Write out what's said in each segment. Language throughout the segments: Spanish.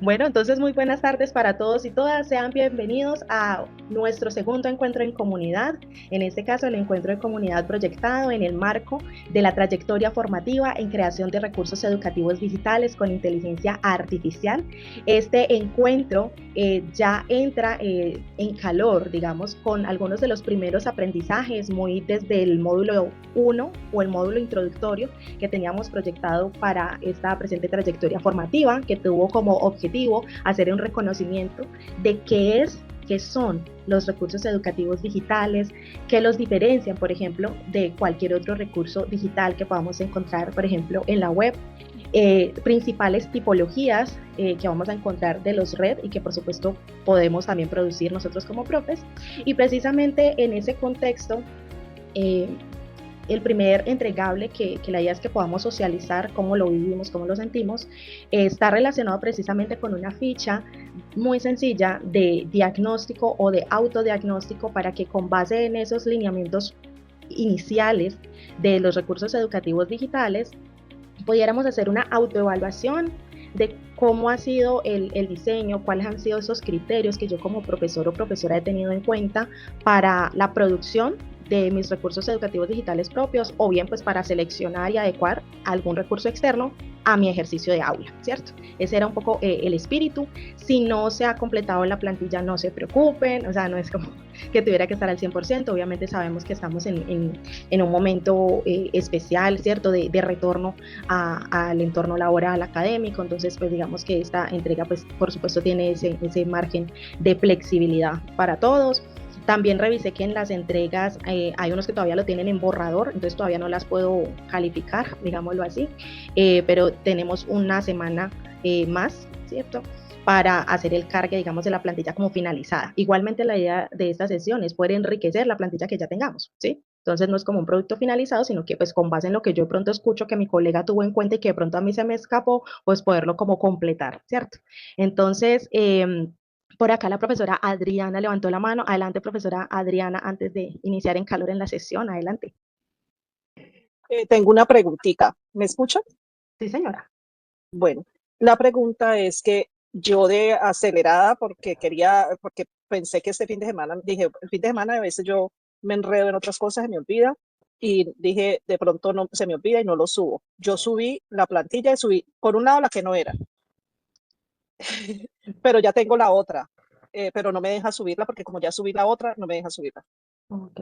Bueno, entonces muy buenas tardes para todos y todas. Sean bienvenidos a nuestro segundo encuentro en comunidad. En este caso, el encuentro de comunidad proyectado en el marco de la trayectoria formativa en creación de recursos educativos digitales con inteligencia artificial. Este encuentro ya entra en calor, digamos, con algunos de los primeros aprendizajes, muy desde el módulo 1 o el módulo introductorio que teníamos proyectado para esta presente trayectoria formativa, que tuvo como objetivo hacer un reconocimiento de qué son los recursos educativos digitales, que los diferencian, por ejemplo, de cualquier otro recurso digital que podamos encontrar, por ejemplo, en la web, principales tipologías que vamos a encontrar de los red y que por supuesto podemos también producir nosotros como profes. Y precisamente en ese contexto, eh, el primer entregable que la idea es que podamos socializar cómo lo vivimos, cómo lo sentimos, está relacionado precisamente con una ficha muy sencilla de diagnóstico o de autodiagnóstico para que con base en esos lineamientos iniciales de los recursos educativos digitales pudiéramos hacer una autoevaluación de cómo ha sido el diseño, cuáles han sido esos criterios que yo como profesor o profesora he tenido en cuenta para la producción de mis recursos educativos digitales propios o bien pues para seleccionar y adecuar algún recurso externo a mi ejercicio de aula, ¿cierto? Ese era un poco el espíritu. Si no se ha completado la plantilla, no se preocupen, o sea, no es como que tuviera que estar al 100%, obviamente sabemos que estamos en un momento especial, ¿cierto? De retorno al entorno laboral académico, entonces pues digamos que esta entrega pues por supuesto tiene ese margen de flexibilidad para todos. También revisé que en las entregas hay unos que todavía lo tienen en borrador, entonces todavía no las puedo calificar, digámoslo así, pero tenemos una semana más, ¿cierto? Para hacer el cargue, digamos, de la plantilla como finalizada. Igualmente la idea de esta sesión es poder enriquecer la plantilla que ya tengamos, ¿sí? Entonces no es como un producto finalizado, sino que pues con base en lo que yo de pronto escucho que mi colega tuvo en cuenta y que de pronto a mí se me escapó, pues poderlo como completar, ¿cierto? Entonces, por acá la profesora Adriana levantó la mano. Adelante, profesora Adriana, antes de iniciar en calor en la sesión. Adelante. Tengo una preguntita. ¿Me escuchan? Sí, señora. Bueno, la pregunta es que yo de acelerada, porque pensé que este fin de semana, dije, el fin de semana a veces yo me enredo en otras cosas, se me olvida, y dije, de pronto no se me olvida y no lo subo. Yo subí la plantilla y subí, por un lado, la que no era, pero ya tengo la otra, pero no me deja subirla porque como ya subí la otra, no me deja subirla. Ok.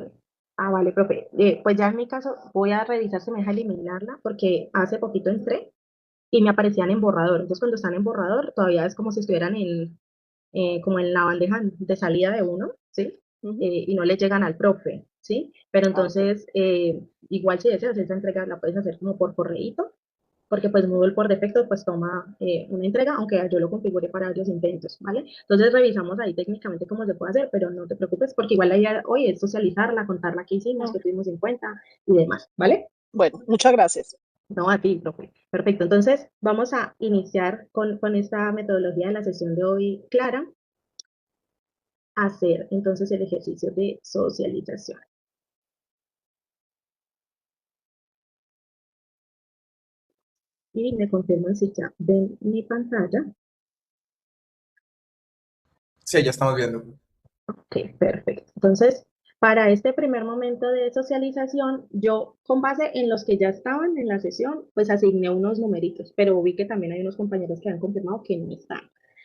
Ah, vale, profe. Pues ya en mi caso voy a revisar si me deja eliminarla porque hace poquito entré y me aparecían en borrador. Entonces cuando están en borrador todavía es como si estuvieran como en la bandeja de salida de uno, ¿sí? Ujú. Y no le llegan al profe, ¿sí? Pero Ah, ok. entonces, igual si deseas esa entrega la puedes hacer como por correíto porque pues Moodle por defecto pues toma una entrega, aunque yo lo configure para varios intentos, ¿vale? Entonces revisamos ahí técnicamente cómo se puede hacer, pero no te preocupes porque igual la idea hoy es socializarla, contarla qué hicimos, Mm, qué tuvimos en cuenta y demás, ¿vale? Bueno, muchas gracias. No, a ti, profe. Perfecto, entonces vamos a iniciar con esta metodología de la sesión de hoy, Clara, hacer entonces el ejercicio de socialización. Y me confirman si ya ven mi pantalla. Sí, ya estamos viendo. Ok, perfecto. Entonces, para este primer momento de socialización, yo con base en los que ya estaban en la sesión, pues asigné unos numeritos, pero vi que también hay unos compañeros que han confirmado que no están.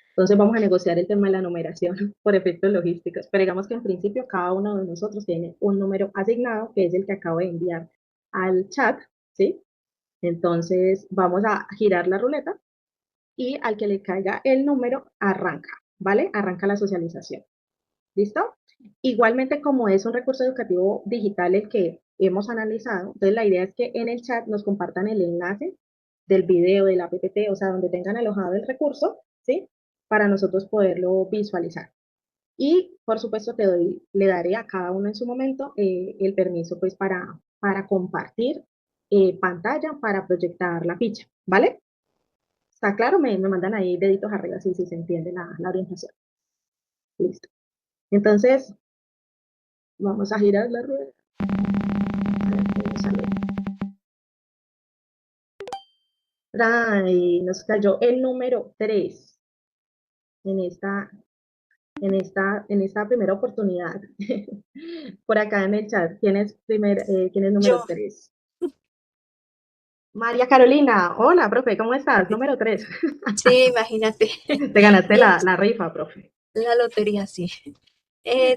Entonces vamos a negociar el tema de la numeración por efectos logísticos, pero digamos que en principio cada uno de nosotros tiene un número asignado, que es el que acabo de enviar al chat, ¿sí? Entonces vamos a girar la ruleta y al que le caiga el número arranca, ¿vale? Arranca la socialización. ¿Listo? Igualmente, como es un recurso educativo digital el que hemos analizado, entonces la idea es que en el chat nos compartan el enlace del video, del app, o sea, donde tengan alojado el recurso, ¿sí? Para nosotros poderlo visualizar. Y, por supuesto, le daré a cada uno en su momento el permiso, pues, para compartir pantalla, para proyectar la ficha, ¿vale? ¿Está claro? Me mandan ahí deditos arriba si se entiende la orientación. Listo. Entonces, vamos a girar la rueda. Ay, nos cayó el número 3. en esta primera oportunidad. Por acá en el chat, ¿quién es número Yo, 3? María Carolina, hola, profe, ¿cómo estás? Número 3. sí, imagínate. Te ganaste Bien, la rifa, profe. la lotería, sí.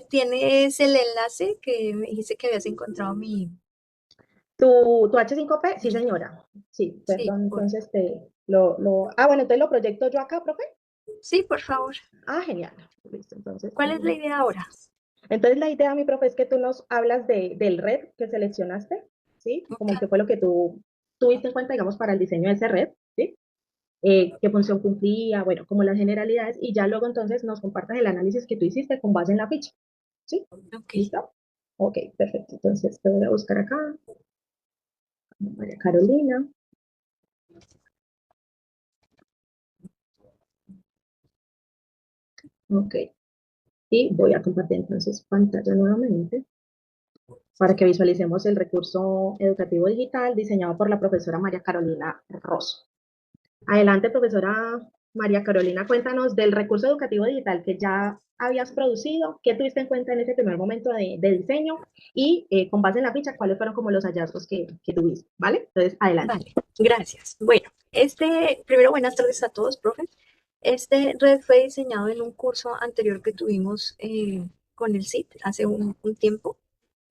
¿Tienes el enlace que me dijiste que habías encontrado mi... ¿Tu H5P? Sí, señora. Sí, Sí, perdón, entonces bueno, entonces lo proyecto yo acá, profe. sí, por favor. Ah, genial. Listo, entonces. ¿Cuál es la idea ahora? Entonces la idea, mi profe, es que tú nos hablas del red que seleccionaste, ¿sí? Ok, Como que fue lo que tú tuviste en cuenta, digamos, para el diseño de ese red, ¿sí? Qué función cumplía, bueno, como las generalidades, y ya luego entonces nos compartas el análisis que tú hiciste con base en la ficha, ¿sí? ok. ¿Listo? Ok, perfecto. Entonces te voy a buscar acá, María Carolina. Ok, y voy a compartir entonces pantalla nuevamente para que visualicemos el recurso educativo digital diseñado por la profesora María Carolina Rosso. Adelante, profesora María Carolina, cuéntanos del recurso educativo digital que ya habías producido, qué tuviste en cuenta en ese primer momento de diseño y con base en la ficha, cuáles fueron como los hallazgos que tuviste, ¿vale? Entonces, adelante. Vale, gracias. Bueno, primero buenas tardes a todos, profe. Este red fue diseñado en un curso anterior que tuvimos con el CIT hace un tiempo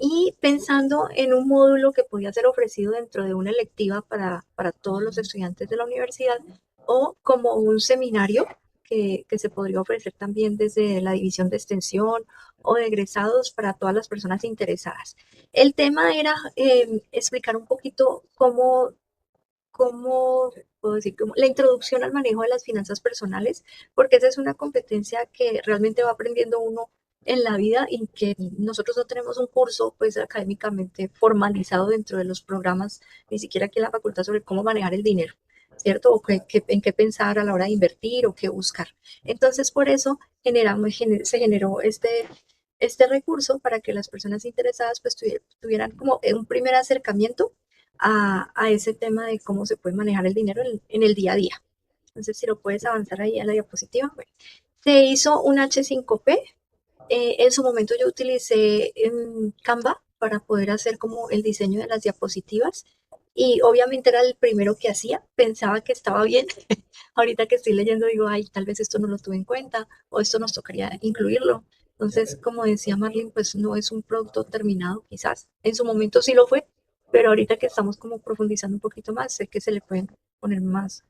y pensando en un módulo que podía ser ofrecido dentro de una electiva para todos los estudiantes de la universidad o como un seminario que se podría ofrecer también desde la división de extensión o de egresados para todas las personas interesadas. El tema era explicar un poquito cómo puedo decir, como la introducción al manejo de las finanzas personales, porque esa es una competencia que realmente va aprendiendo uno en la vida y que nosotros no tenemos un curso pues académicamente formalizado dentro de los programas, ni siquiera aquí en la facultad, sobre cómo manejar el dinero, ¿cierto? O en qué pensar a la hora de invertir o qué buscar. Entonces, por eso se generó este recurso para que las personas interesadas pues tuvieran como un primer acercamiento a ese tema de cómo se puede manejar el dinero en el día a día. Entonces, si lo puedes avanzar ahí a la diapositiva. Bueno. Se hizo un H5P. En su momento yo utilicé Canva para poder hacer como el diseño de las diapositivas y obviamente era el primero que hacía, pensaba que estaba bien. Ahorita que estoy leyendo digo, ay, tal vez esto no lo tuve en cuenta o esto nos tocaría incluirlo. Entonces, como decía Marlene, pues no es un producto terminado, quizás. En su momento sí lo fue, pero ahorita que estamos como profundizando un poquito más, sé que se le pueden poner más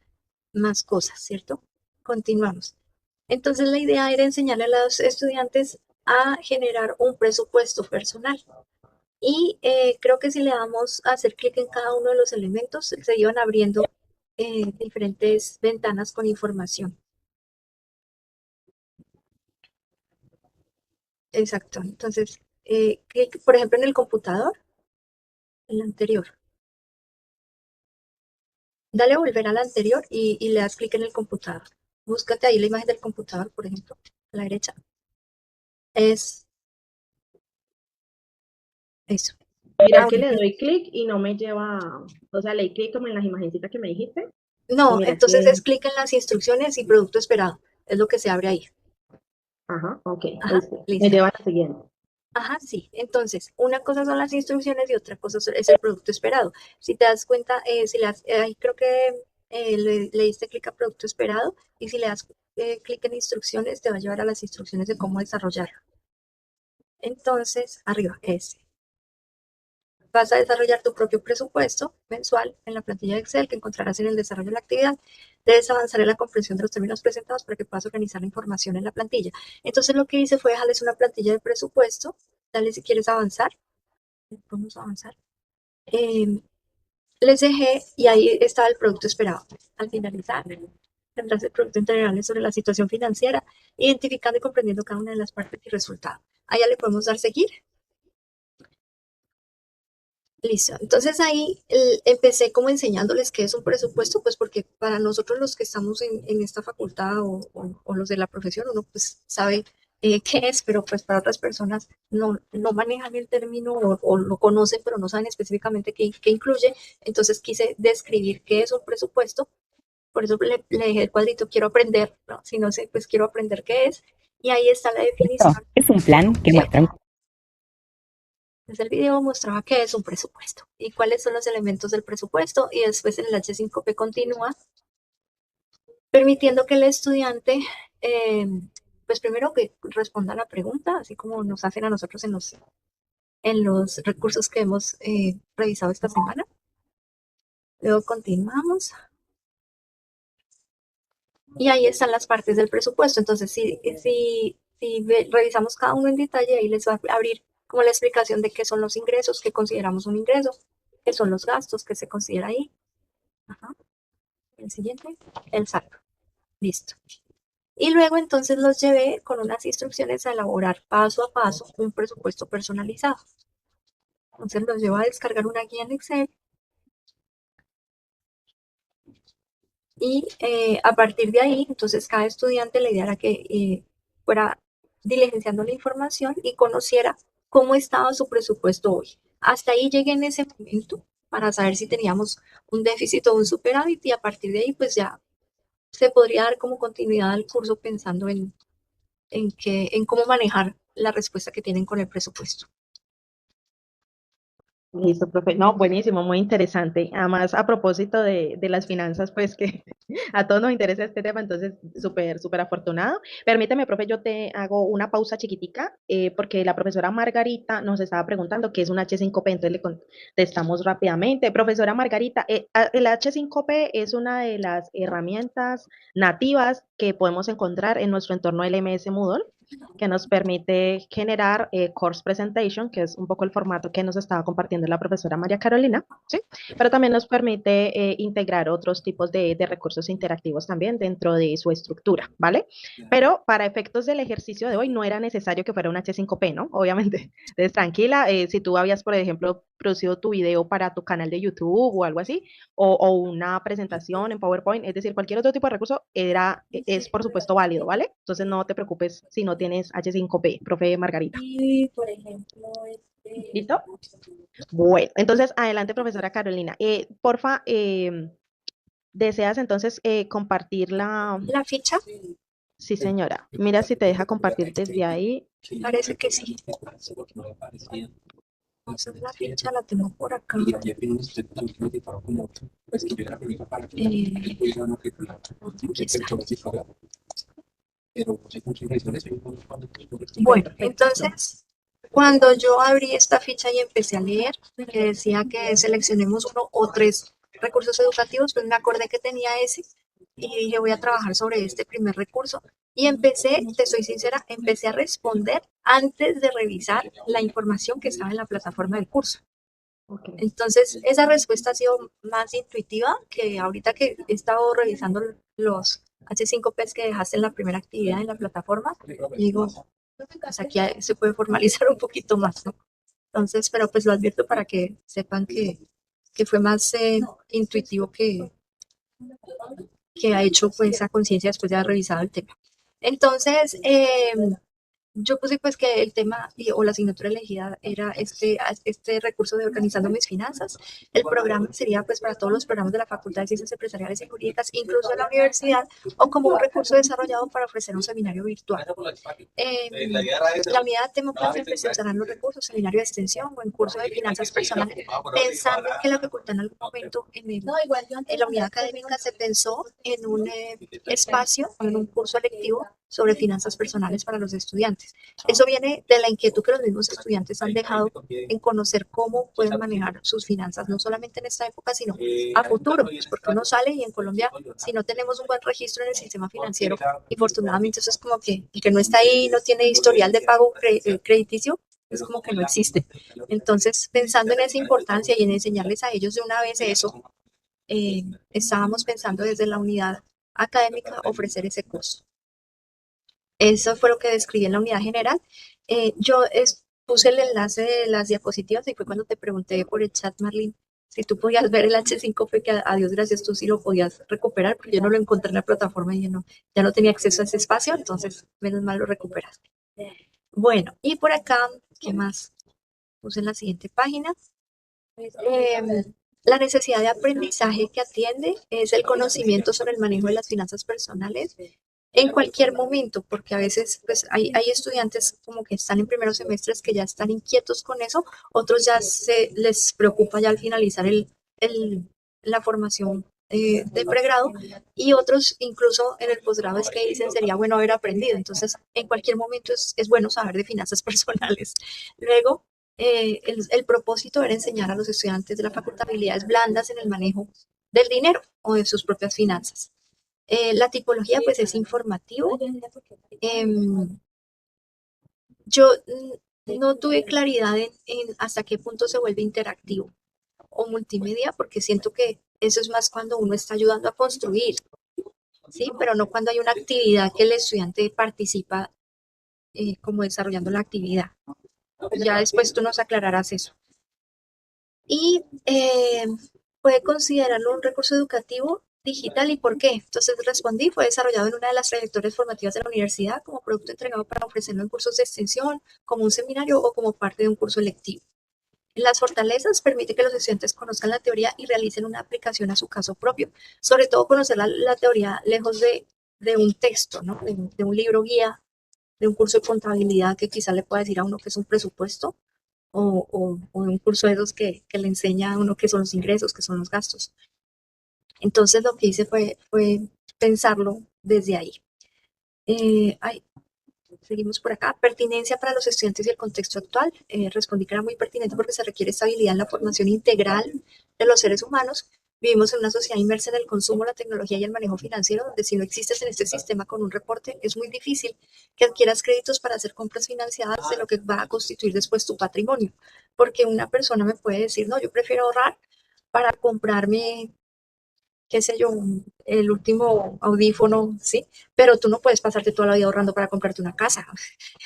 cosas, ¿cierto? Continuamos. Entonces la idea era enseñarle a los estudiantes a generar un presupuesto personal. Y creo que si le damos a hacer clic en cada uno de los elementos, se iban abriendo diferentes ventanas con información. Exacto. Entonces, clic, por ejemplo, en el computador, el anterior. Dale a volver al anterior y le das clic en el computador. Búscate ahí la imagen del computador, por ejemplo, a la derecha. Es eso. Mira que Bueno. le doy clic y no me lleva, o sea, le di clic como en las imagencitas que me dijiste y No, mira entonces que, es clic en las instrucciones y producto esperado. Es lo que se abre ahí. ajá, ok, Ajá, listo, me listo. lleva a la siguiente. Ajá, sí. Entonces, una cosa son las instrucciones y otra cosa es el producto esperado. Si te das cuenta, ahí creo que le diste clic a producto esperado y si le das clic en instrucciones, te va a llevar a las instrucciones de cómo desarrollarlo. Entonces, arriba, vas a desarrollar tu propio presupuesto mensual en la plantilla de Excel que encontrarás en el desarrollo de la actividad. Debes avanzar en la comprensión de los términos presentados para que puedas organizar la información en la plantilla. Entonces lo que hice fue dejarles una plantilla de presupuesto. Dale si quieres avanzar. Vamos a avanzar. Les dejé y ahí estaba el producto esperado. Al finalizar, tendrás el producto integral sobre la situación financiera, identificando y comprendiendo cada una de las partes y resultado. Allá le podemos dar seguir. Listo. Entonces ahí empecé como enseñándoles qué es un presupuesto, pues porque para nosotros los que estamos en esta facultad o los de la profesión, uno pues sabe qué es, pero pues para otras personas no manejan el término o lo conocen, pero no saben específicamente qué incluye. Entonces quise describir qué es un presupuesto, por eso le dejé el cuadrito, quiero aprender, ¿no? Si no sé, pues quiero aprender qué es. Y ahí está la definición. Es un plan que muestra Desde el video mostraba qué es un presupuesto y cuáles son los elementos del presupuesto, y después en el H5P continúa permitiendo que el estudiante, pues primero que responda a la pregunta, así como nos hacen a nosotros en los recursos que hemos revisado esta semana. Luego continuamos. Y ahí están las partes del presupuesto. Entonces, si revisamos cada uno en detalle, ahí les va a abrir como la explicación de qué son los ingresos, qué consideramos un ingreso, qué son los gastos que se considera ahí. Ajá. El siguiente, el saldo. Listo. Y luego entonces los llevé con unas instrucciones a elaborar paso a paso un presupuesto personalizado. Entonces los llevo a descargar una guía en Excel. Y a partir de ahí, entonces cada estudiante, la idea era que fuera diligenciando la información y conociera cómo estaba su presupuesto hoy. Hasta ahí llegué en ese momento para saber si teníamos un déficit o un superávit, y a partir de ahí pues ya se podría dar como continuidad al curso pensando en cómo manejar la respuesta que tienen con el presupuesto. Listo, profe. No, buenísimo, muy interesante. Además, a propósito de las finanzas, pues que a todos nos interesa este tema, entonces súper, súper afortunado. Permíteme, profe, yo te hago una pausa chiquitica, porque la profesora Margarita nos estaba preguntando qué es un H5P, entonces le contestamos rápidamente. Profesora Margarita, el H5P es una de las herramientas nativas que podemos encontrar en nuestro entorno LMS Moodle, que nos permite generar course presentation, que es un poco el formato que nos estaba compartiendo la profesora María Carolina, ¿sí? Pero también nos permite integrar otros tipos de recursos interactivos también dentro de su estructura, ¿vale? Pero para efectos del ejercicio de hoy no era necesario que fuera un H5P, ¿no? Obviamente. Entonces, tranquila, si tú habías, por ejemplo, producido tu video para tu canal de YouTube o algo así, o una presentación en PowerPoint, es decir, cualquier otro tipo de recurso es por supuesto válido, ¿vale? Entonces no te preocupes si no tienes H5P, profe Margarita. Y, por ejemplo, ¿Listo? Bueno, entonces adelante, profesora Carolina. Porfa, ¿deseas entonces compartir la... la ficha, Sí, señora. Mira si te deja compartir desde ahí. parece que sí. Entonces la ficha la tengo por acá. Aquí está. Bueno, entonces, cuando yo abrí esta ficha y empecé a leer, que decía que seleccionemos uno o tres recursos educativos, pues me acordé que tenía ese y dije, voy a trabajar sobre este primer recurso. Y empecé, te soy sincera, empecé a responder antes de revisar la información que estaba en la plataforma del curso. Okay. Entonces, esa respuesta ha sido más intuitiva que ahorita que he estado revisando los H5Ps que dejaste en la primera actividad en la plataforma. Y digo, pues aquí se puede formalizar un poquito más, ¿no? Entonces, pero pues lo advierto para que sepan que fue más intuitivo que ha hecho pues esa conciencia después de haber revisado el tema. Entonces, yo puse pues que el tema o la asignatura elegida era este recurso de organizando mis finanzas. El programa sería pues para todos los programas de la Facultad de Ciencias Empresariales y Jurídicas, incluso de la universidad, o como un recurso desarrollado para ofrecer un seminario virtual. La unidad Democracia siempre se usarán los recursos, seminario de extensión o en curso de finanzas personales, pensando que la facultad en algún momento en la unidad académica se pensó en un espacio, en un curso electivo sobre finanzas personales para los estudiantes. Eso viene de la inquietud que los mismos estudiantes han dejado en conocer cómo pueden manejar sus finanzas, no solamente en esta época, sino a futuro, pues porque uno sale y en Colombia, si no tenemos un buen registro en el sistema financiero, infortunadamente eso es como que el que no está ahí, no tiene historial de pago crediticio, es como que no existe. Entonces, pensando en esa importancia y en enseñarles a ellos de una vez eso, estábamos pensando desde la unidad académica ofrecer ese curso. Eso fue lo que describí en la unidad general. Yo puse el enlace de las diapositivas y fue cuando te pregunté por el chat, Marlene, si tú podías ver el H5P, que a Dios gracias tú sí lo podías recuperar, porque yo no lo encontré en la plataforma y ya no tenía acceso a ese espacio, entonces menos mal lo recuperaste. Bueno, y por acá, ¿qué más? Puse en la siguiente página. La necesidad de aprendizaje que atiende es el conocimiento sobre el manejo de las finanzas personales en cualquier momento, porque a veces pues hay estudiantes como que están en primeros semestres que ya están inquietos con eso, otros ya se les preocupa ya al finalizar la formación de pregrado, y otros incluso en el posgrado es que dicen sería bueno haber aprendido. Entonces en cualquier momento es bueno saber de finanzas personales. Luego, el propósito era enseñar a los estudiantes de la facultad habilidades blandas en el manejo del dinero o de sus propias finanzas. La tipología pues es informativo. Yo no tuve claridad en hasta qué punto se vuelve interactivo o multimedia, porque siento que eso es más cuando uno está ayudando a construir, ¿sí? Pero no cuando hay una actividad que el estudiante participa como desarrollando la actividad. Ya después tú nos aclararás eso. Y puede considerarlo un recurso educativo digital. ¿Y por qué? Entonces respondí, fue desarrollado en una de las trayectorias formativas de la universidad como producto entregado para ofrecerlo en cursos de extensión, como un seminario o como parte de un curso electivo. Las fortalezas permite que los estudiantes conozcan la teoría y realicen una aplicación a su caso propio, sobre todo conocer la teoría lejos de un texto, ¿no? De un libro guía, de un curso de contabilidad que quizá le pueda decir a uno que es un presupuesto, o de un curso de esos que le enseña a uno qué son los ingresos, qué son los gastos. Entonces lo que hice fue pensarlo desde ahí. Seguimos por acá. Pertinencia para los estudiantes y el contexto actual. Respondí que era muy pertinente porque se requiere estabilidad en la formación integral de los seres humanos. Vivimos en una sociedad inmersa en el consumo, la tecnología y el manejo financiero, donde si no existes en este sistema con un reporte, es muy difícil que adquieras créditos para hacer compras financiadas de lo que va a constituir después tu patrimonio. Porque una persona me puede decir, no, yo prefiero ahorrar para comprarme, qué sé yo, el último audífono, ¿sí? Pero tú no puedes pasarte toda la vida ahorrando para comprarte una casa.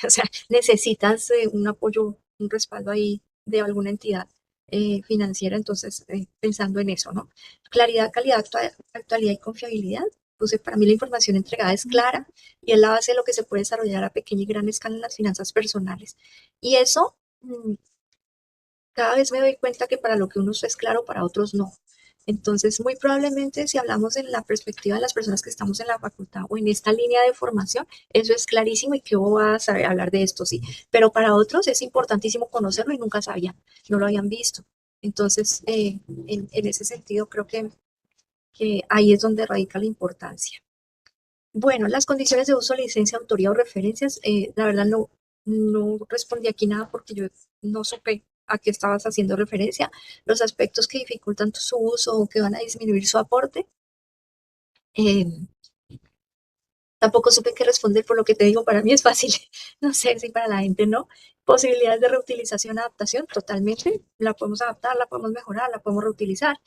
O sea, necesitas un apoyo, un respaldo ahí de alguna entidad financiera. Entonces, pensando en eso, ¿no? Claridad, calidad, actualidad y confiabilidad. Entonces, para mí la información entregada es clara y es la base de lo que se puede desarrollar a pequeña y gran escala en las finanzas personales. Y eso, cada vez me doy cuenta que para lo que unos es claro, para otros no. Entonces, muy probablemente si hablamos en la perspectiva de las personas que estamos en la facultad o en esta línea de formación, eso es clarísimo y que vos vas a saber hablar de esto, sí. Pero para otros es importantísimo conocerlo y nunca sabían, no lo habían visto. Entonces, en ese sentido, creo que ahí es donde radica la importancia. Bueno, las condiciones de uso, licencia, autoría o referencias, la verdad no respondí aquí nada porque yo no supe a qué estabas haciendo referencia. Los aspectos que dificultan su uso o que van a disminuir su aporte. eh, Tampoco supe qué responder, por lo que te digo, para mí es fácil. No sé si para la gente no. Posibilidades de reutilización, adaptación, totalmente. La podemos adaptar, la podemos mejorar, la podemos reutilizar.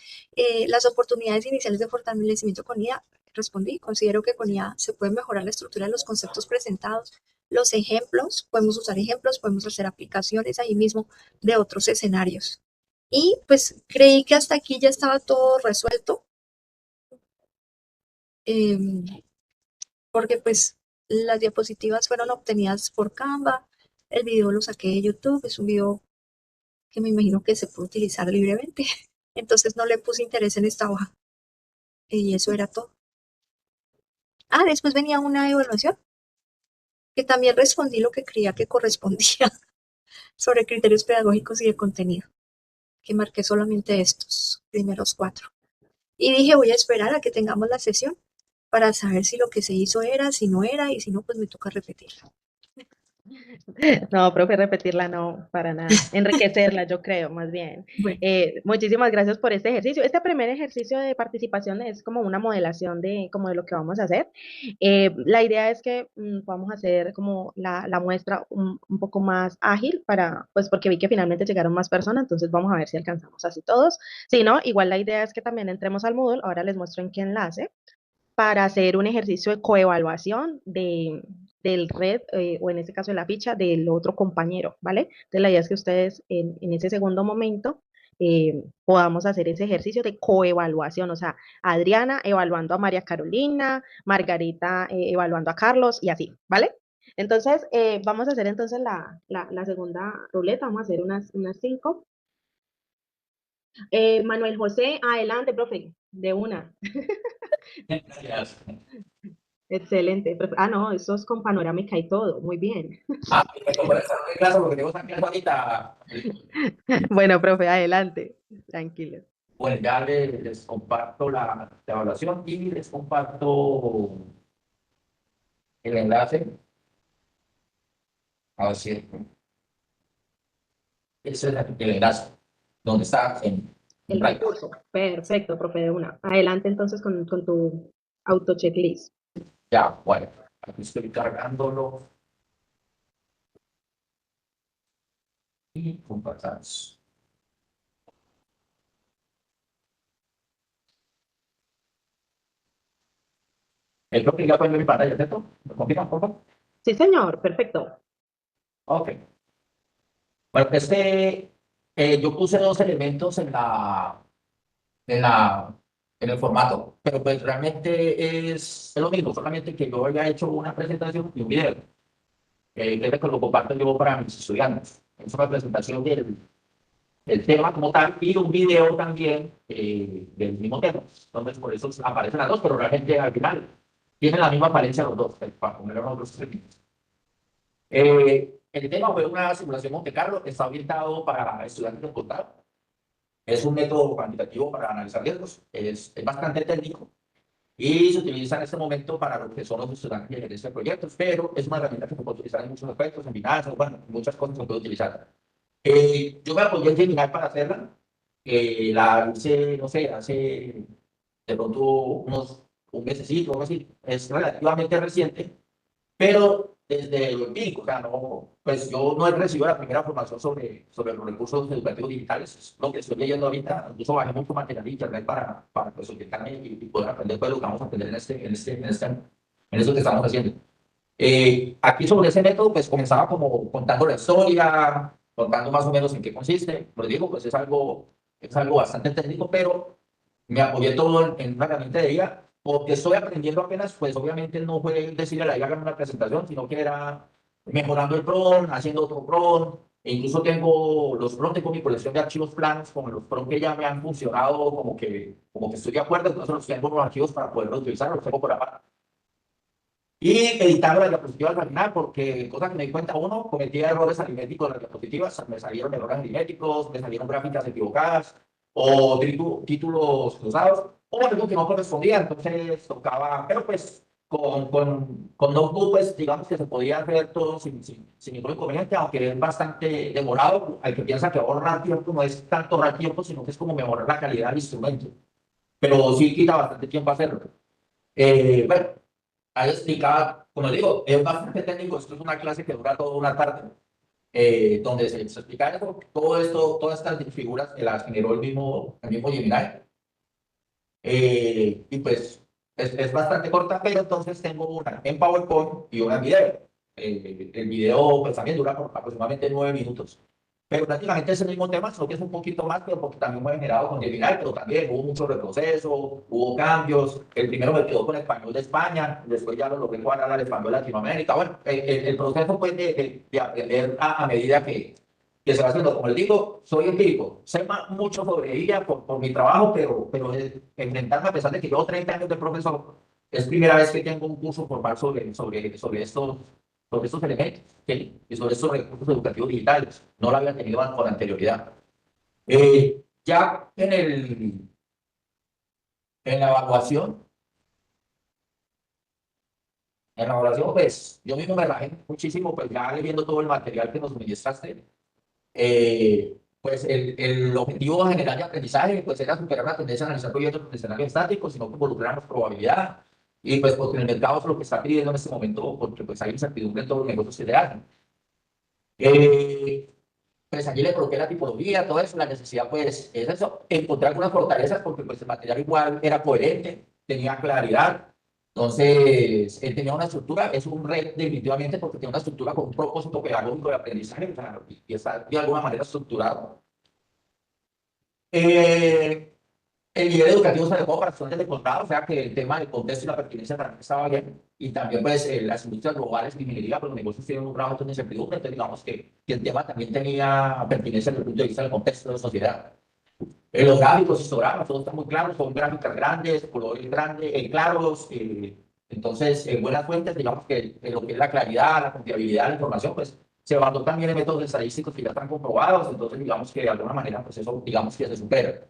Las oportunidades iniciales de fortalecimiento con IA, respondí. Considero que con IA se puede mejorar la estructura de los conceptos presentados. Los ejemplos, podemos usar ejemplos, podemos hacer aplicaciones ahí mismo de otros escenarios. Y pues creí que hasta aquí ya estaba todo resuelto. Porque pues las diapositivas fueron obtenidas por Canva, el video lo saqué de YouTube, es un video que me imagino que se puede utilizar libremente, entonces no le puse interés en esta hoja, y eso era todo. Después venía una evaluación, que también respondí lo que creía que correspondía sobre criterios pedagógicos y de contenido, que marqué solamente estos primeros 4. Y dije, voy a esperar a que tengamos la sesión para saber si lo que se hizo era, si no era, y si no, pues me toca repetirlo. No, profe, repetirla no, para nada. Enriquecerla, yo creo, más bien. Bueno, Muchísimas gracias por este ejercicio. Este primer ejercicio de participación es como una modelación como de lo que vamos a hacer. La idea es que podamos hacer como la muestra un poco más ágil pues porque vi que finalmente llegaron más personas, entonces vamos a ver si alcanzamos así todos. Si no, igual la idea es que también entremos al Moodle. Ahora les muestro en qué enlace para hacer un ejercicio de coevaluación del red, o en este caso de la ficha, del otro compañero, ¿vale? Entonces la idea es que ustedes en ese segundo momento podamos hacer ese ejercicio de coevaluación, o sea, Adriana evaluando a María Carolina, Margarita evaluando a Carlos y así, ¿vale? Entonces, vamos a hacer entonces la segunda ruleta, vamos a hacer unas 5. Manuel José, adelante, profe, de una. Gracias. Excelente. Ah, no, eso es con panorámica y todo. Muy bien. Perfecto, por eso no clase porque tengo también ahorita. Bueno, profe, adelante. Tranquilo. Bueno, ya les comparto la evaluación y les comparto el enlace. A ver si ese es el enlace donde está en El Drive. recurso. Perfecto, profe, de una. Adelante entonces con tu auto checklist. Ya, bueno, aquí estoy cargándolo y compartamos. Creo que ya pueden ver mi pantalla, ¿cierto? ¿Me confirman, por favor? Sí, señor, perfecto. Ok. Bueno, yo puse dos elementos en la, en el formato, pero pues realmente es lo mismo, solamente que yo haya hecho una presentación y un video, que es que lo comparto yo para mis estudiantes. Es una presentación del tema como tal y un video también del mismo tema. Entonces, por eso aparecen las dos, pero realmente al final tienen la misma apariencia los dos, para poner los dos elementos. El tema fue una simulación Monte Carlo que está orientado para estudiantes de posgrado. Es un método cuantitativo para analizar riesgos, es bastante técnico y se utiliza en este momento para lo que son los estudiantes de gerencia de proyectos, pero es una herramienta que se puede utilizar en muchos aspectos, en finanzas, bueno, muchas cosas se puede utilizar. Yo me apoyé en Gemini para hacerla, la hice, no sé, hace de pronto un mesecito o algo así, es relativamente reciente, pero desde lo empírico, o sea, no, pues yo no he recibido la primera formación sobre los recursos educativos digitales, es lo que estoy leyendo ahorita, incluso bajé mucho material de internet para pues, orientarme y poder aprender pues, lo que vamos a aprender en esto que estamos haciendo. Aquí sobre ese método, pues comenzaba como contando la historia, contando más o menos en qué consiste, lo digo, pues es algo bastante técnico, pero me apoyé todo en una herramienta de ella, porque estoy aprendiendo apenas, pues obviamente no fue decirle a la IA hagan una presentación, sino que era mejorando el prompt, haciendo otro prompt, e incluso tengo los prompts, tengo mi colección de archivos planos, con los prompts que ya me han funcionado, como que estoy de acuerdo, entonces los tengo los archivos para poderlos utilizar, los tengo por aparte. Y editando las diapositivas al final, porque cosa que me di cuenta, uno, cometía errores aritméticos en las diapositivas, me salieron errores aritméticos, me salieron gráficas equivocadas, o títulos cruzados, o algo que no correspondía, entonces tocaba, pero pues con Notebook, pues digamos que se podía hacer todo sin ningún inconveniente, aunque es bastante demorado, al que piensa que ahorrar tiempo no es tanto ahorrar tiempo, sino que es como mejorar la calidad del instrumento, pero sí quita bastante tiempo hacerlo. Bueno, ahí explicaba, como digo, es bastante técnico, esto es una clase que dura toda una tarde, donde se explica eso, todo esto, todas estas figuras que las generó el mismo Gemini, y pues es bastante corta, pero entonces tengo una en PowerPoint y una en video. El video pues también dura aproximadamente 9 minutos. Pero prácticamente es el mismo tema, solo que es un poquito más, pero porque también fue generado con Gemini, pero también hubo mucho reproceso, hubo cambios. El primero me quedó con español de España, después ya lo logré cuadrar al español de Latinoamérica. Bueno, el proceso fue de aprender a medida que se va haciendo. Como les digo, soy empírico, sé mucho sobre ella por mi trabajo, pero enfrentarme, a pesar de que llevo 30 años de profesor, es primera vez que tengo un curso formal sobre estos elementos, ¿sí? Y sobre estos recursos educativos digitales. No lo había tenido con anterioridad. Ya en la evaluación, pues yo mismo me relajé muchísimo, pues ya leyendo todo el material que nos suministraste. Pues el objetivo general de aprendizaje pues era superar la tendencia a analizar proyectos de escenarios estáticos, sino que involucrarnos probabilidad. Y pues porque el mercado es lo que está pidiendo en este momento, porque pues hay incertidumbre en todos los negocios que se hacen. Pues allí le coloqué la tipología, todo eso, la necesidad pues es eso, encontrar algunas fortalezas porque pues el material igual era coherente, tenía claridad, entonces él tenía una estructura, es un red definitivamente porque tiene una estructura con un propósito pedagógico de aprendizaje, o sea, y está de alguna manera estructurado. El nivel educativo se adecuó para estudiantes de posgrado, o sea que el tema del contexto y la pertinencia también estaba bien. Y también, pues, las industrias globales de ingeniería, pues los negocios tienen un trabajo de incertidumbre, entonces digamos que el tema también tenía pertinencia desde el punto de vista del contexto de la sociedad. Los gráficos, histogramas, todo está muy claro, son gráficas grandes, colores grandes, claros, entonces, en buenas fuentes, digamos que lo que es la claridad, la confiabilidad de la información, pues se basó también en métodos estadísticos que ya están comprobados, entonces digamos que de alguna manera, pues eso, digamos que se supera.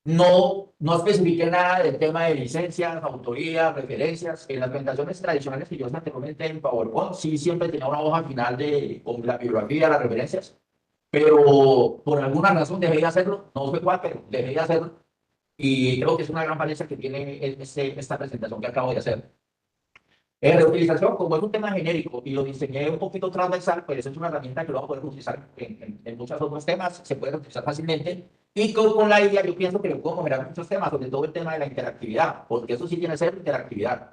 No especifiqué nada del tema de licencias, autorías, referencias. En las presentaciones tradicionales que yo hice anteriormente en PowerPoint, sí siempre tenía una hoja final con la bibliografía, las referencias, pero por alguna razón dejé de hacerlo, no sé cuál, pero dejé de hacerlo. Y creo que es una gran falencia que tiene esta presentación que acabo de hacer. Reutilización, como es un tema genérico y lo diseñé un poquito transversal, pues es una herramienta que lo va a poder utilizar en muchos otros temas, se puede utilizar fácilmente. Y con la idea, yo pienso que le puedo mejorar muchos temas, sobre todo el tema de la interactividad, porque eso sí tiene que ser interactividad.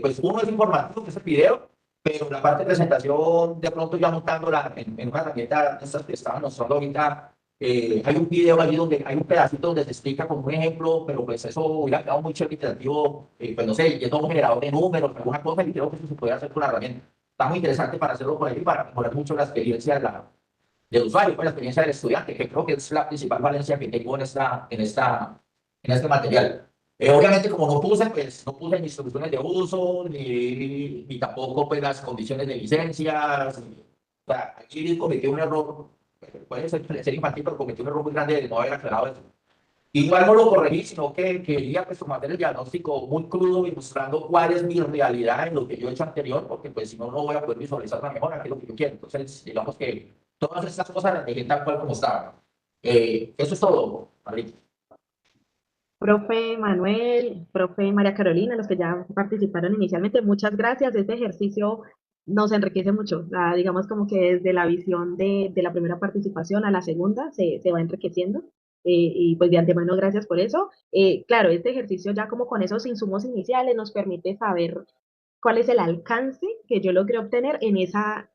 Pues uno es informativo, que es el video, pero la parte de presentación, de pronto ya montándola en una herramienta de estas que estaban mostrando ahorita, hay un video allí donde hay un pedacito donde se explica como un ejemplo, pero pues eso hubiera quedado muy interactivo, pues no sé, yendo a un generador de números, alguna cosa, y creo que eso se puede hacer con la herramienta. Está muy interesante para hacerlo por ahí, para mejorar mucho la experiencia del usuario, pues la experiencia del estudiante, que creo que es la principal valencia que tengo en este material. Obviamente, como no puse, pues no puse ni instrucciones de uso, ni tampoco pues las condiciones de licencias. O sea, aquí cometí un error, puede ser infantil, pero cometí un error muy grande de no haber aclarado eso. Igual no lo corregí, sino que quería pues tomar el diagnóstico muy crudo y mostrando cuál es mi realidad en lo que yo he hecho anterior, porque pues si no, no voy a poder visualizar la mejora, que es lo que yo quiero. Entonces, digamos que todas estas cosas las dejé tal cual como estaban. Eso es todo, Madrid. Profe Manuel, profe María Carolina, los que ya participaron inicialmente, muchas gracias. Este ejercicio nos enriquece mucho. Digamos como que desde la visión de la primera participación a la segunda se va enriqueciendo. Y pues de antemano, gracias por eso. Claro, este ejercicio ya como con esos insumos iniciales nos permite saber cuál es el alcance que yo logré obtener en esa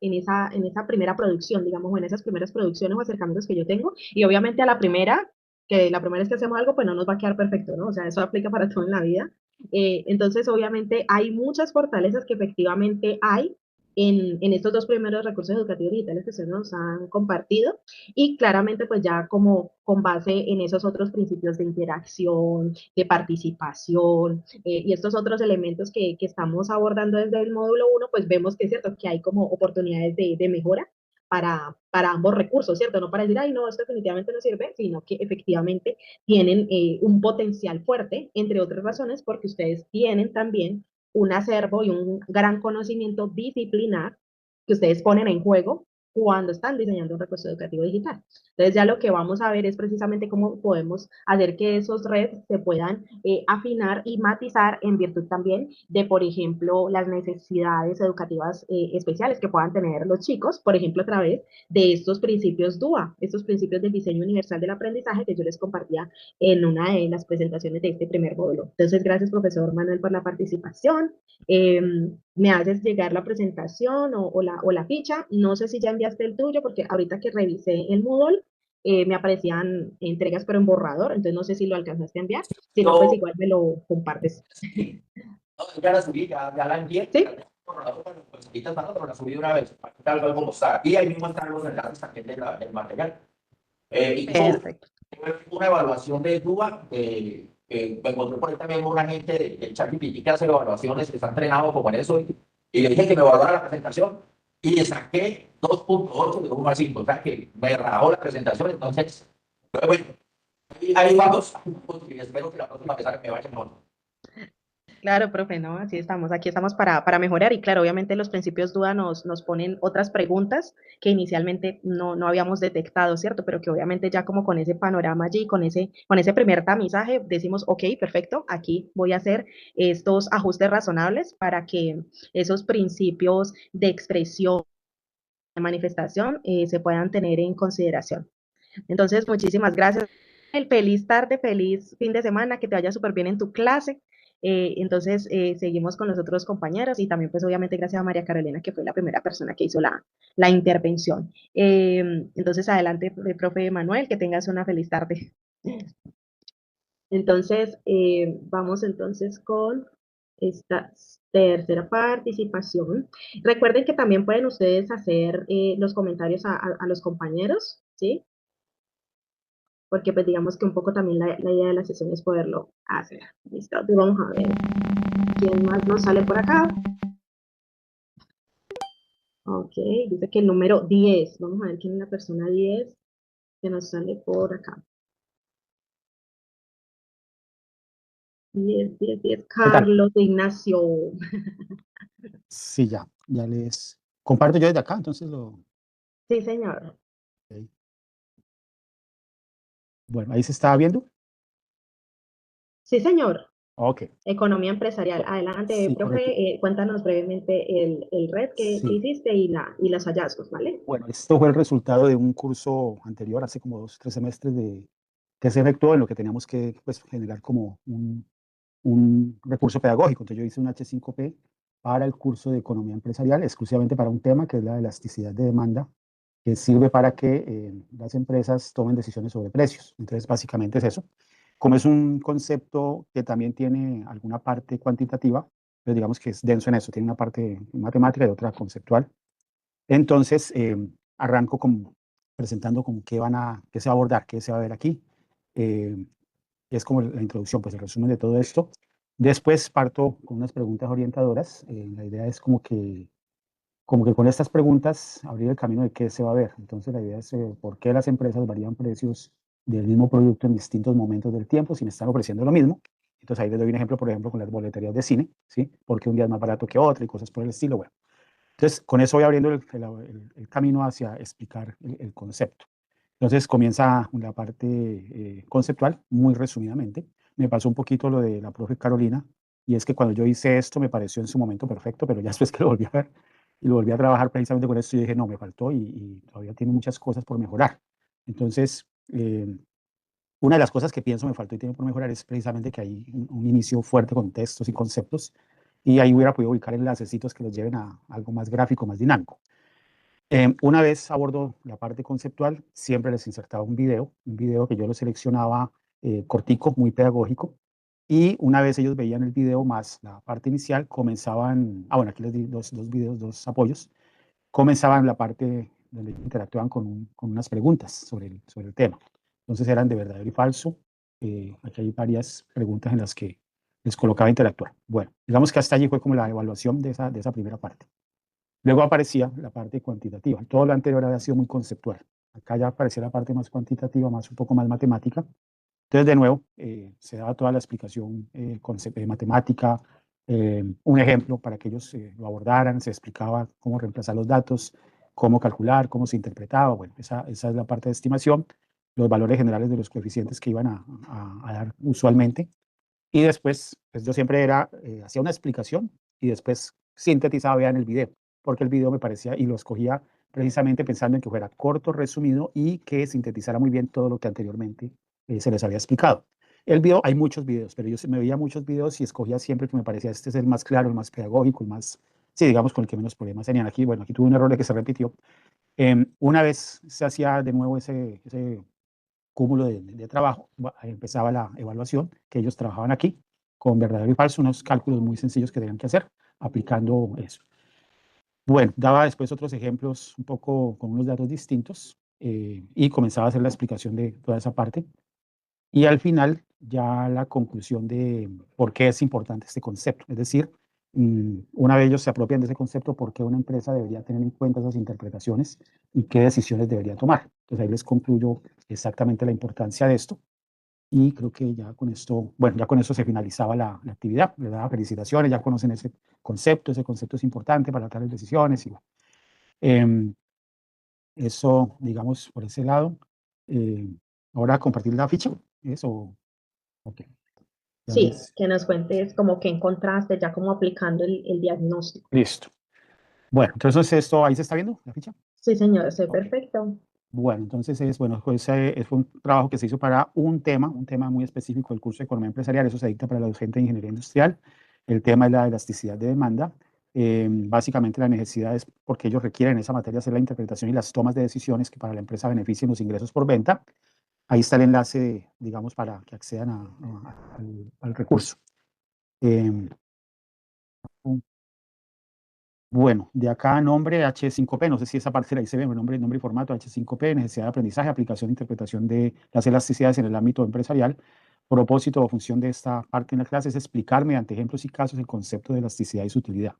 primera producción, digamos, o en esas primeras producciones o acercamientos que yo tengo. Y obviamente a la primera, que la primera vez que hacemos algo, pues no nos va a quedar perfecto, ¿no? O sea, eso aplica para todo en la vida. Entonces, obviamente, hay muchas fortalezas que efectivamente hay en estos dos primeros recursos educativos digitales que ustedes nos han compartido y claramente pues ya como con base en esos otros principios de interacción, de participación y estos otros elementos que estamos abordando desde el módulo 1, pues vemos que es cierto que hay como oportunidades de mejora para ambos recursos, ¿cierto? No para decir, ay, no, esto definitivamente no sirve, sino que efectivamente tienen un potencial fuerte, entre otras razones, porque ustedes tienen también un acervo y un gran conocimiento disciplinar que ustedes ponen en juego cuando están diseñando un recurso educativo digital. Entonces ya lo que vamos a ver es precisamente cómo podemos hacer que esos redes se puedan afinar y matizar en virtud también de, por ejemplo, las necesidades educativas especiales que puedan tener los chicos, por ejemplo, a través de estos principios DUA, estos principios del diseño universal del aprendizaje que yo les compartía en una de las presentaciones de este primer módulo. Entonces, gracias, profesor Manuel, por la participación. Me haces llegar la presentación o la ficha. No sé si ya enviaste el tuyo, porque ahorita que revisé el Moodle, me aparecían entregas, pero en borrador, entonces no sé si lo alcanzaste a enviar. Si no, pues No, igual me lo compartes. no, ya la subí, ya la envié. ¿Sí? Pues ahorita pero la subí de una vez, para que tal cual como está. Y ahí mismo están los enlaces también del material. Incluso Perfecto. una evaluación de DUA, me encontré por ahí también una gente de ChatGPT que hace evaluaciones, que está entrenado como en eso, y le dije que me evaluara la presentación, y le saqué 2.8 de 1 a 5, o sea que me rajó la presentación, entonces, pero bueno, ahí vamos, y espero que la próxima vez me vaya mejor. Claro, profe, ¿no? Así estamos. Aquí estamos para mejorar y claro, obviamente los principios duda nos ponen otras preguntas que inicialmente no habíamos detectado, ¿cierto? Pero que obviamente ya como con ese panorama allí, con ese primer tamizaje, decimos, ok, perfecto, aquí voy a hacer estos ajustes razonables para que esos principios de expresión, de manifestación, se puedan tener en consideración. Entonces, muchísimas gracias. Feliz tarde, feliz fin de semana, que te vaya súper bien en tu clase. Entonces, seguimos con los otros compañeros y también, pues, obviamente, gracias a María Carolina, que fue la primera persona que hizo la intervención. Entonces, adelante, profe Manuel, que tengas una feliz tarde. Entonces, vamos entonces con esta tercera participación. Recuerden que también pueden ustedes hacer los comentarios a los compañeros, ¿sí? porque pues digamos que un poco también la idea de la sesión es poderlo hacer. Listo, entonces vamos a ver quién más nos sale por acá. Ok, dice que el número 10, vamos a ver quién es la persona 10 que nos sale por acá. 10, 10, 10, ¿Qué tal? Carlos Ignacio. Sí, ya les comparto yo desde acá, entonces Sí, señor. ok. Bueno, ahí se está viendo. Sí, señor. Ok, Economía empresarial. Adelante, sí, correcto. profe, cuéntanos brevemente el red que Sí, hiciste y los hallazgos, ¿vale? bueno, esto fue el resultado de un curso anterior, hace como 2, 3 semestres, que se efectuó en lo que teníamos que pues, generar como un recurso pedagógico. Entonces yo hice un H5P para el curso de economía empresarial, exclusivamente para un tema que es la elasticidad de demanda, que sirve para que las empresas tomen decisiones sobre precios. Entonces básicamente es eso. Como es un concepto que también tiene alguna parte cuantitativa, pues digamos que es denso en eso, tiene una parte matemática y otra conceptual. Entonces, arranco como presentando como qué se va a abordar, qué se va a ver aquí. Eh, es como la introducción, pues el resumen de todo esto. Después parto con unas preguntas orientadoras. La idea es como que con estas preguntas abrir el camino de qué se va a ver. Entonces, la idea es por qué las empresas varían precios del mismo producto en distintos momentos del tiempo sin estar ofreciendo lo mismo. Entonces, ahí les doy un ejemplo, por ejemplo, con las boleterías de cine, ¿sí? Porque un día es más barato que otro y cosas por el estilo. Bueno, entonces, con eso voy abriendo el camino hacia explicar el concepto. Entonces, comienza la parte conceptual, muy resumidamente. Me pasó un poquito lo de la profe Carolina, y es que cuando yo hice esto me pareció en su momento perfecto, pero ya después que lo volví a ver y lo volví a trabajar precisamente con esto, yo dije, no, me faltó y todavía tiene muchas cosas por mejorar. Entonces, una de las cosas que pienso me faltó y tiene por mejorar es precisamente que hay un inicio fuerte con textos y conceptos, y ahí hubiera podido ubicar enlacecitos que los lleven a algo más gráfico, más dinámico. Una vez abordo la parte conceptual, siempre les insertaba un video que yo lo seleccionaba cortico, muy pedagógico, y una vez ellos veían el video más la parte inicial, comenzaban, bueno, aquí les di dos videos, dos apoyos, comenzaban la parte donde interactuaban con unas preguntas sobre el tema. Entonces eran de verdadero y falso. Aquí hay varias preguntas en las que les colocaba a interactuar. Bueno, digamos que hasta allí fue como la evaluación de esa primera parte. Luego aparecía la parte cuantitativa. Todo lo anterior había sido muy conceptual. Acá ya aparecía la parte más cuantitativa, un poco más matemática. Entonces, de nuevo, se daba toda la explicación matemática, un ejemplo para que ellos lo abordaran, se explicaba cómo reemplazar los datos, cómo calcular, cómo se interpretaba. Bueno, esa es la parte de estimación, los valores generales de los coeficientes que iban a dar usualmente. Y después, pues yo siempre hacía una explicación y después sintetizaba ya en el video, porque el video me parecía, y lo escogía precisamente pensando en que fuera corto, resumido y que sintetizara muy bien todo lo que anteriormente se les había explicado. El video, hay muchos videos, pero yo me veía muchos videos y escogía siempre que me parecía este es el más claro, el más pedagógico, el más, sí, digamos, con el que menos problemas tenían. Aquí, bueno, aquí tuve un error de que se repitió. Una vez se hacía de nuevo ese cúmulo de trabajo, empezaba la evaluación, que ellos trabajaban aquí, con verdadero y falso, unos cálculos muy sencillos que tenían que hacer, aplicando eso. Bueno, daba después otros ejemplos un poco con unos datos distintos y comenzaba a hacer la explicación de toda esa parte. Y al final, ya la conclusión de por qué es importante este concepto. Es decir, una vez ellos se apropian de ese concepto, por qué una empresa debería tener en cuenta esas interpretaciones y qué decisiones debería tomar. Entonces ahí les concluyo exactamente la importancia de esto. Y creo que ya con esto, bueno, ya con eso se finalizaba la actividad. Les daba felicitaciones, ya conocen ese concepto es importante para tales decisiones. Y, eh, eso, digamos, por ese lado. Eh, ahora compartir la ficha, eso. Ok, ya Sí, les. que nos cuentes como que encontraste ya como aplicando el diagnóstico. Listo. Bueno, entonces esto ahí se está viendo la ficha. Sí, señor, estoy Ok. perfecto. Bueno, entonces bueno, pues, fue un trabajo que se hizo para un tema muy específico del curso de Economía Empresarial. Eso se dicta para la docente de Ingeniería Industrial. El tema es la elasticidad de demanda. Básicamente la necesidad es porque ellos requieren en esa materia hacer la interpretación y las tomas de decisiones que para la empresa beneficien los ingresos por venta. Ahí está el enlace, digamos, para que accedan al recurso. Eh, Bueno, de acá nombre H5P, no sé si esa parte ahí se ve, nombre y formato H5P, necesidad de aprendizaje, aplicación e interpretación de las elasticidades en el ámbito empresarial. Propósito o función de esta parte en la clase es explicar mediante ejemplos y casos el concepto de elasticidad y su utilidad.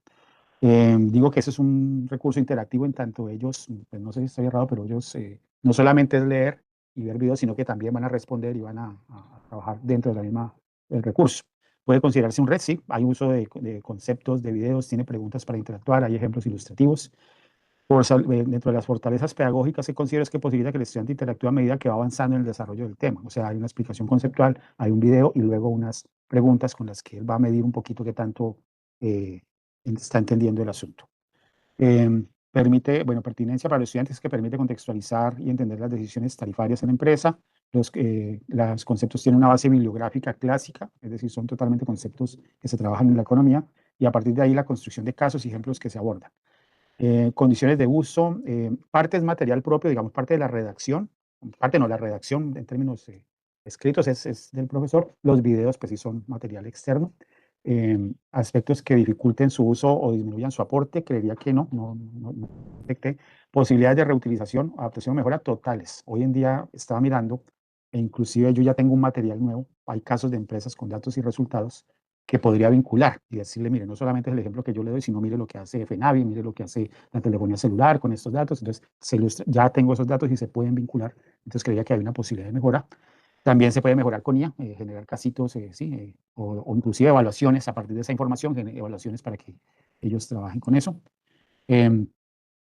Digo que ese es un recurso interactivo en tanto ellos, pues no sé si estoy errado, pero ellos no solamente es leer y ver videos, sino que también van a responder y van a trabajar dentro de la misma el recurso. Puede considerarse un red, sí, hay uso de conceptos, de videos, tiene preguntas para interactuar, hay ejemplos ilustrativos. Dentro de las fortalezas pedagógicas que considero es que posibilita que el estudiante interactúe a medida que va avanzando en el desarrollo del tema. O sea, hay una explicación conceptual, hay un video y luego unas preguntas con las que él va a medir un poquito qué tanto está entendiendo el asunto. Permite, bueno, pertinencia para los estudiantes es que permite contextualizar y entender las decisiones tarifarias en la empresa. Los conceptos tienen una base bibliográfica clásica, es decir, son totalmente conceptos que se trabajan en la economía y a partir de ahí la construcción de casos y ejemplos que se abordan. Condiciones de uso, parte es material propio, digamos, parte de la redacción, parte no, la redacción en términos escritos es del profesor, los videos pues sí son material externo. Aspectos que dificulten su uso o disminuyan su aporte, creería que no afecte. Posibilidades de reutilización, adaptación o mejora totales. Hoy en día estaba mirando e inclusive yo ya tengo un material nuevo, hay casos de empresas con datos y resultados que podría vincular y decirle, mire, no solamente es el ejemplo que yo le doy, sino mire lo que hace FNAVI, mire lo que hace la telefonía celular con estos datos. Entonces, ya tengo esos datos y se pueden vincular. Entonces, creía que hay una posibilidad de mejora. También se puede mejorar con IA, generar casitos, sí, o inclusive evaluaciones a partir de esa información, evaluaciones para que ellos trabajen con eso.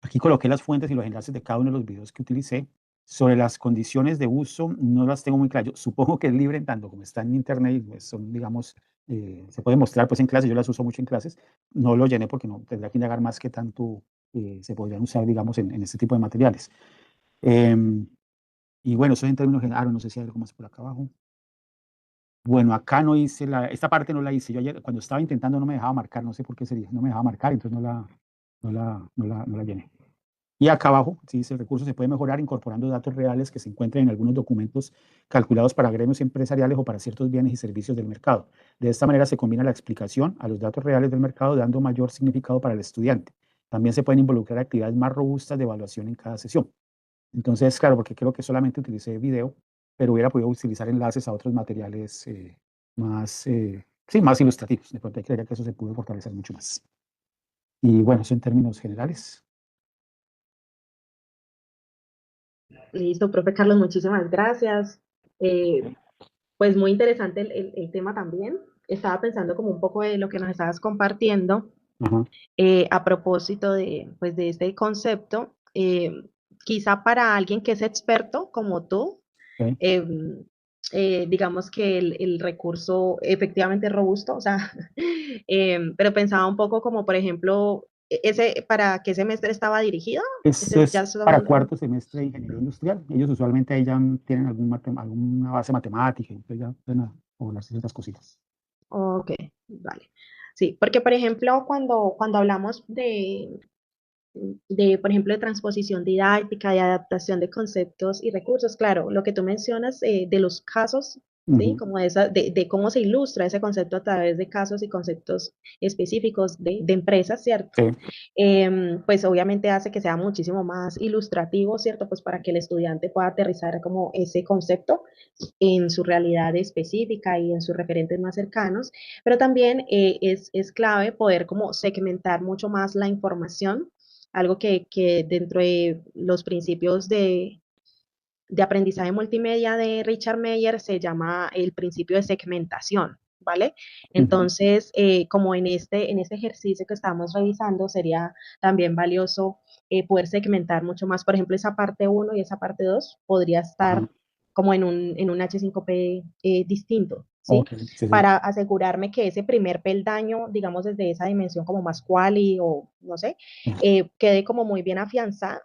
Aquí coloqué las fuentes y los enlaces de cada uno de los videos que utilicé. Sobre las condiciones de uso, no las tengo muy claras. Yo supongo que es libre en tanto como está en internet, pues son, digamos, se puede mostrar pues en clases, yo las uso mucho en clases. No lo llené porque no tendría que indagar más que tanto se podrían usar, digamos, en este tipo de materiales. Y bueno, eso es en términos generales, no sé si hay algo más por acá abajo. Bueno, acá no hice esta parte no la hice. Yo ayer, cuando estaba intentando, no me dejaba marcar, no sé por qué sería, no me dejaba marcar, entonces no la llené. Y acá abajo, sí dice, el recurso se puede mejorar incorporando datos reales que se encuentran en algunos documentos calculados para gremios empresariales o para ciertos bienes y servicios del mercado. De esta manera se combina la explicación a los datos reales del mercado, dando mayor significado para el estudiante. También se pueden involucrar actividades más robustas de evaluación en cada sesión. Entonces, claro, porque creo que solamente utilicé video, pero hubiera podido utilizar enlaces a otros materiales más ilustrativos. De pronto creería que eso se pudo fortalecer mucho más. Y bueno, eso en términos generales. Listo, profe Carlos, muchísimas gracias. Pues muy interesante el tema también. Estaba pensando como un poco de lo que nos estabas compartiendo a propósito pues, de este concepto. Quizá para alguien que es experto como tú, Okay. digamos que el recurso efectivamente es robusto, o sea, pero pensaba un poco como, por ejemplo, ¿para qué semestre estaba dirigido? Es para cuarto semestre de ingeniería industrial. Ellos usualmente ahí ya tienen alguna base matemática, entonces ya pueden hablar ciertas cositas. Ok, vale. Sí, porque por ejemplo, cuando hablamos por ejemplo, de transposición didáctica, de adaptación de conceptos y recursos, claro, lo que tú mencionas de los casos, ¿sí? Como de cómo se ilustra ese concepto a través de casos y conceptos específicos de empresas, ¿cierto? Sí. Pues obviamente hace que sea muchísimo más ilustrativo, ¿cierto? Pues para que el estudiante pueda aterrizar como ese concepto en su realidad específica y en sus referentes más cercanos, pero también es clave poder como segmentar mucho más la información, algo que dentro de los principios de aprendizaje multimedia de Richard Meyer se llama el principio de segmentación, ¿vale? Entonces, como en este ejercicio que estamos revisando, sería también valioso poder segmentar mucho más, por ejemplo, esa parte 1 y esa parte 2 podría estar como en un H5P distinto, ¿sí? Okay, sí. Para asegurarme que ese primer peldaño, digamos desde esa dimensión como más quali o no sé, quede como muy bien afianzada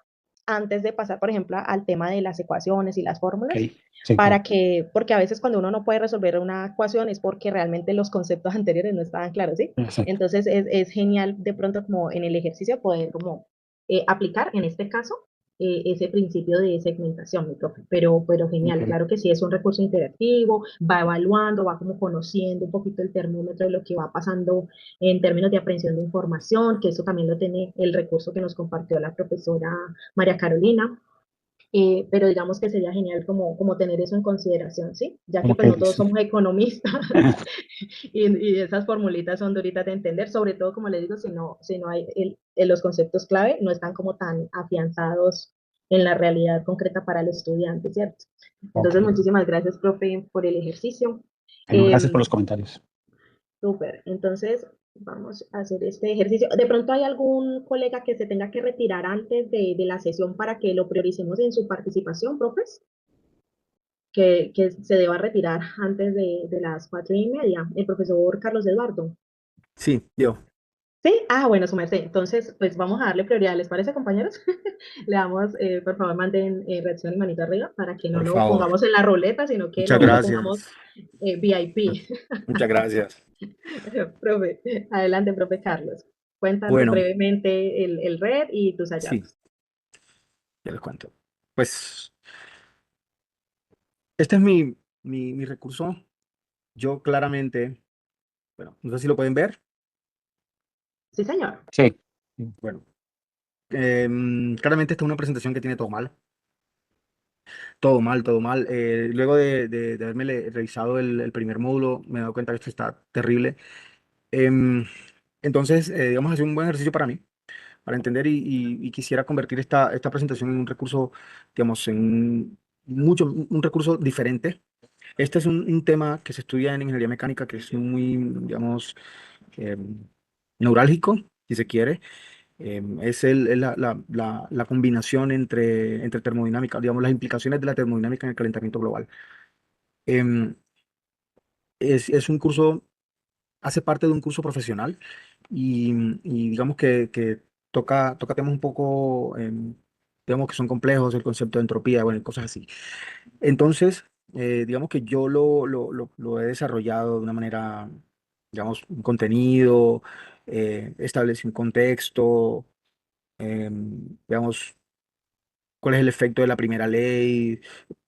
antes de pasar, por ejemplo, al tema de las ecuaciones y las fórmulas, Okay. Sí, porque a veces cuando uno no puede resolver una ecuación es porque realmente los conceptos anteriores no estaban claros, ¿sí? exacto. Entonces es genial de pronto como en el ejercicio poder como aplicar en este caso ese principio de segmentación, mi profe. Pero genial, Ok. claro que sí, es un recurso interactivo, va evaluando, va como conociendo un poquito el termómetro de lo que va pasando en términos de aprehensión de información, que eso también lo tiene el recurso que nos compartió la profesora María Carolina. Pero digamos que sería genial como tener eso en consideración, ¿sí? Ya que Ok, pues no todos sí. somos economistas y esas formulitas son duritas de entender, sobre todo, como le digo, si no hay los conceptos clave, no están como tan afianzados en la realidad concreta para el estudiante, ¿cierto? Ok. Entonces, muchísimas gracias, profe, por el ejercicio. Bueno, Eh, gracias por los comentarios. Súper. Entonces, vamos a hacer este ejercicio. ¿De pronto hay algún colega que se tenga que retirar antes de la sesión para que lo prioricemos en su participación, profes? Que se deba retirar antes de las 4:30. El profesor Carlos Eduardo. Sí, yo. ¿Sí? Ah, bueno, su merced. Entonces, pues vamos a darle prioridad. ¿Les parece, compañeros? Le damos, por favor, manden reacción y manito arriba para que no Por lo favor. pongamos en la ruleta, sino que Muchas lo pongamos gracias. VIP. Muchas gracias. Profe, adelante, profe Carlos. Cuéntanos Bueno, brevemente el red y tus sí, hallazgos. ya les cuento. Pues este es mi recurso. Yo claramente, bueno, no sé si lo pueden ver. Sí, señor. Sí. Bueno, claramente esta es una presentación que tiene todo mal. Todo mal, todo mal. Luego de haberme revisado el primer módulo, me he dado cuenta que esto está terrible. Em, entonces, digamos, ha sido un buen ejercicio para entender y quisiera convertir esta presentación en un recurso, digamos, un recurso diferente. Este es un tema que se estudia en ingeniería mecánica, que es muy, digamos, eh, neurálgico, si se quiere. Es la combinación entre termodinámica, digamos, las implicaciones de la termodinámica en el calentamiento global. Em, es un curso, hace parte de un curso profesional y digamos que toca temas un poco, digamos que son complejos, el concepto de entropía, bueno, y cosas así. Entonces, digamos que yo lo he desarrollado de una manera, digamos, un contenido, establecí un contexto, digamos, cuál es el efecto de la primera ley,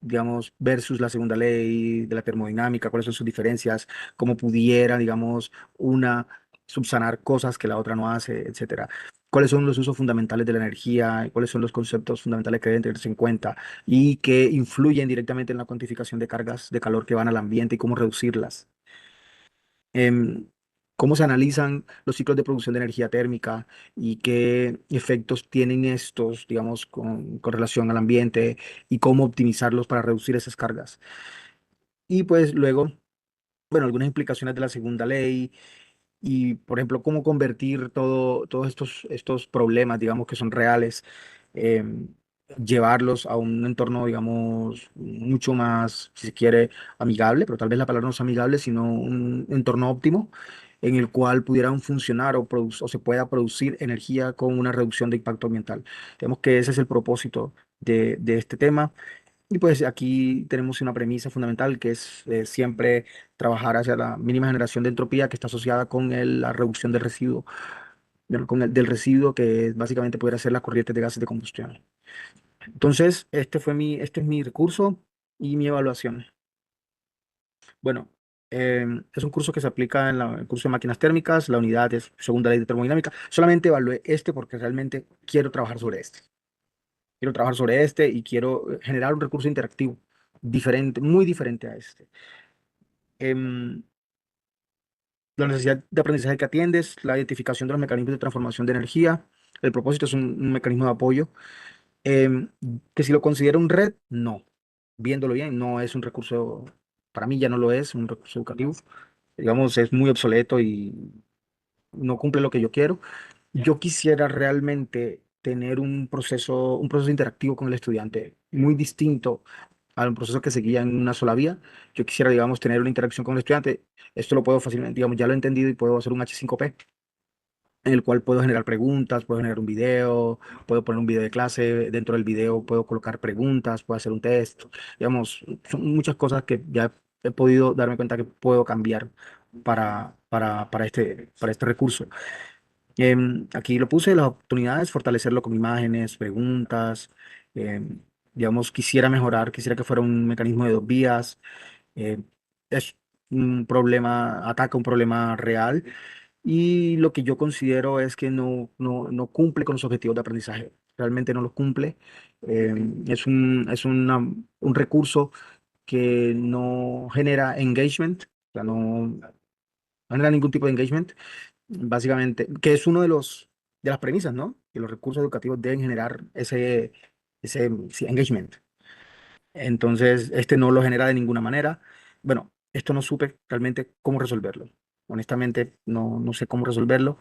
digamos, versus la segunda ley de la termodinámica, cuáles son sus diferencias, cómo pudiera, digamos, una subsanar cosas que la otra no hace, etcétera. Cuáles son los usos fundamentales de la energía, cuáles son los conceptos fundamentales que deben tenerse en cuenta y que influyen directamente en la cuantificación de cargas de calor que van al ambiente y cómo reducirlas. em, Cómo se analizan los ciclos de producción de energía térmica y qué efectos tienen estos, digamos, con relación al ambiente y cómo optimizarlos para reducir esas cargas. Y pues luego, bueno, algunas implicaciones de la segunda ley y, por ejemplo, cómo convertir todos estos problemas, digamos, que son reales, em, llevarlos a un entorno, digamos, mucho más, si se quiere, amigable, pero tal vez la palabra no es amigable, sino un entorno óptimo en el cual pudieran funcionar o se pueda producir energía con una reducción de impacto ambiental. Digamos que ese es el propósito de este tema. Y pues aquí tenemos una premisa fundamental que es siempre trabajar hacia la mínima generación de entropía que está asociada con la reducción del residuo, del residuo que básicamente pudiera ser las corrientes de gases de combustión. Entonces, este es mi recurso y mi evaluación. Bueno, es un curso que se aplica en el curso de máquinas térmicas, la unidad es segunda ley de termodinámica. Solamente evalué este porque realmente quiero trabajar sobre este. Quiero trabajar sobre este y quiero generar un recurso interactivo diferente, muy diferente a este. Em, la necesidad de aprendizaje que atiendes, la identificación de los mecanismos de transformación de energía. El propósito es un mecanismo de apoyo. Em, que si lo considero un red, no. Viéndolo bien, no es un recurso, para mí ya no lo es, un recurso educativo. Digamos, es muy obsoleto y no cumple lo que yo quiero. Yo quisiera realmente tener un proceso interactivo con el estudiante muy distinto a un proceso que seguía en una sola vía. Yo quisiera, digamos, tener una interacción con el estudiante. Esto lo puedo fácilmente, digamos, ya lo he entendido y puedo hacer un H5P en el cual puedo generar preguntas, puedo generar un video, puedo poner un video de clase, dentro del video puedo colocar preguntas, puedo hacer un test, digamos, son muchas cosas que ya he podido darme cuenta que puedo cambiar para este recurso. Aquí lo puse, las oportunidades, fortalecerlo con imágenes, preguntas, Eh, digamos, quisiera mejorar, quisiera que fuera un mecanismo de dos vías. Eh, es un problema, ataca un problema real y lo que yo considero es que no cumple con los objetivos de aprendizaje. Realmente no los cumple. Es un recurso que no genera engagement, o sea, no genera ningún tipo de engagement, básicamente, que es uno de las premisas, ¿no? Que los recursos educativos deben generar ese sí, engagement. Entonces, este no lo genera de ninguna manera. Bueno, esto no supe realmente cómo resolverlo. Honestamente, no sé cómo resolverlo.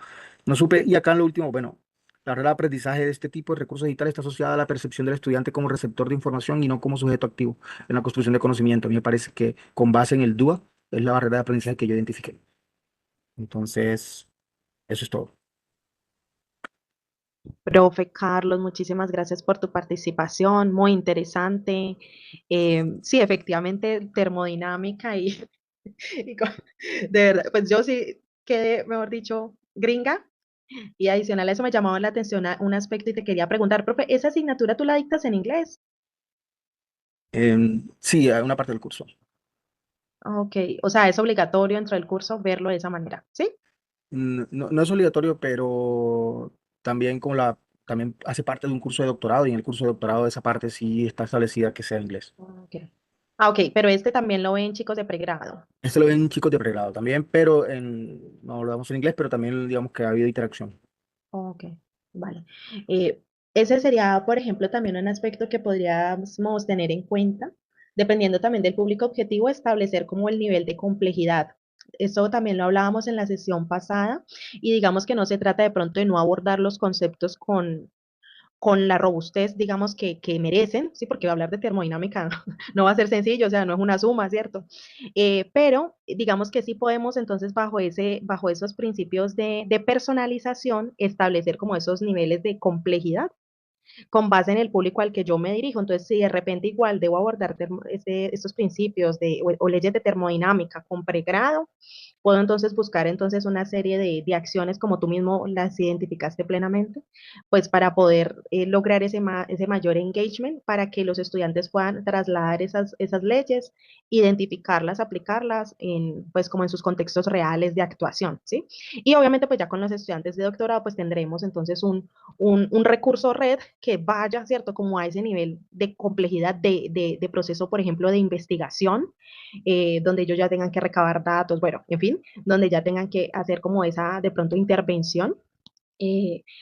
No supe. Y acá en lo último, bueno, la regla de aprendizaje de este tipo de recursos digitales está asociada a la percepción del estudiante como receptor de información y no como sujeto activo en la construcción de conocimiento. A mí me parece que con base en el DUA es la barrera de aprendizaje que yo identifiqué. Entonces, eso es todo. Profe Carlos, muchísimas gracias por tu participación, muy interesante. Sí, efectivamente, termodinámica y de verdad, pues yo sí quedé, mejor dicho, gringa. Y adicional a eso me llamaba la atención un aspecto y te quería preguntar, profe, ¿esa asignatura tú la dictas en inglés? Sí, hay una parte del curso. Ok, o sea, es obligatorio dentro del curso verlo de esa manera, ¿sí? No es obligatorio, pero también hace parte de un curso de doctorado y en el curso de doctorado esa parte sí está establecida que sea inglés. Ok. Ah, ok, pero este también lo ven chicos de pregrado. Este lo ven chicos de pregrado también, pero no lo damos en inglés, pero también digamos que ha habido interacción. Ok, vale. Ese sería, por ejemplo, también un aspecto que podríamos tener en cuenta, dependiendo también del público objetivo, establecer como el nivel de complejidad. Eso también lo hablábamos en la sesión pasada y digamos que no se trata de pronto de no abordar los conceptos con la robustez, digamos, que merecen, ¿sí? Porque hablar de termodinámica no va a ser sencillo, o sea, no es una suma, ¿cierto? Pero digamos que sí podemos entonces bajo esos principios de personalización establecer como esos niveles de complejidad con base en el público al que yo me dirijo. Entonces, si de repente igual debo abordar estos principios o leyes de termodinámica con pregrado, puedo entonces buscar entonces una serie de acciones como tú mismo las identificaste plenamente, pues para poder lograr ese mayor engagement, para que los estudiantes puedan trasladar esas leyes, identificarlas, aplicarlas pues como en sus contextos reales de actuación, ¿sí? Y obviamente pues ya con los estudiantes de doctorado pues tendremos entonces un recurso red que vaya, ¿cierto? Como a ese nivel de complejidad de proceso, por ejemplo, de investigación, donde ellos ya tengan que recabar datos, bueno, en fin, donde ya tengan que hacer como esa, de pronto, intervención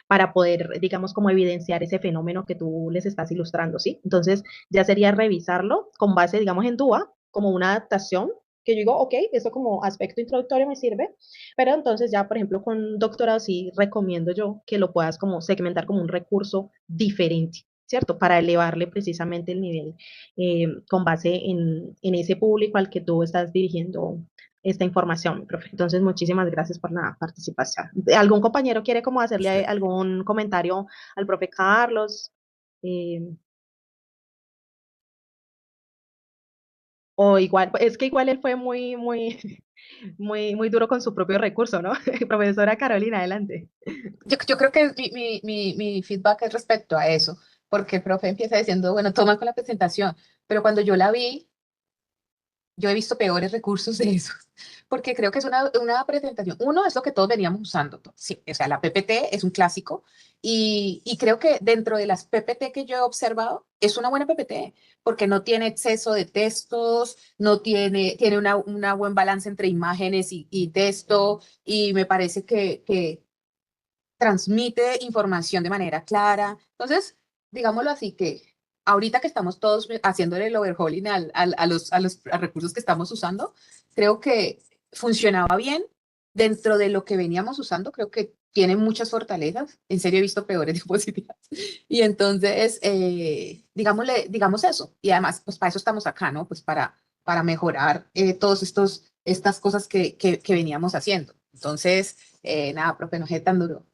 para poder, digamos, como evidenciar ese fenómeno que tú les estás ilustrando, ¿sí? Entonces, ya sería revisarlo con base, digamos, en DUA, como una adaptación, que yo digo, ok, eso como aspecto introductorio me sirve, pero entonces ya, por ejemplo, con doctorado sí recomiendo yo que lo puedas como segmentar como un recurso diferente, ¿cierto? Para elevarle precisamente el nivel con base en ese público al que tú estás dirigiendo esta información, profe. Entonces, muchísimas gracias por la participación. ¿Algún compañero quiere como hacerle Perfecto. algún comentario al profe Carlos? Eh, o igual, es que igual él fue muy duro con su propio recurso, ¿no? Profesora Carolina, adelante. Yo creo que mi feedback es respecto a eso, porque el profe empieza diciendo, bueno, toma con la presentación, pero cuando yo la vi, yo he visto peores recursos de esos, porque creo que es una presentación. Uno es lo que todos veníamos usando. Sí, o sea, la PPT es un clásico y creo que dentro de las PPT que yo he observado, es una buena PPT, porque no tiene exceso de textos, no tiene una buen balance entre imágenes y texto, y me parece que transmite información de manera clara. Entonces, digámoslo así, que ahorita que estamos todos haciéndole el overhauling a los recursos que estamos usando, creo que funcionaba bien dentro de lo que veníamos usando. Creo que tiene muchas fortalezas. En serio, he visto peores diapositivas. Y entonces, digamos eso. Y además, pues para eso estamos acá, ¿no? Pues para mejorar todos estas cosas que veníamos haciendo. Entonces, nada, profe, no es tan duro.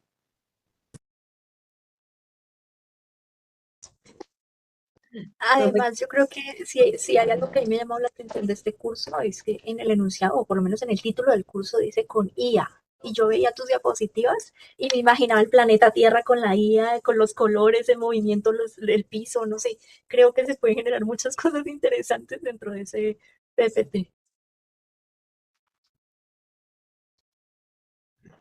Profe, Además, yo creo que si hay algo que a mí me ha llamado la atención de este curso es que en el enunciado, o por lo menos en el título del curso, dice con IA. y yo veía tus diapositivas y me imaginaba el planeta Tierra con la IA, con los colores, el movimiento, el piso, no sé. Creo que se pueden generar muchas cosas interesantes dentro de ese PPT.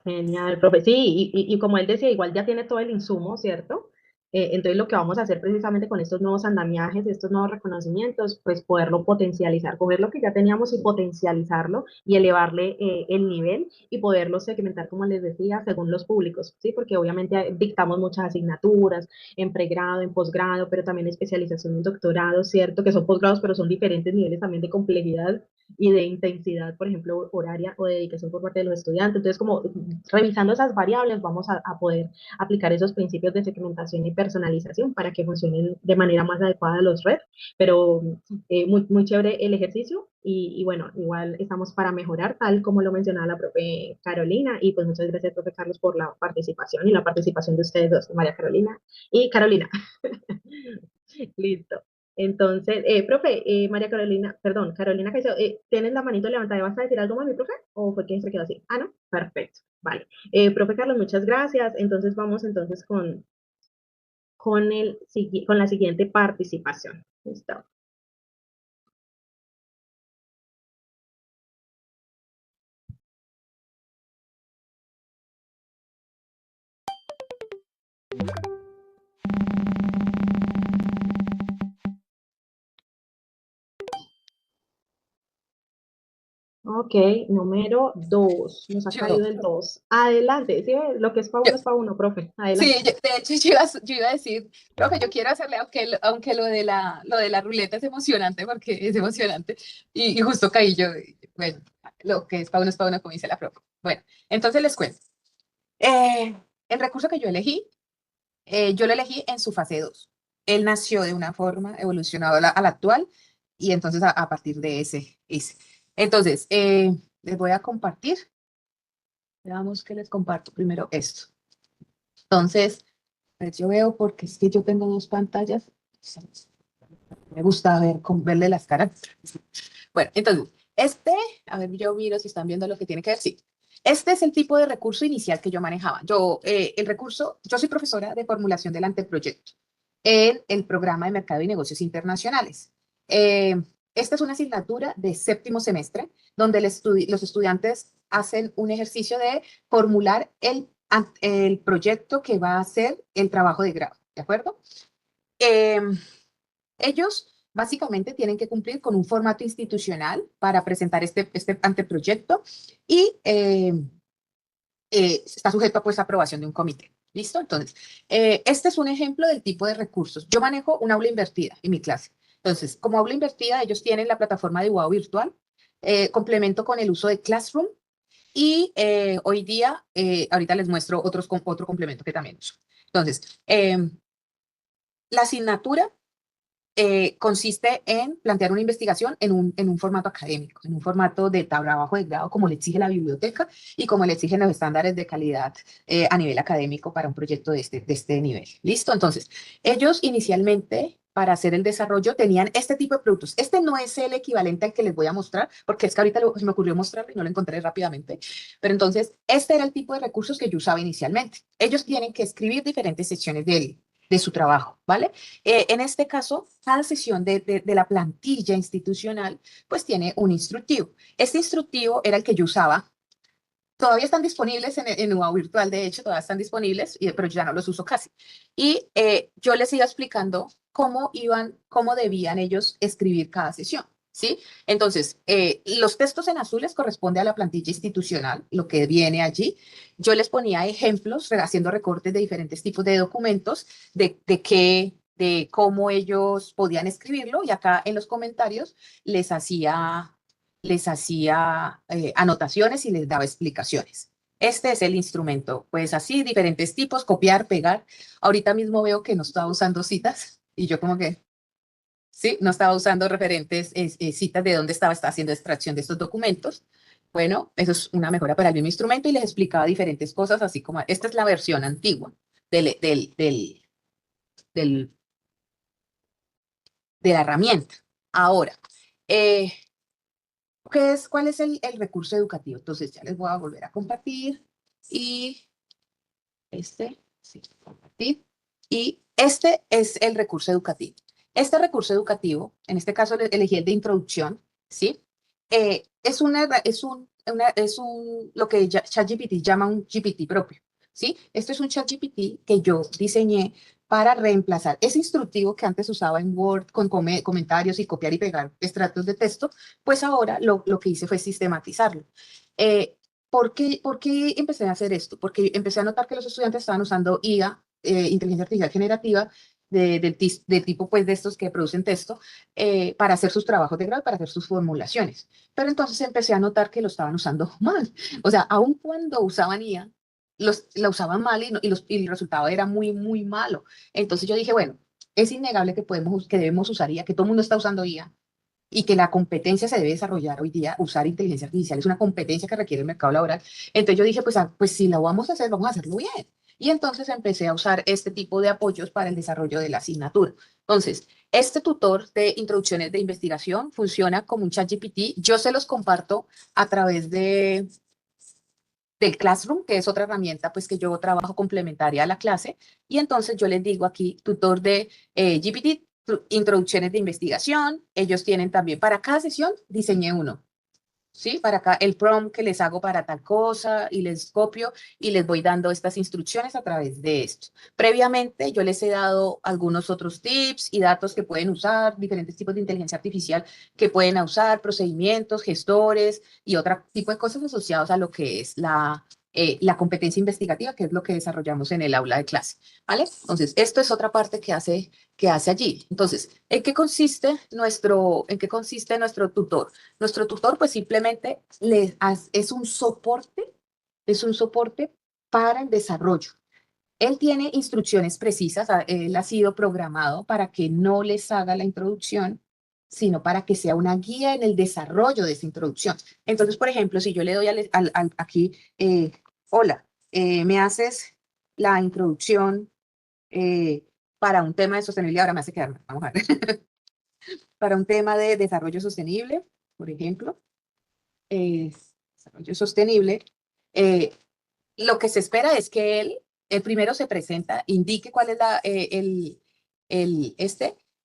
Genial, profe. Sí, y como él decía, igual ya tiene todo el insumo, ¿cierto? Entonces lo que vamos a hacer precisamente con estos nuevos andamiajes, estos nuevos reconocimientos, pues poderlo potencializar, coger lo que ya teníamos y potencializarlo y elevarle el nivel y poderlo segmentar, como les decía, según los públicos, ¿sí? Porque obviamente dictamos muchas asignaturas en pregrado, en posgrado, pero también especialización en doctorado, ¿cierto? Que son posgrados, pero son diferentes niveles también de complejidad y de intensidad, por ejemplo, horaria o de dedicación por parte de los estudiantes. Entonces, como revisando esas variables, vamos a poder aplicar esos principios de segmentación y personalización para que funcionen de manera más adecuada los redes. Pero muy, muy chévere el ejercicio y bueno, igual estamos para mejorar, tal como lo mencionaba la profe Carolina. Y pues muchas gracias, profe Carlos, por la participación y la participación de ustedes dos, María Carolina y Carolina. Listo. Entonces, profe, María Carolina, perdón, Carolina Caicedo, ¿tienes la manito levantada? ¿Vas a decir algo más, mi profe? ¿O fue que se quedó así? Ah, no, perfecto, vale. Profe Carlos, muchas gracias. Entonces vamos entonces con la siguiente participación. Listo. Ok, número 2. Nos ha Yo, caído el 2. Adelante. ¿Sí? Lo que es para yo, uno es para uno, profe. sí, Adelante. de hecho yo iba a decir, profe, yo quiero hacerle, aunque lo de la ruleta es emocionante, porque es emocionante, y justo caí yo, bueno, lo que es para uno, como dice la profe. Bueno, entonces les cuento. Eh, el recurso que yo lo elegí en su fase 2. Él nació de una forma, evolucionado a la actual, y entonces a partir de ese hice. Entonces, les voy a compartir. Veamos que les comparto primero esto. Entonces, pues yo veo porque es que yo tengo dos pantallas. Me gusta verle las caras. Bueno, entonces, a ver, yo miro si están viendo lo que tiene que ver. Sí. Este es el tipo de recurso inicial que yo manejaba. Yo soy profesora de formulación del anteproyecto en el programa de Mercado y Negocios Internacionales. Eh, Esta es una asignatura de séptimo semestre donde los estudiantes hacen un ejercicio de formular el proyecto que va a ser el trabajo de grado, ¿de acuerdo? Eh, Ellos básicamente tienen que cumplir con un formato institucional para presentar este anteproyecto y está sujeto a pues, aprobación de un comité. ¿Listo? Entonces, este es un ejemplo del tipo de recursos. Yo manejo un aula invertida en mi clase. Entonces, como aula invertida, ellos tienen la plataforma de UAO virtual, complemento con el uso de Classroom y hoy día, ahorita les muestro otro complemento que también uso. Entonces, la asignatura consiste en plantear una investigación en un formato académico, en un formato de trabajo de grado, como le exige la biblioteca y como le exigen los estándares de calidad a nivel académico para un proyecto de este nivel. ¿Listo? Entonces, ellos inicialmente, para hacer el desarrollo, tenían este tipo de productos. Este no es el equivalente al que les voy a mostrar, porque es que ahorita se me ocurrió mostrarlo y no lo encontré rápidamente. Pero entonces, este era el tipo de recursos que yo usaba inicialmente. Ellos tienen que escribir diferentes secciones de su trabajo, ¿vale? En este caso, cada sesión de la plantilla institucional, pues tiene un instructivo. Este instructivo era el que yo usaba. Todavía están disponibles en UA virtual, de hecho, todavía están disponibles, pero yo ya no los uso casi. Y yo les iba explicando cómo debían ellos escribir cada sesión. ¿Sí? Entonces, los textos en azules corresponde a la plantilla institucional, lo que viene allí. Yo les ponía ejemplos, haciendo recortes de diferentes tipos de documentos, de cómo ellos podían escribirlo, y acá en los comentarios les hacía anotaciones y les daba explicaciones. Este es el instrumento, pues así, diferentes tipos, copiar, pegar. Ahorita mismo veo que no estaba usando citas y yo como que, sí, no estaba usando referentes, citas de dónde estaba haciendo extracción de estos documentos. Bueno, eso es una mejora para el mismo instrumento y les explicaba diferentes cosas, así como esta es la versión antigua del, de la herramienta. Ahora, ¿cuál es el recurso educativo? Entonces ya les voy a volver a compartir. Y sí, compartir. Y este es el recurso educativo. Este recurso educativo, en este caso elegí el de introducción, ¿sí? Lo que ChatGPT llama un GPT propio, ¿sí? Esto es un ChatGPT que yo diseñé para reemplazar ese instructivo que antes usaba en Word con comentarios y copiar y pegar extractos de texto, pues ahora lo que hice fue sistematizarlo. ¿Por qué empecé a hacer esto? Porque empecé a notar que los estudiantes estaban usando IA, inteligencia artificial generativa, de tipo pues de estos que producen texto, para hacer sus trabajos de grado, para hacer sus formulaciones. Pero entonces empecé a notar que lo estaban usando mal. O sea, aun cuando usaban IA, la usaban mal y el resultado era muy, muy malo. Entonces yo dije, bueno, es innegable que debemos usar IA, que todo el mundo está usando IA y que la competencia se debe desarrollar hoy día. Usar inteligencia artificial es una competencia que requiere el mercado laboral. Entonces yo dije, pues si la vamos a hacer, vamos a hacerlo bien. Y entonces empecé a usar este tipo de apoyos para el desarrollo de la asignatura. Entonces, este tutor de introducciones de investigación funciona como un ChatGPT. Yo se los comparto a través del Classroom, que es otra herramienta pues que yo trabajo complementaria a la clase, y entonces yo les digo aquí, tutor de GPT, introducciones de investigación. Ellos tienen también, para cada sesión diseñé uno, ¿sí? Para acá el prompt que les hago para tal cosa y les copio y les voy dando estas instrucciones a través de esto. Previamente yo les he dado algunos otros tips y datos que pueden usar, diferentes tipos de inteligencia artificial que pueden usar, procedimientos, gestores y otro tipo de cosas asociadas a lo que es la competencia investigativa, que es lo que desarrollamos en el aula de clase, ¿vale? Entonces, esto es otra parte que hace allí. Entonces, ¿en qué consiste nuestro tutor? Nuestro tutor pues simplemente es un soporte para el desarrollo. Él tiene instrucciones precisas, él ha sido programado para que no les haga la introducción, sino para que sea una guía en el desarrollo de esa introducción. Entonces, por ejemplo, si yo le doy aquí, hola, me haces la introducción para un tema de sostenibilidad, ahora me hace quedarme, vamos a ver, para un tema de desarrollo sostenible, por ejemplo, desarrollo sostenible, eh, lo que se espera es que él primero se presenta, indique cuál es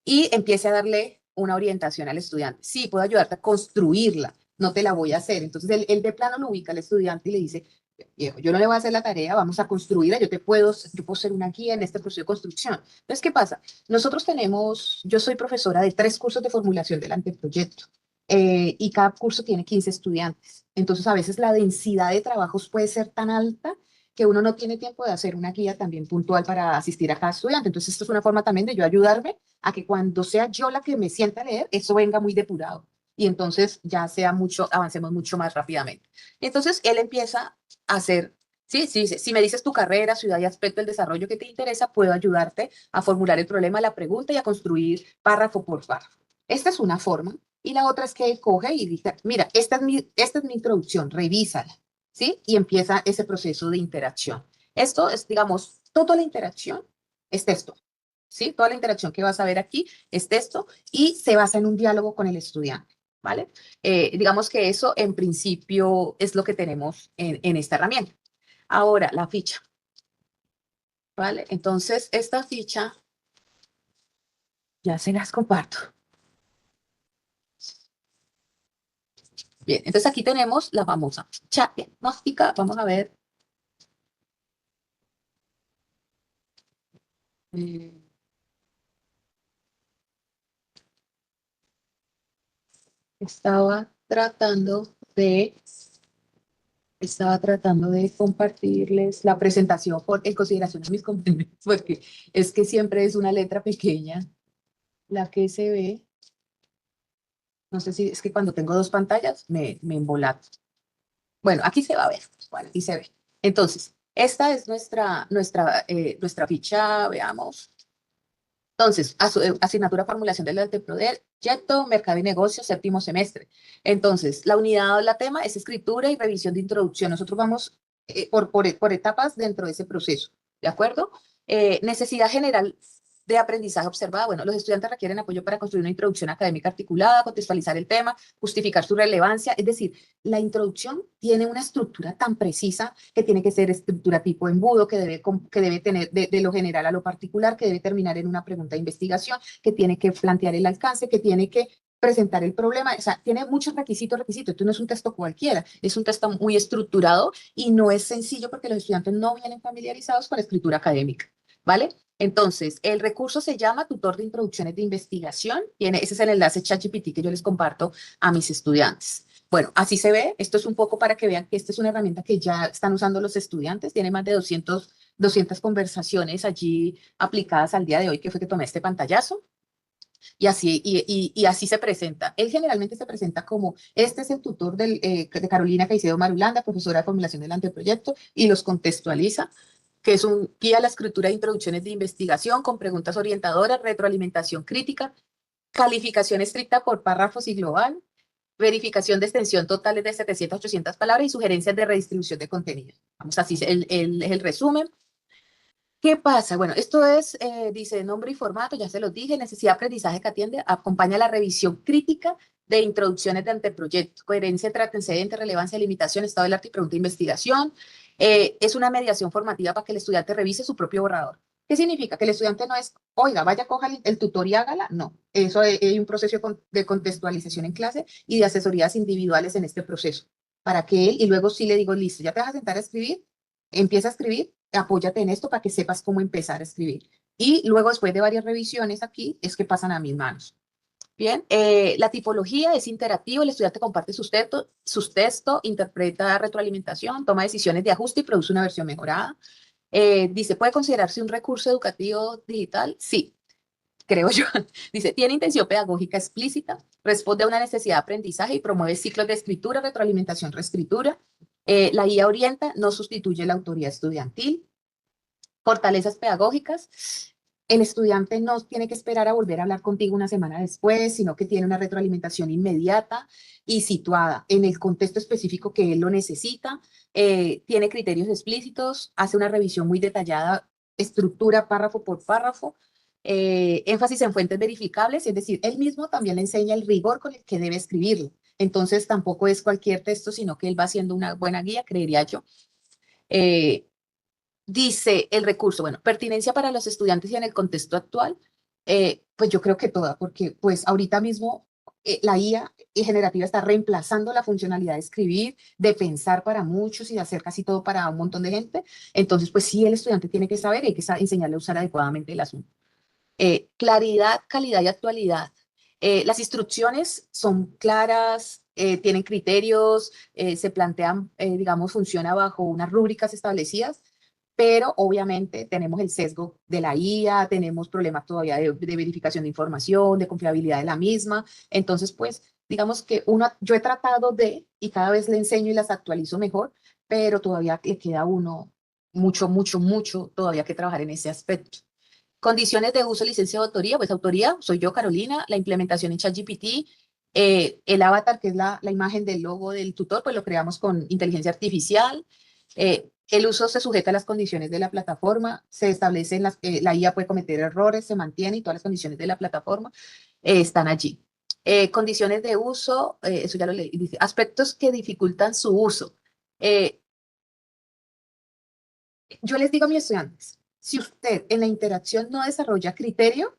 y empiece a darle una orientación al estudiante. Sí, puedo ayudarte a construirla, no te la voy a hacer. Entonces, él de plano lo ubica al estudiante y le dice, viejo, yo no le voy a hacer la tarea, vamos a construirla, yo puedo ser una guía en este proceso de construcción. Entonces, ¿qué pasa? Yo soy profesora de 3 cursos de formulación del anteproyecto. Y cada curso tiene 15 estudiantes. Entonces, a veces la densidad de trabajos puede ser tan alta que uno no tiene tiempo de hacer una guía también puntual para asistir a cada estudiante. Entonces, esto es una forma también de yo ayudarme a que cuando sea yo la que me sienta a leer, eso venga muy depurado. Y entonces ya avancemos mucho más rápidamente. Entonces, él empieza a hacer, sí, si me dices tu carrera, ciudad y aspecto del desarrollo que te interesa, puedo ayudarte a formular el problema, la pregunta y a construir párrafo por párrafo. Esta es una forma. Y la otra es que él coge y dice, mira, esta es mi introducción, revísala, ¿sí? Y empieza ese proceso de interacción. Esto es, digamos, toda la interacción es texto, ¿sí? Toda la interacción que vas a ver aquí es texto y se basa en un diálogo con el estudiante, ¿vale? Digamos que eso en principio es lo que tenemos en esta herramienta. Ahora, la ficha, ¿vale? Entonces, esta ficha ya se las comparto. Bien, entonces aquí tenemos la famosa ficha diagnóstica. Vamos a ver. Estaba tratando de compartirles la presentación en consideración a mis compañeros, porque es que siempre es una letra pequeña la que se ve. No sé si es que cuando tengo 2 pantallas me embolato. Bueno, aquí se va a ver. Bueno, aquí se ve. Entonces, esta es nuestra ficha, veamos. Entonces, asignatura formulación del anteproyecto, mercado y negocio, 7º semestre. Entonces, la unidad, la tema es escritura y revisión de introducción. Nosotros vamos por etapas dentro de ese proceso, ¿de acuerdo? Necesidad general de aprendizaje observada. Bueno, los estudiantes requieren apoyo para construir una introducción académica articulada, contextualizar el tema, justificar su relevancia. Es decir, la introducción tiene una estructura tan precisa que tiene que ser estructura tipo embudo, que debe tener de lo general a lo particular, que debe terminar en una pregunta de investigación, que tiene que plantear el alcance, que tiene que presentar el problema. O sea, tiene muchos requisitos. Esto no es un texto cualquiera, es un texto muy estructurado y no es sencillo porque los estudiantes no vienen familiarizados con la escritura académica, ¿vale? Entonces, el recurso se llama Tutor de Introducciones de Investigación. Ese es el enlace ChatGPT que yo les comparto a mis estudiantes. Bueno, así se ve. Esto es un poco para que vean que esta es una herramienta que ya están usando los estudiantes. Tiene más de 200 conversaciones allí aplicadas al día de hoy, que fue que tomé este pantallazo. Y así se presenta. Él generalmente se presenta como, este es el tutor de Carolina Caicedo Marulanda, profesora de formulación del anteproyecto, y los contextualiza, que es un guía a la escritura de introducciones de investigación con preguntas orientadoras, retroalimentación crítica, calificación estricta por párrafos y global, verificación de extensión totales de 700 a 800 palabras y sugerencias de redistribución de contenido. Vamos, así es el resumen. ¿Qué pasa? Bueno, esto es, dice nombre y formato, ya se los dije, necesidad de aprendizaje que atiende, acompaña la revisión crítica de introducciones de anteproyecto, coherencia entre antecedente, relevancia, limitación, estado del arte y pregunta de investigación. Es una mediación formativa para que el estudiante revise su propio borrador. ¿Qué significa? Que el estudiante no es, oiga, vaya, coja el tutor y hágala. No, eso hay un proceso de contextualización en clase y de asesorías individuales en este proceso, para que él, y luego sí le digo, listo, ya te vas a sentar a escribir, empieza a escribir, apóyate en esto para que sepas cómo empezar a escribir. Y luego, después de varias revisiones aquí, es que pasan a mis manos. Bien, la tipología es interactivo, el estudiante comparte sus textos, interpreta retroalimentación, toma decisiones de ajuste y produce una versión mejorada. Dice, ¿puede considerarse un recurso educativo digital? Sí, creo yo. Dice, tiene intención pedagógica explícita, responde a una necesidad de aprendizaje y promueve ciclos de escritura, retroalimentación, reescritura. La guía orienta, no sustituye la autoría estudiantil. Fortalezas pedagógicas. El estudiante no tiene que esperar a volver a hablar contigo una semana después, sino que tiene una retroalimentación inmediata y situada en el contexto específico que él lo necesita. Tiene criterios explícitos, hace una revisión muy detallada, estructura párrafo por párrafo. Énfasis en fuentes verificables, es decir, él mismo también le enseña el rigor con el que debe escribirlo. Entonces tampoco es cualquier texto, sino que él va haciendo una buena guía, creería yo. Dice el recurso, bueno, pertinencia para los estudiantes y en el contexto actual, pues yo creo que toda, porque pues ahorita mismo la IA generativa está reemplazando la funcionalidad de escribir, de pensar para muchos y de hacer casi todo para un montón de gente. Entonces, pues sí, el estudiante tiene que saber y hay que enseñarle a usar adecuadamente el asunto. Claridad, calidad y actualidad. Las instrucciones son claras, tienen criterios, se plantean, digamos, funciona bajo unas rúbricas establecidas, pero obviamente tenemos el sesgo de la IA, tenemos problemas todavía de verificación de información, de confiabilidad de la misma. Entonces, pues, digamos que yo he tratado y cada vez le enseño y las actualizo mejor, pero todavía le queda a uno mucho todavía que trabajar en ese aspecto. Condiciones de uso, licencia de autoría, pues autoría, soy yo, Carolina, la implementación en ChatGPT, el avatar, que es la imagen del logo del tutor, pues lo creamos con inteligencia artificial, el uso se sujeta a las condiciones de la plataforma, se establecen la IA puede cometer errores, se mantiene y todas las condiciones de la plataforma están allí. Condiciones de uso, eso ya lo leí, dice, aspectos que dificultan su uso. Yo les digo a mis estudiantes, si usted en la interacción no desarrolla criterio,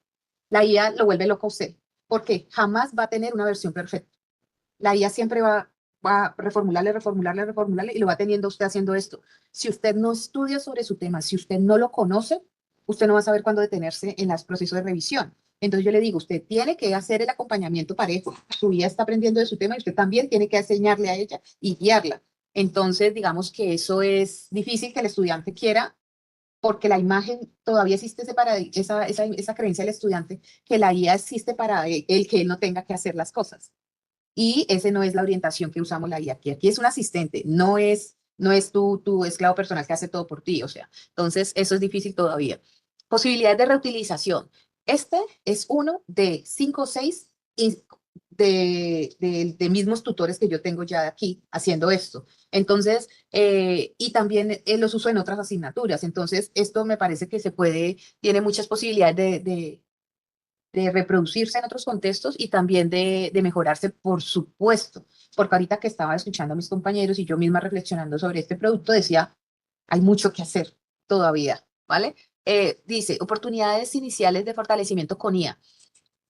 la IA lo vuelve loco a usted, porque jamás va a tener una versión perfecta. La IA siempre va a reformularle y lo va teniendo usted haciendo esto. Si usted no estudia sobre su tema, si usted no lo conoce, usted no va a saber cuándo detenerse en los procesos de revisión. Entonces yo le digo, usted tiene que hacer el acompañamiento parejo. Su IA está aprendiendo de su tema y usted también tiene que enseñarle a ella y guiarla. Entonces, digamos que eso es difícil que el estudiante quiera, porque la imagen, todavía existe esa creencia del estudiante que la IA existe para el que él no tenga que hacer las cosas. Y esa no es la orientación que usamos la IA aquí. Aquí es un asistente, no es tu esclavo personal que hace todo por ti. O sea, entonces eso es difícil todavía. Posibilidades de reutilización. Este es uno de 5 o 6 de mismos tutores que yo tengo ya aquí haciendo esto. Entonces, y también los uso en otras asignaturas. Entonces, esto me parece que tiene muchas posibilidades de reproducirse en otros contextos y también de mejorarse, por supuesto. Porque ahorita que estaba escuchando a mis compañeros y yo misma reflexionando sobre este producto, decía, hay mucho que hacer todavía, ¿vale? Dice, oportunidades iniciales de fortalecimiento con IA.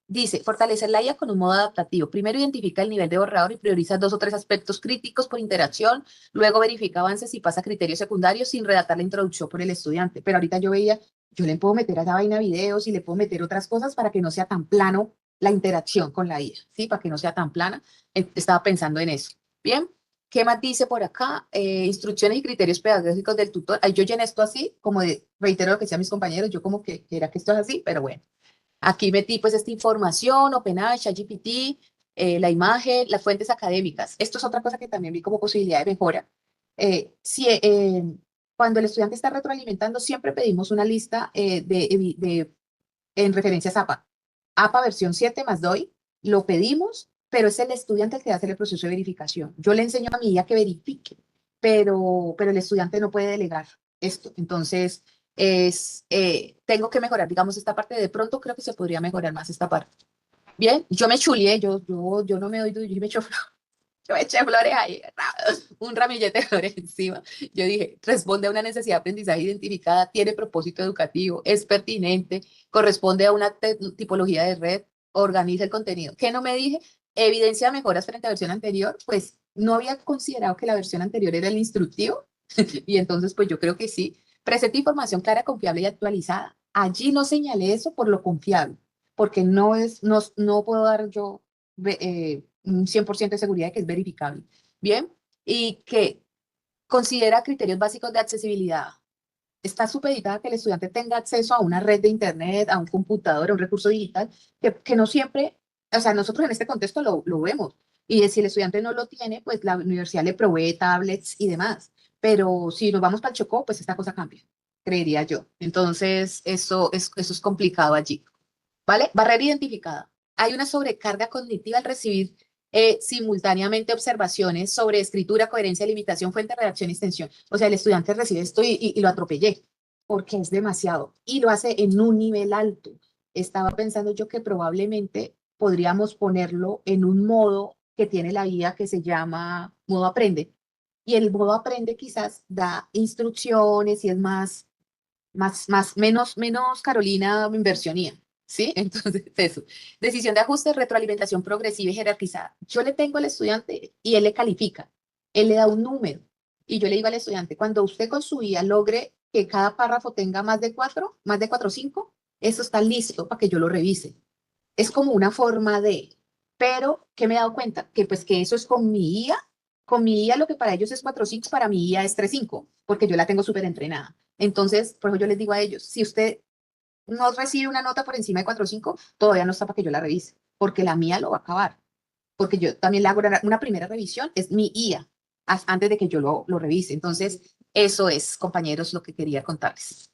Dice, fortalecer la IA con un modo adaptativo. Primero identifica el nivel de borrador y prioriza 2 o 3 aspectos críticos por interacción. Luego verifica avances y pasa a criterios secundarios sin redactar la introducción por el estudiante. Pero ahorita yo veía, yo le puedo meter a esa vaina videos y le puedo meter otras cosas para que no sea tan plano la interacción con la IA, ¿sí? Para que no sea tan plana. Estaba pensando en eso. Bien, ¿qué más dice por acá? Instrucciones y criterios pedagógicos del tutor. Ay, yo llené esto así, como reitero lo que decían mis compañeros, yo como que era que esto es así, pero bueno. Aquí metí pues esta información, OpenAI, ChatGPT, la imagen, las fuentes académicas. Esto es otra cosa que también vi como posibilidad de mejora. Cuando el estudiante está retroalimentando, siempre pedimos una lista en referencias APA. APA versión 7 más DOI, lo pedimos, pero es el estudiante el que hace el proceso de verificación. Yo le enseño a mi IA que verifique, pero el estudiante no puede delegar esto. Entonces, tengo que mejorar, digamos, esta parte. De pronto creo que se podría mejorar más esta parte. Bien, yo me chulié, yo no me doy, yo me echo yo eché flores ahí, un ramillete de flores encima. Yo dije, responde a una necesidad de aprendizaje identificada, tiene propósito educativo, es pertinente, corresponde a una tipología de red, organiza el contenido. ¿Qué no me dije? Evidencia mejoras frente a la versión anterior. Pues no había considerado que la versión anterior era el instructivo y entonces pues yo creo que sí. Presenta información clara, confiable y actualizada. Allí no señalé eso por lo confiable, porque no puedo dar yo un 100% de seguridad de que es verificable. Bien, y que considera criterios básicos de accesibilidad. Está supeditada a que el estudiante tenga acceso a una red de internet, a un computador, a un recurso digital, que no siempre, o sea, nosotros en este contexto lo vemos. Y si el estudiante no lo tiene, pues la universidad le provee tablets y demás. Pero si nos vamos para el Chocó, pues esta cosa cambia, creería yo. Entonces, eso es complicado allí. ¿Vale? Barrera identificada. Hay una sobrecarga cognitiva al recibir simultáneamente observaciones sobre escritura, coherencia, limitación, fuente, redacción y extensión. O sea, el estudiante recibe esto y lo atropellé, porque es demasiado. Y lo hace en un nivel alto. Estaba pensando yo que probablemente podríamos ponerlo en un modo que tiene la guía que se llama modo aprende. Y el modo aprende quizás da instrucciones y es menos Carolina inversionía. ¿Sí? Entonces, eso. Decisión de ajuste, retroalimentación progresiva y jerarquizada. Yo le tengo al estudiante y él le califica. Él le da un número. Y yo le digo al estudiante, cuando usted con su guía logre que cada párrafo tenga más de 4 o 5, eso está listo para que yo lo revise. Es como una forma de, pero que me he dado cuenta que pues que eso es con mi IA. Con mi IA lo que para ellos es 4.5, para mi IA es 3.5, porque yo la tengo súper entrenada. Entonces, por eso yo les digo a ellos, si usted no recibe una nota por encima de 4.5, todavía no está para que yo la revise, porque la mía lo va a acabar. Porque yo también le hago una primera revisión, es mi IA, antes de que yo lo revise. Entonces, eso es, compañeros, lo que quería contarles.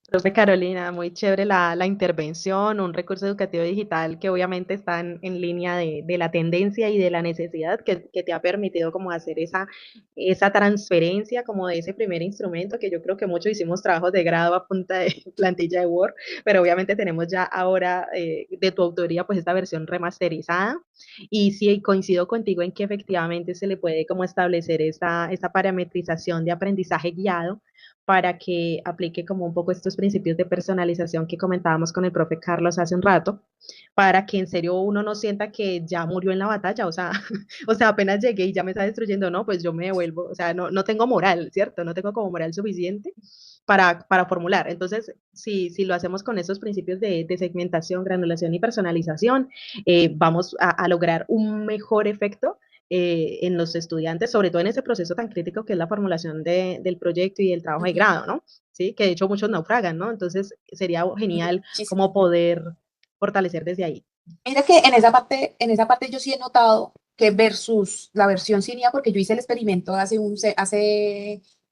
Profe Carolina, muy chévere la intervención, un recurso educativo digital que obviamente está en línea de la tendencia y de la necesidad que te ha permitido como hacer esa transferencia como de ese primer instrumento, que yo creo que muchos hicimos trabajos de grado a punta de plantilla de Word, pero obviamente tenemos ya ahora de tu autoría pues esta versión remasterizada. Y sí, coincido contigo en que efectivamente se le puede como establecer esta parametrización de aprendizaje guiado para que aplique como un poco estos principios de personalización que comentábamos con el profe Carlos hace un rato, para que en serio uno no sienta que ya murió en la batalla, o sea, o sea, apenas llegué y ya me está destruyendo, no, pues yo me devuelvo, o sea, no tengo moral, ¿cierto? No tengo como moral suficiente para formular. Entonces, si lo hacemos con esos principios de segmentación, granulación y personalización, vamos a lograr un mejor efecto en los estudiantes, sobre todo en ese proceso tan crítico que es la formulación del proyecto y el trabajo de grado, ¿no? Sí, que de hecho muchos naufragan, ¿no? Entonces sería genial como poder fortalecer desde ahí. Mira que en esa parte yo sí he notado que versus la versión sin IA, porque yo hice el experimento hace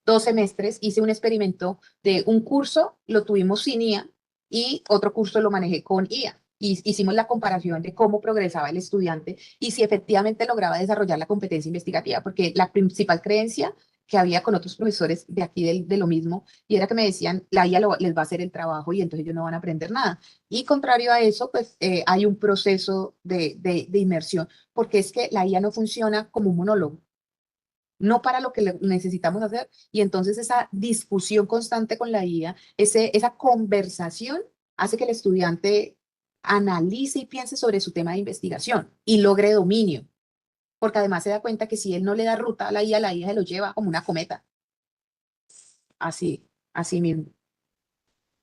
2 semestres, hice un experimento de un curso, lo tuvimos sin IA y otro curso lo manejé con IA. y hicimos la comparación de cómo progresaba el estudiante y si efectivamente lograba desarrollar la competencia investigativa, porque la principal creencia que había con otros profesores de aquí de lo mismo, y era que me decían, la IA les va a hacer el trabajo y entonces ellos no van a aprender nada. Y contrario a eso, pues hay un proceso de inmersión, porque es que la IA no funciona como un monólogo, no para lo que necesitamos hacer. Y entonces esa discusión constante con la IA, esa conversación, hace que el estudiante analice y piense sobre su tema de investigación y logre dominio, porque además se da cuenta que si él no le da ruta a la IA se lo lleva como una cometa. Así mismo.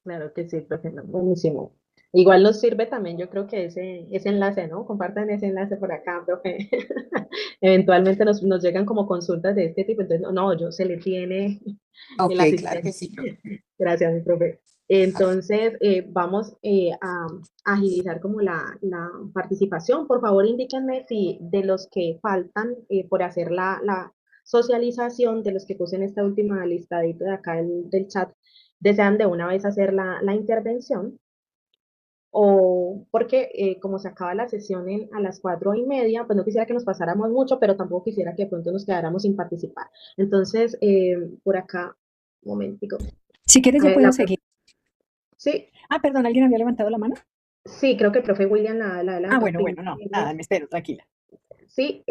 Claro que sí, profe, no, buenísimo. Igual nos sirve también, yo creo que ese enlace, ¿no? Compartan ese enlace por acá, profe. Eventualmente nos llegan como consultas de este tipo, entonces, no, yo se le tiene Ok, el claro que asistente. sí, profe. Gracias, mi profe. Entonces, vamos a agilizar como la participación. Por favor, indíquenme si de los que faltan por hacer la socialización, de los que puse en esta última listadita de acá del chat, desean de una vez hacer la intervención, o porque como se acaba la sesión a las 4:30, pues no quisiera que nos pasáramos mucho, pero tampoco quisiera que de pronto nos quedáramos sin participar. Entonces, por acá, un momentico. Si quieres, yo puedo seguir. Sí, Ah, perdón, ¿alguien había levantado la mano? sí, creo que el profe William la Ah, adelanta. bueno, no, nada, me espero, tranquila. Sí,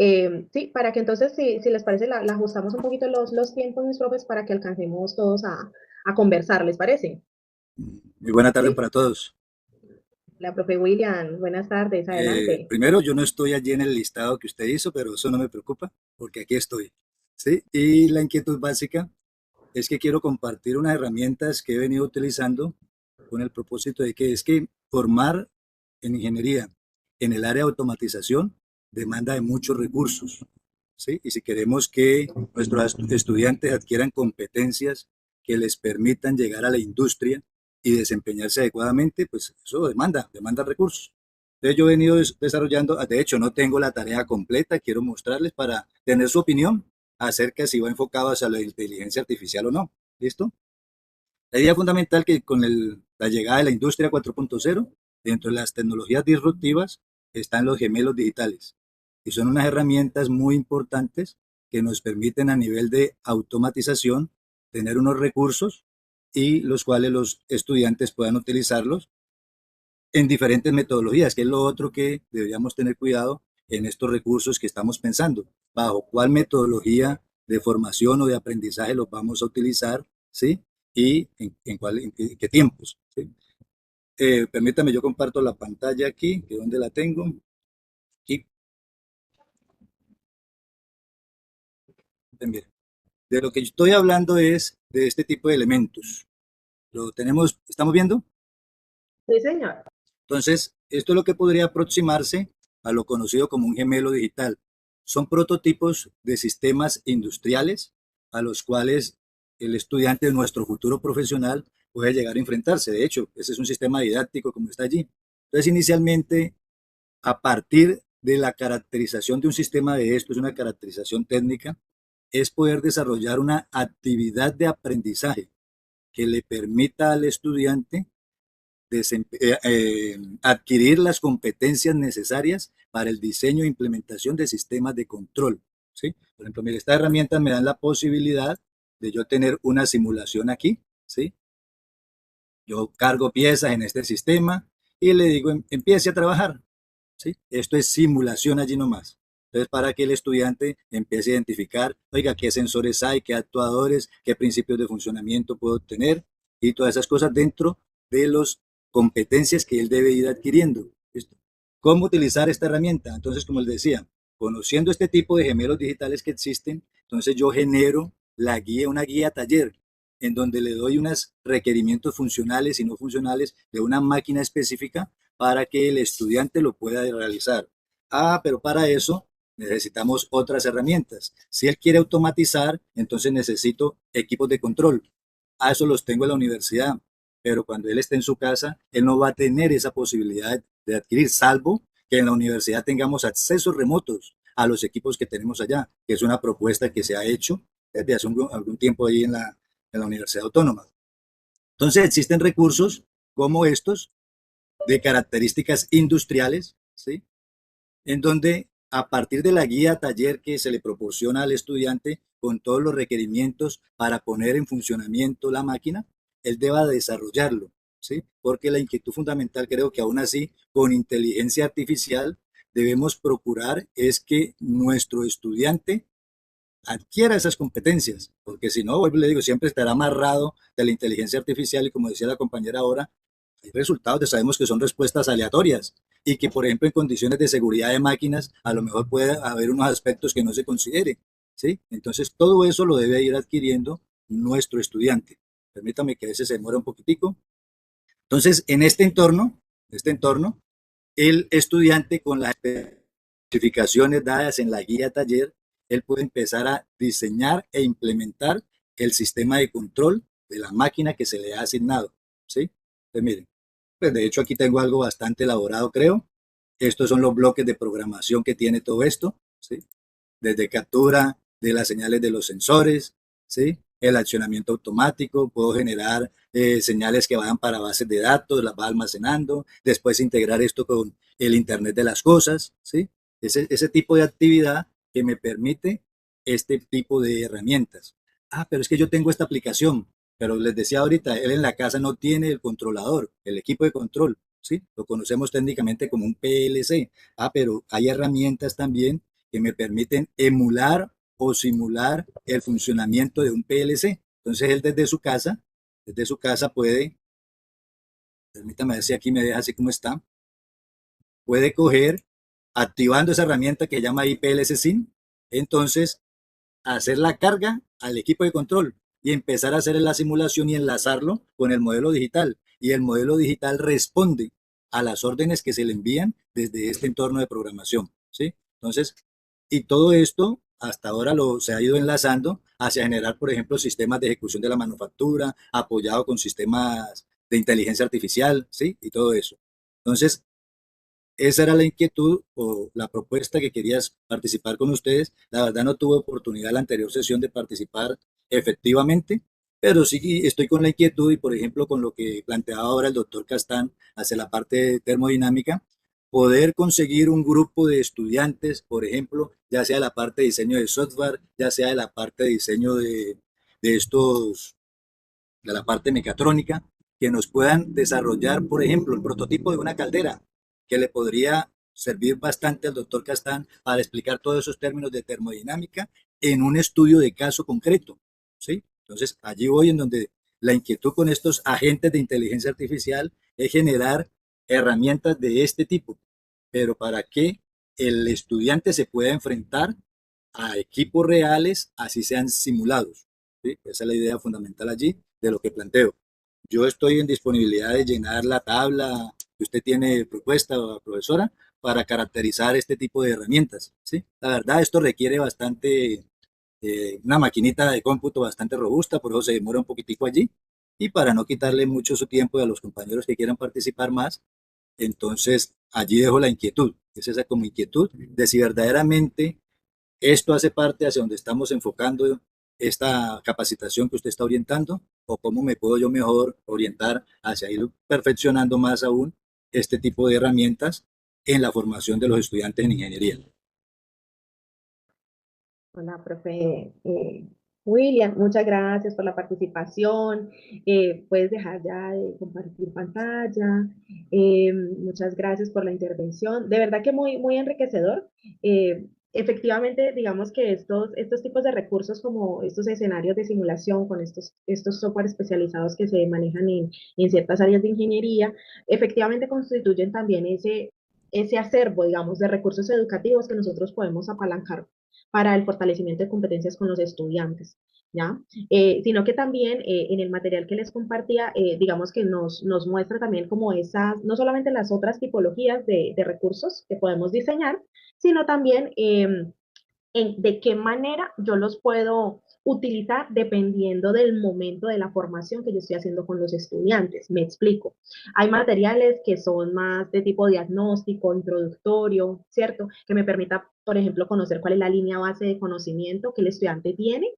sí, para que entonces, si les parece, la ajustamos un poquito los tiempos, mis profes, para que alcancemos todos a conversar, ¿les parece? Muy buena tarde Sí, para todos. la profe William, buenas tardes, adelante. Primero, yo no estoy allí en el listado que usted hizo, pero eso no me preocupa, porque aquí estoy. ¿Sí? Y la inquietud básica es que quiero compartir unas herramientas que he venido utilizando con el propósito de que es que formar en ingeniería en el área de automatización demanda de muchos recursos. ¿Sí? Y si queremos que nuestros estudiantes adquieran competencias que les permitan llegar a la industria y desempeñarse adecuadamente, pues eso demanda recursos. Entonces yo he venido desarrollando, de hecho no tengo la tarea completa, quiero mostrarles para tener su opinión acerca de si va enfocado hacia la inteligencia artificial o no. ¿Listo? La idea fundamental que con la llegada de la industria 4.0, dentro de las tecnologías disruptivas, están los gemelos digitales. Y son unas herramientas muy importantes que nos permiten a nivel de automatización tener unos recursos y los cuales los estudiantes puedan utilizarlos en diferentes metodologías, que es lo otro que deberíamos tener cuidado en estos recursos que estamos pensando. Bajo cuál metodología de formación o de aprendizaje los vamos a utilizar, ¿sí? Y en qué tiempos, ¿sí? Permítame, yo comparto la pantalla aquí, que donde la tengo. Aquí. Bien. De lo que estoy hablando es de este tipo de elementos. ¿Lo tenemos? ¿Estamos viendo? Sí, señor. Entonces, esto es lo que podría aproximarse a lo conocido como un gemelo digital. Son prototipos de sistemas industriales a los cuales el estudiante de nuestro futuro profesional puede llegar a enfrentarse. De hecho, ese es un sistema didáctico como está allí. Entonces, inicialmente, a partir de la caracterización de un sistema de esto, es una caracterización técnica, es poder desarrollar una actividad de aprendizaje que le permita al estudiante adquirir las competencias necesarias para el diseño e implementación de sistemas de control. ¿Sí? Por ejemplo, mire, estas herramientas me dan la posibilidad de yo tener una simulación aquí. ¿Sí? Yo cargo piezas en este sistema y le digo, empiece a trabajar. ¿Sí? Esto es simulación allí nomás. Entonces, para que el estudiante empiece a identificar, oiga, qué sensores hay, qué actuadores, qué principios de funcionamiento puedo tener y todas esas cosas dentro de las competencias que él debe ir adquiriendo. ¿Listo? ¿Cómo utilizar esta herramienta? Entonces, como les decía, conociendo este tipo de gemelos digitales que existen, entonces yo genero una guía taller en donde le doy unos requerimientos funcionales y no funcionales de una máquina específica para que el estudiante lo pueda realizar. Pero para eso necesitamos otras herramientas. Si él quiere automatizar, entonces necesito equipos de control. Eso los tengo en la universidad, pero cuando él esté en su casa, él no va a tener esa posibilidad de adquirir, salvo que en la universidad tengamos accesos remotos a los equipos que tenemos allá, que es una propuesta que se ha hecho desde hace algún tiempo ahí en la Universidad Autónoma. Entonces existen recursos como estos de características industriales, ¿sí? En donde a partir de la guía taller que se le proporciona al estudiante con todos los requerimientos para poner en funcionamiento la máquina, él deba desarrollarlo, ¿sí? Porque la inquietud fundamental, creo que aún así, con inteligencia artificial, debemos procurar es que nuestro estudiante adquiera esas competencias, porque si no, le digo, siempre estará amarrado de la inteligencia artificial y como decía la compañera ahora, hay resultados que sabemos que son respuestas aleatorias y que, por ejemplo, en condiciones de seguridad de máquinas, a lo mejor puede haber unos aspectos que no se considere, ¿sí? Entonces, todo eso lo debe ir adquiriendo nuestro estudiante. Permítame que a veces se demora un poquitico. Entonces, en este entorno, el estudiante con las especificaciones dadas en la guía taller, él puede empezar a diseñar e implementar el sistema de control de la máquina que se le ha asignado, ¿sí? Pues miren, pues de hecho aquí tengo algo bastante elaborado, creo. Estos son los bloques de programación que tiene todo esto, ¿sí? Desde captura de las señales de los sensores, ¿sí? El accionamiento automático, puedo generar señales que vayan para bases de datos, las va almacenando, después integrar esto con el Internet de las cosas, ¿sí? Ese tipo de actividad que me permite este tipo de herramientas. Ah, pero es que yo tengo esta aplicación, pero les decía ahorita, él en la casa no tiene el controlador, el equipo de control, ¿sí? Lo conocemos técnicamente como un PLC. Ah, pero hay herramientas también que me permiten emular o simular el funcionamiento de un PLC. Entonces él desde su casa puede, permítame ver si aquí me deja así como está, puede coger, activando esa herramienta que se llama IPLC SYN, entonces hacer la carga al equipo de control y empezar a hacer la simulación y enlazarlo con el modelo digital. Y el modelo digital responde a las órdenes que se le envían desde este entorno de programación, ¿sí? Entonces, y todo esto hasta ahora se ha ido enlazando hacia generar, por ejemplo, sistemas de ejecución de la manufactura, apoyado con sistemas de inteligencia artificial, ¿sí? Y todo eso. Entonces, esa era la inquietud o la propuesta que querías participar con ustedes. La verdad no tuve oportunidad en la anterior sesión de participar efectivamente, pero sí estoy con la inquietud y, por ejemplo, con lo que planteaba ahora el doctor Castán hacia la parte termodinámica, poder conseguir un grupo de estudiantes, por ejemplo, ya sea de la parte de diseño de software, ya sea de la parte de diseño de estos, de la parte mecatrónica, que nos puedan desarrollar, por ejemplo, el prototipo de una caldera, que le podría servir bastante al doctor Castán para explicar todos esos términos de termodinámica en un estudio de caso concreto, ¿sí? Entonces, allí voy en donde la inquietud con estos agentes de inteligencia artificial es generar herramientas de este tipo, pero para que el estudiante se pueda enfrentar a equipos reales, así sean simulados, ¿sí? Esa es la idea fundamental allí de lo que planteo. Yo estoy en disponibilidad de llenar la tabla que usted tiene propuesta, profesora, para caracterizar este tipo de herramientas, ¿sí? La verdad, esto requiere bastante, una maquinita de cómputo bastante robusta, por eso se demora un poquitico allí. Y para no quitarle mucho su tiempo a los compañeros que quieran participar más, entonces allí dejo la inquietud. Es esa como inquietud de si verdaderamente esto hace parte hacia donde estamos enfocando esta capacitación que usted está orientando o cómo me puedo yo mejor orientar hacia ir perfeccionando más aún este tipo de herramientas en la formación de los estudiantes en ingeniería. Hola, profe William, muchas gracias por la participación. Puedes dejar ya de compartir pantalla. Muchas gracias por la intervención. De verdad que muy, muy enriquecedor. Efectivamente, digamos que estos tipos de recursos como estos escenarios de simulación con estos software especializados que se manejan en ciertas áreas de ingeniería, efectivamente constituyen también ese acervo, digamos, de recursos educativos que nosotros podemos apalancar para el fortalecimiento de competencias con los estudiantes, ¿ya? Sino que también en el material que les compartía, digamos que nos muestra también como esas, no solamente las otras tipologías de recursos que podemos diseñar, sino también de qué manera yo los puedo utilizar dependiendo del momento de la formación que yo estoy haciendo con los estudiantes. Me explico. Hay materiales que son más de tipo diagnóstico, introductorio, ¿cierto? Que me permita, por ejemplo, conocer cuál es la línea base de conocimiento que el estudiante tiene,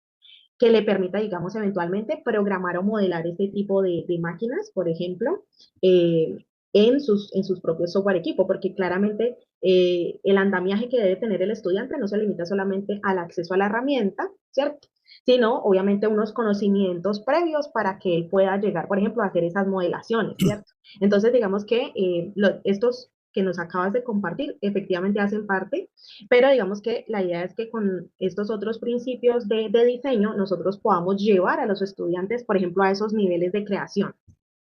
que le permita, digamos, eventualmente programar o modelar este tipo de máquinas, por ejemplo, en sus propios software equipo, porque claramente el andamiaje que debe tener el estudiante no se limita solamente al acceso a la herramienta, ¿cierto? Sino obviamente unos conocimientos previos para que él pueda llegar, por ejemplo, a hacer esas modelaciones, ¿cierto? Entonces, digamos que estos que nos acabas de compartir efectivamente hacen parte, pero digamos que la idea es que con estos otros principios de diseño nosotros podamos llevar a los estudiantes, por ejemplo, a esos niveles de creación,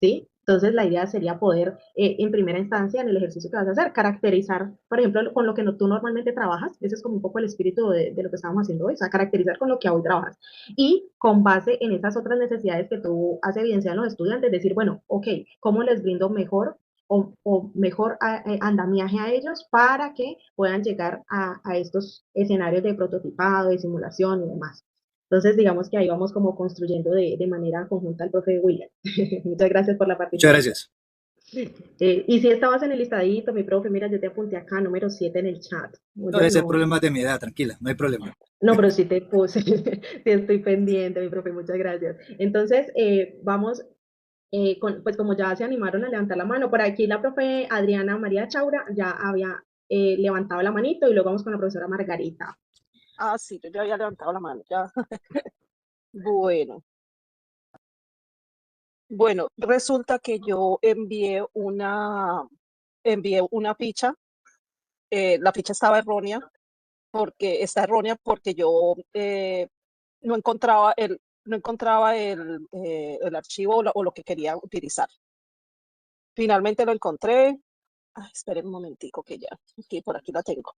¿sí? Entonces, la idea sería poder, en primera instancia, en el ejercicio que vas a hacer, caracterizar, por ejemplo, con lo que tú normalmente trabajas, ese es como un poco el espíritu de lo que estábamos haciendo hoy, o sea, caracterizar con lo que hoy trabajas. Y con base en esas otras necesidades que tú has evidenciado en los estudiantes, decir, bueno, ok, ¿cómo les brindo mejor o mejor andamiaje a ellos para que puedan llegar a estos escenarios de prototipado, de simulación y demás? Entonces, digamos que ahí vamos como construyendo de manera conjunta al profe William. Muchas gracias por la Muchas participación. gracias. Y si estabas en el listadito, mi profe, mira, yo te apunté acá, número 7 en el chat. No, Yo ese no. problema de mi edad, tranquila, no hay problema. No, pero sí te puse, sí estoy pendiente, mi profe, muchas gracias. Entonces, vamos, pues como ya se animaron a levantar la mano, por aquí la profe Adriana María Chaura ya había levantado la manito y luego vamos con la profesora Margarita. Ah, sí, yo ya había levantado la mano, ya. Bueno, resulta que yo envié una ficha. La ficha estaba errónea porque yo no encontraba el archivo o lo que quería utilizar. Finalmente lo encontré. Esperen un momentico que ya, por aquí la tengo.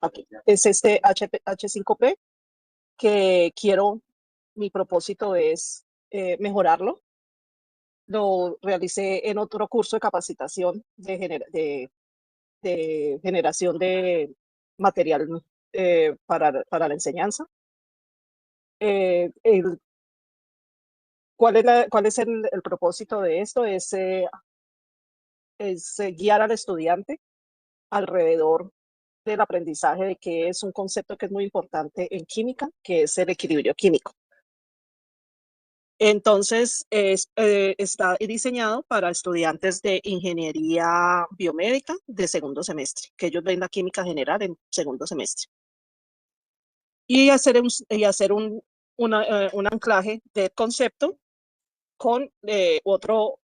Aquí. Es este H5P que mi propósito es mejorarlo. Lo realicé en otro curso de capacitación de generación de material para la enseñanza. ¿Cuál es el propósito de esto? Es guiar al estudiante alrededor del aprendizaje de que es un concepto que es muy importante en química, que es el equilibrio químico. Entonces, está diseñado para estudiantes de ingeniería biomédica de segundo semestre, que ellos ven la química general en segundo semestre. Y hacer un anclaje de concepto con otro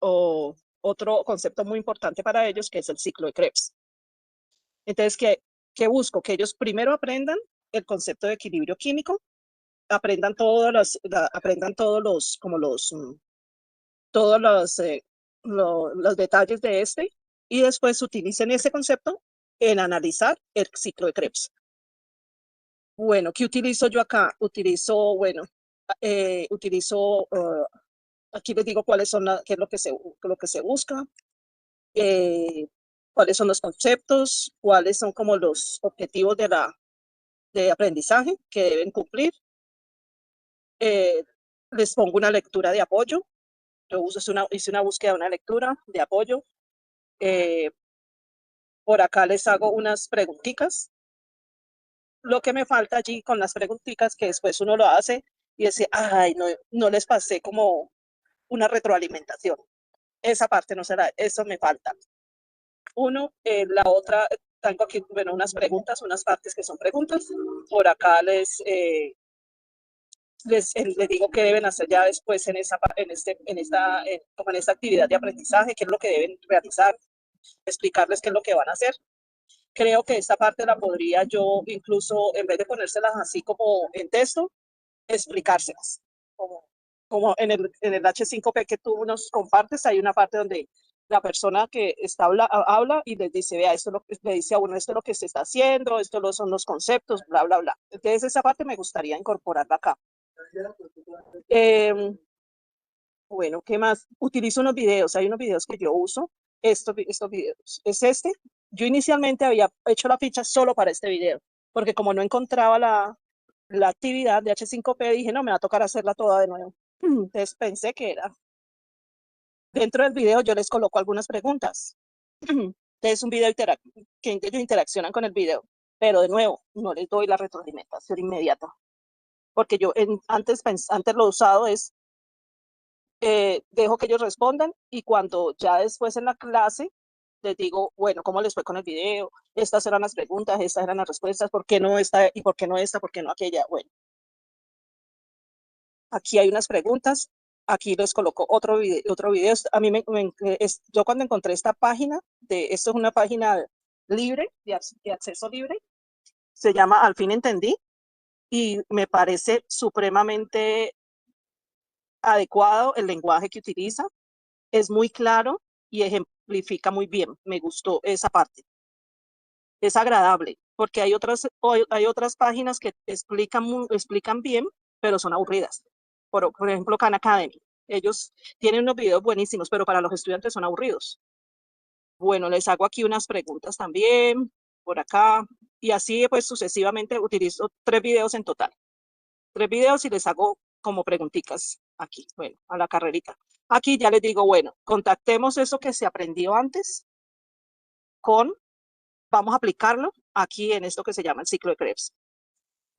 concepto muy importante para ellos, que es el ciclo de Krebs. Entonces, ¿qué busco? Que ellos primero aprendan el concepto de equilibrio químico, aprendan todos los detalles de este, y después utilicen ese concepto en analizar el ciclo de Krebs. Bueno, ¿qué utilizo yo acá? Aquí les digo qué es lo que se busca, cuáles son los conceptos, cuáles son como los objetivos de aprendizaje que deben cumplir. Les pongo una lectura de apoyo. Yo hice una búsqueda de una lectura de apoyo. Por acá les hago unas preguntitas. Lo que me falta allí con las preguntitas, que después uno lo hace y dice, ay, no les pasé como una retroalimentación. Esa parte eso me falta. La otra, tengo aquí, bueno, unas partes que son preguntas. Por acá les digo qué deben hacer ya después en esta actividad de aprendizaje, qué es lo que deben realizar, explicarles qué es lo que van a hacer. Creo que esta parte la podría yo incluso, en vez de ponérselas así como en texto, explicárselas. Como en el H5P que tú nos compartes, hay una parte donde la persona que habla y les dice, vea, le dice a uno, esto es lo que se está haciendo, son los conceptos, bla, bla, bla. Entonces esa parte me gustaría incorporarla acá. Bueno, ¿qué más? Utilizo unos videos, hay unos videos que yo uso, estos videos. Es yo inicialmente había hecho la ficha solo para este video, porque como no encontraba la actividad de H5P, dije, no, me va a tocar hacerla toda de nuevo. Entonces pensé que era. Dentro del video yo les coloco algunas preguntas. Es un video que ellos interaccionan con el video, pero de nuevo, no les doy la retroalimentación inmediata. Porque yo antes lo usado es, dejo que ellos respondan y cuando ya después en la clase les digo, bueno, ¿cómo les fue con el video? Estas eran las preguntas, estas eran las respuestas, ¿por qué no esta y por qué no esta, por qué no aquella? Bueno, aquí hay unas preguntas, aquí les coloco otro video. A mí yo cuando encontré esta página, esto es una página libre, de acceso libre, se llama Al fin entendí, y me parece supremamente adecuado el lenguaje que utiliza, es muy claro y ejemplifica muy bien, me gustó esa parte. Es agradable, porque hay otras páginas que explican bien, pero son aburridas. Por ejemplo, Khan Academy. Ellos tienen unos videos buenísimos, pero para los estudiantes son aburridos. Bueno, les hago aquí unas preguntas también, por acá, y así pues sucesivamente utilizo 3 videos en total. 3 videos y les hago como preguntitas aquí, bueno, a la carrerita. Aquí ya les digo, bueno, contactemos eso que se aprendió antes vamos a aplicarlo aquí en esto que se llama el ciclo de Krebs.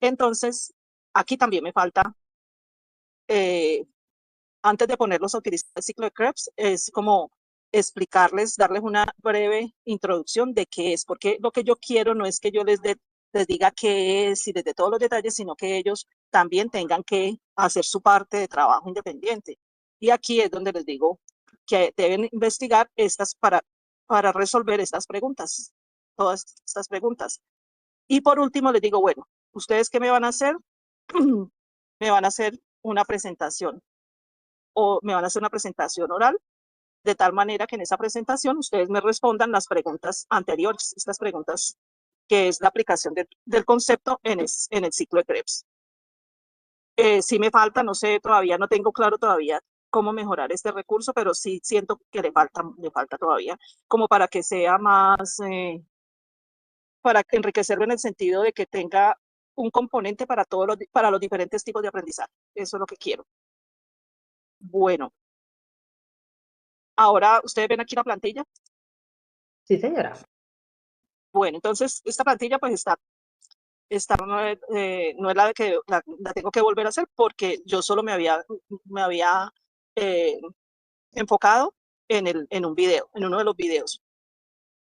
Entonces, aquí también me falta, antes de ponerlos a utilizar el ciclo de Krebs, es como explicarles, darles una breve introducción de qué es, porque lo que yo quiero no es que yo les diga qué es y les dé todos los detalles, sino que ellos también tengan que hacer su parte de trabajo independiente. Y aquí es donde les digo que deben investigar para resolver estas preguntas, todas estas preguntas. Y por último les digo, bueno, ¿ustedes qué me van a hacer? Me van a hacer una presentación o me van a hacer una presentación oral, de tal manera que en esa presentación ustedes me respondan las preguntas anteriores, estas preguntas que es la aplicación del concepto en el ciclo de Krebs. Sí me falta, no sé, todavía no tengo claro todavía cómo mejorar este recurso, pero sí siento que le falta todavía, como para que sea más, para enriquecerlo en el sentido de que tenga un componente para los diferentes tipos de aprendizaje. Eso es lo que quiero. Bueno, ahora ustedes ven aquí la plantilla. Sí, señora. Bueno, entonces esta plantilla pues no es la de que la tengo que volver a hacer porque yo solo me había enfocado en un video, en uno de los videos.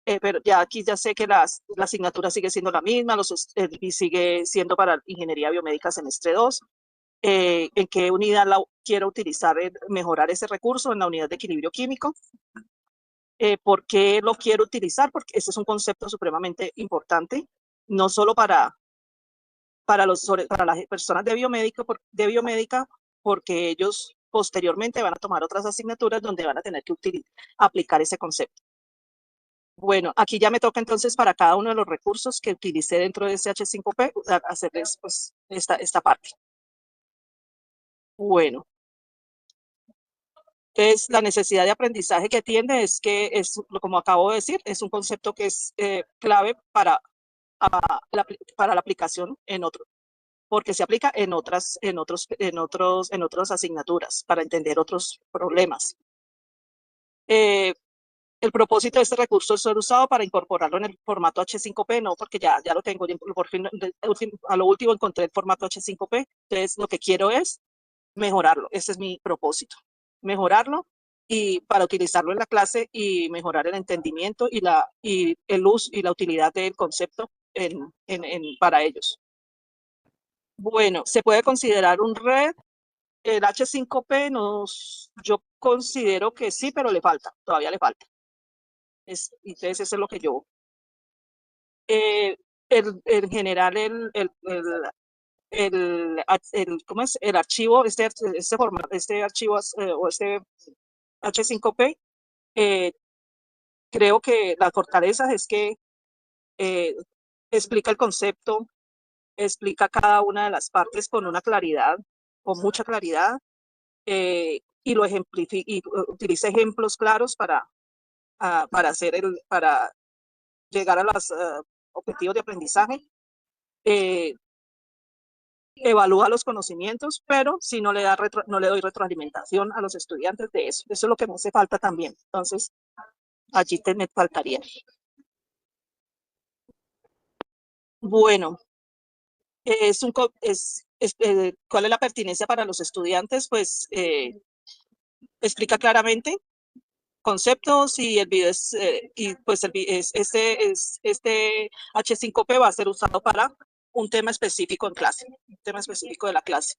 Pero ya aquí ya sé que la asignatura sigue siendo la misma, y sigue siendo para Ingeniería Biomédica semestre 2. ¿En qué unidad quiero utilizar, mejorar ese recurso? En la unidad de equilibrio químico. ¿Por qué lo quiero utilizar? Porque ese es un concepto supremamente importante, no solo para las personas de biomédica, porque ellos posteriormente van a tomar otras asignaturas donde van a tener que aplicar ese concepto. Bueno, aquí ya me toca entonces para cada uno de los recursos que utilicé dentro de ese H5P, hacerles pues esta parte. Bueno, es la necesidad de aprendizaje que atiende, como acabo de decir, es un concepto que es clave para la aplicación porque se aplica en otras asignaturas para entender otros problemas. El propósito de este recurso es ser usado para incorporarlo en el formato H5P, no porque ya lo tengo, por fin a lo último encontré el formato H5P, entonces lo que quiero es mejorarlo, ese es mi propósito, mejorarlo y para utilizarlo en la clase y mejorar el entendimiento y el uso y la utilidad del concepto para ellos. Bueno, se puede considerar un red. El H5P yo considero que sí, pero todavía le falta. Entonces eso es lo que yo. En general, ¿cómo es? El archivo, este archivo o este H5P, creo que la fortaleza es que explica el concepto, explica cada una de las partes con mucha claridad, y lo ejemplifica y utiliza ejemplos claros para llegar a los objetivos de aprendizaje. Evalúa los conocimientos, pero si no le doy retroalimentación a los estudiantes de eso. Eso es lo que me hace falta también. Entonces, allí me faltaría. Bueno, ¿cuál es la pertinencia para los estudiantes? Pues explica claramente conceptos y el video es, y pues este H5P va a ser usado para un tema específico en clase, un tema específico de la clase.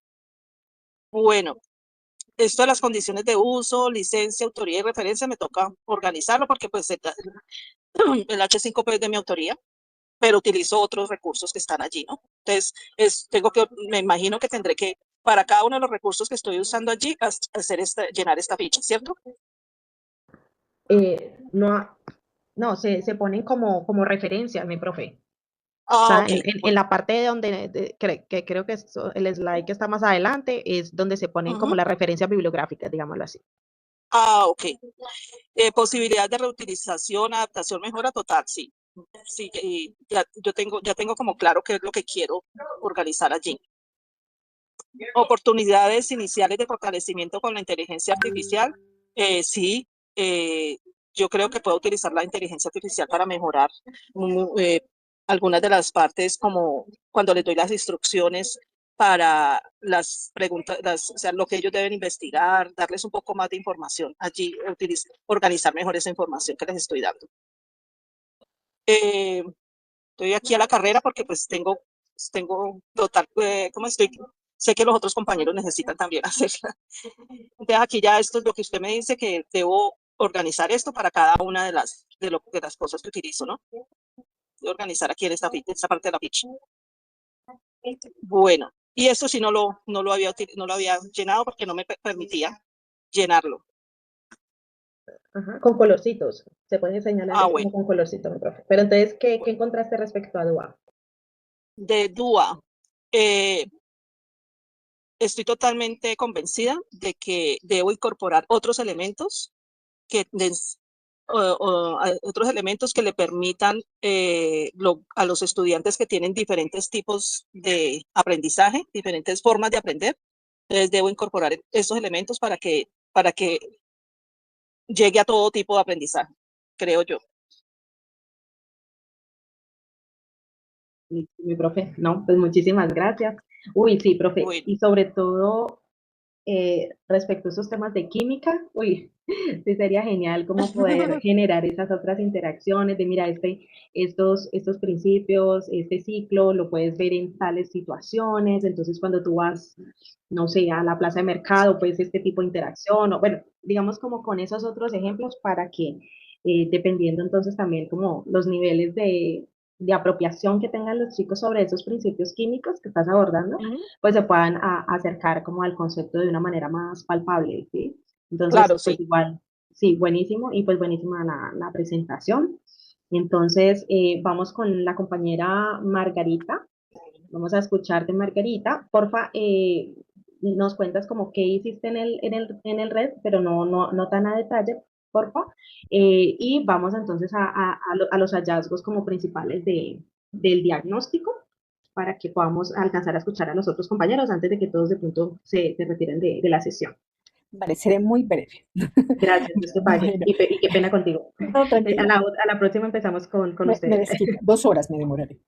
Bueno, esto de las condiciones de uso, licencia, autoría y referencia, me toca organizarlo porque pues el H5P es de mi autoría, pero utilizo otros recursos que están allí, ¿no? Entonces, me imagino que tendré que, para cada uno de los recursos que estoy usando allí, llenar esta ficha, ¿cierto? No, no, se ponen como referencias, mi profe. O Ah, sea, ok. en la parte donde que creo que el slide que está más adelante es donde se ponen como Ujú. las referencias bibliográficas, digámoslo así. Ah, ok. Posibilidad de reutilización, adaptación, mejora total, sí. Sí, y ya tengo como claro qué es lo que quiero organizar allí. Oportunidades iniciales de fortalecimiento con la inteligencia artificial. Sí, yo creo que puedo utilizar la inteligencia artificial para mejorar algunas de las partes, como cuando les doy las instrucciones para las preguntas, o sea, lo que ellos deben investigar, darles un poco más de información allí, organizar mejor esa información que les estoy dando. Estoy aquí a la carrera porque pues tengo total, sé que los otros compañeros necesitan también hacerla. Entonces aquí ya esto es lo que usted me dice, que debo organizar esto para cada una de las cosas que utilizo, ¿no? De organizar aquí en esta parte de la ficha. Bueno, y esto sí no lo había llenado porque no me permitía llenarlo. Ajá, con colorcitos. Se puede señalar como Bueno. con colorcitos, mi profe. Pero entonces, ¿qué encontraste respecto a DUA? De DUA, estoy totalmente convencida de que debo incorporar otros elementos otros elementos que le permitan a los estudiantes que tienen diferentes tipos de aprendizaje, diferentes formas de aprender. Entonces debo incorporar esos elementos para que llegue a todo tipo de aprendizaje, creo yo. Mi profe, no, pues muchísimas gracias. Uy, sí, profe, Bueno. y sobre todo respecto a esos temas de química, uy, sí sería genial como poder generar esas otras interacciones de, mira, estos principios, este ciclo, lo puedes ver en tales situaciones, entonces cuando tú vas, no sé, a la plaza de mercado, pues este tipo de interacción, o bueno, digamos como con esos otros ejemplos para que, dependiendo entonces también como los niveles de apropiación que tengan los chicos sobre esos principios químicos que estás abordando, pues se puedan acercar como al concepto de una manera más palpable, ¿sí? Entonces, Claro, pues sí. igual, sí, buenísimo, y pues buenísima la presentación. Entonces, vamos con la compañera Margarita. Vamos a escucharte, Margarita. Porfa, nos cuentas como qué hiciste en el red, pero no tan a detalle, porfa. Y vamos entonces a los hallazgos como principales del diagnóstico para que podamos alcanzar a escuchar a los otros compañeros antes de que todos de pronto se retiren de la sesión. Vale, seré muy breve. Gracias, Dios te pague. Bueno. Y qué pena contigo. No, tranquila. A la próxima empezamos con Me usted. desquito. 2 horas me demoraré.